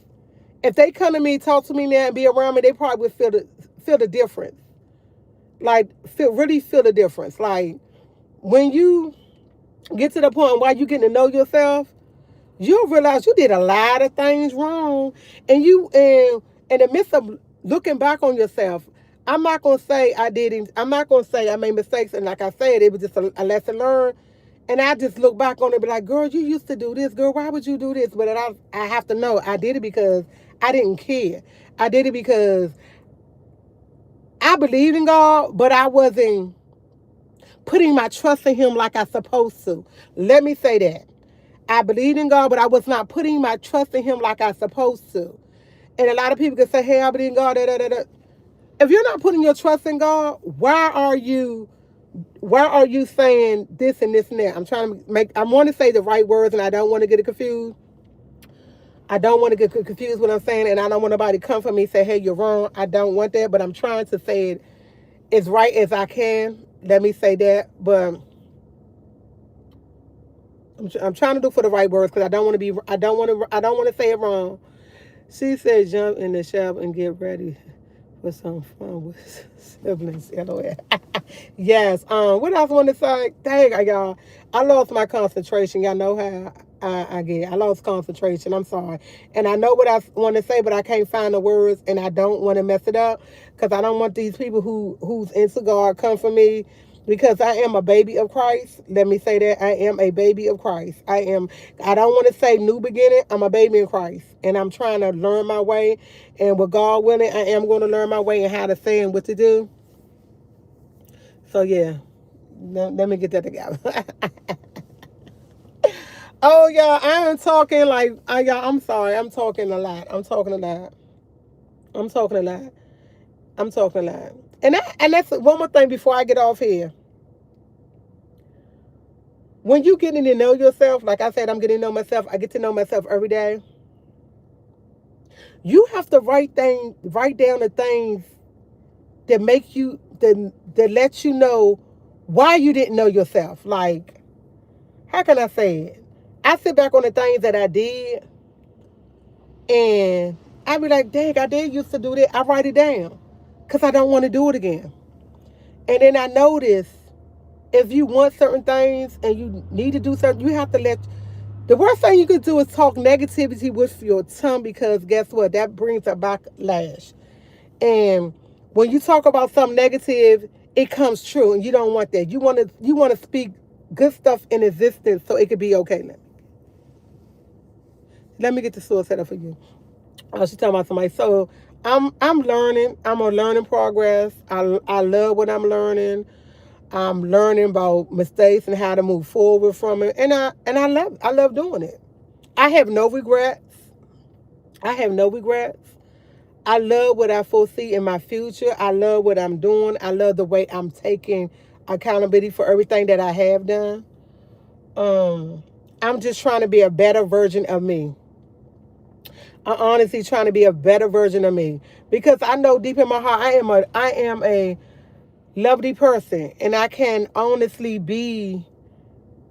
[SPEAKER 1] If they come to me, talk to me now, and be around me, they probably would feel the difference. Like, really feel the difference. Like, when you get to the point where you getting to know yourself, you'll realize you did a lot of things wrong. And in the midst of looking back on yourself, I'm not going to say I didn't. I'm not going to say I made mistakes. And like I said, it was just a lesson learned. And I just look back on it and be like, girl, you used to do this. Girl, why would you do this? But I have to know I did it because I didn't care. I did it because I believed in God, but I wasn't putting my trust in him like I supposed to. Let me say that. I believed in God, but I was not putting my trust in him like I supposed to. And a lot of people can say, hey, I believe in God. Da, da, da, da. If you're not putting your trust in God, why are you saying this and this and that? I want to say the right words, and I don't want to get it confused. I don't want to get confused what I'm saying, and I don't want nobody to come for me and say, hey, you're wrong. I don't want that, but I'm trying to say it as right as I can. Let me say that, but I'm trying to do for the right words because I don't want to say it wrong. She said, jump in the shower and get ready for some fun with siblings. LOL. Yes. What else I want to say? Dang, y'all. I lost my concentration. Y'all know how I get. I lost concentration. I'm sorry. And I know what I want to say, but I can't find the words, and I don't want to mess it up because I don't want these people who's into God come for me. Because I am a baby of Christ. Let me say that. I am a baby of Christ. I don't want to say new beginning. I'm a baby in Christ. And I'm trying to learn my way. And with God willing, I am going to learn my way and how to say and what to do. So, yeah. Let me get that together. Oh, y'all, I am talking like, y'all, I'm sorry. I'm talking a lot. And that's one more thing before I get off here. When you getting to know yourself, like I said, I'm getting to know myself. I get to know myself every day. You have to write down the things that make you that let you know why you didn't know yourself. Like, how can I say it? I sit back on the things that I did, and I be like, dang, I did used to do that. I write it down because I don't want to do it again. And then I notice if you want certain things and you need to do something, you have to the worst thing you could do is talk negativity with your tongue, because guess what? That brings a backlash. And when you talk about something negative, it comes true, and you don't want that. You want to speak good stuff in existence so it could be okay. Let me get the source set up for you. She's talking about somebody. So I'm learning. I'm a learning progress. I love what I'm learning. I'm learning about mistakes and how to move forward from it, and I love doing it. I have no regrets. I love what I foresee in my future. I love what I'm doing. I love the way I'm taking accountability for everything that I have done. I'm just trying to be a better version of me. I'm honestly trying to be a better version of me, because I know deep in my heart I am a lovely person, and I can honestly be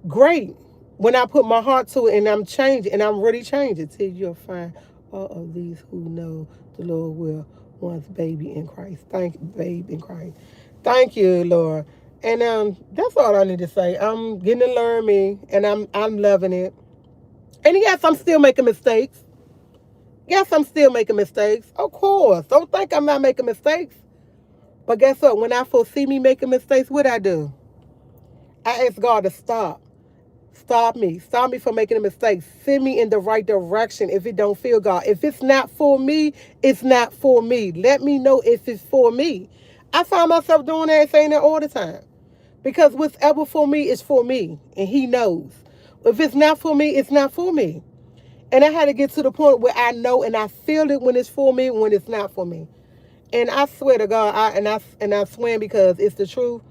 [SPEAKER 1] great when I put my heart to it, and I'm changing, and I'm really changing till you'll find all of these who know the Lord will once baby in Christ. Babe in Christ. Thank you, Lord. And that's all I need to say. I'm getting to learn me, and I'm loving it. And yes, I'm still making mistakes. Of course. Don't think I'm not making mistakes. But guess what? When I foresee me making mistakes, what I do? I ask God to stop. Stop me from making a mistake. Send me in the right direction if it don't feel God. If it's not for me, it's not for me. Let me know if it's for me. I find myself doing that, saying that all the time. Because whatever for me is for me, and he knows. If it's not for me, it's not for me. And I had to get to the point where I know and I feel it when it's for me, when it's not for me. And I swear to God, I swear because it's the truth.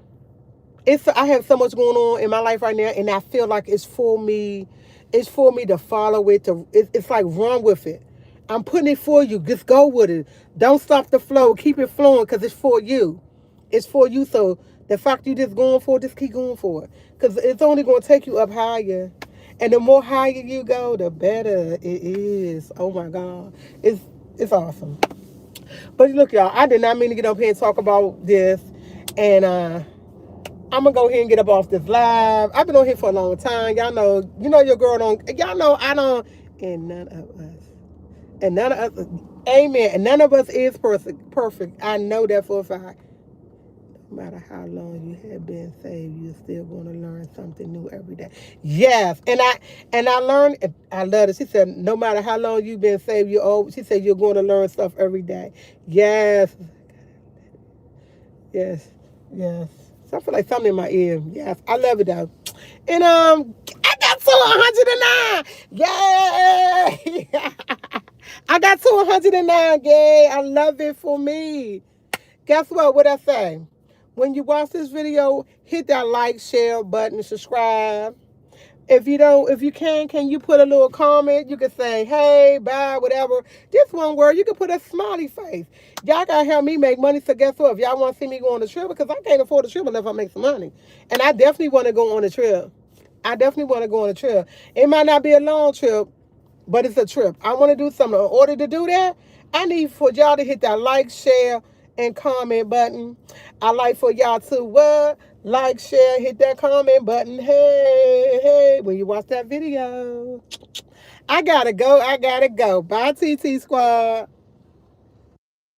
[SPEAKER 1] I have so much going on in my life right now, and I feel like it's for me. It's for me to follow it. It's like run with it. I'm putting it for you. Just go with it. Don't stop the flow. Keep it flowing because it's for you. It's for you. So the fact you just going for it, just keep going for it because it's only going to take you up higher. And the more higher you go, the better it is. Oh my God, it's awesome. But look, y'all, I did not mean to get up here and talk about this, and I'm gonna go ahead and get up off this live. I've been on here for a long time. Y'all know, your girl don't. Y'all know I don't, and none of us, amen. And none of us is perfect. Perfect. I know that for a fact. No matter how long you have been saved, you're still going to learn something new every day. Yes, and I learned. I love it. She said, no matter how long you've been saved, she said you're going to learn stuff every day. Yes, yes, yes. So I feel like something in my ear. Yes, I love it though. And I got to 109. Yay! I got to 109. Yay! I love it for me. Guess what? What I say? When you watch this video, hit that like, share button, subscribe. If you can you put a little comment? You can say, hey, bye, whatever. This one word, you can put a smiley face. Y'all got to help me make money, so guess what? If y'all want to see me go on a trip, because I can't afford a trip unless I make some money. And I definitely want to go on a trip. It might not be a long trip, but it's a trip. I want to do something. In order to do that, I need for y'all to hit that like, share, and comment button. I like for y'all to what? Like, share, hit that comment button. Hey, hey, when you watch that video. I gotta go. Bye, TT Squad.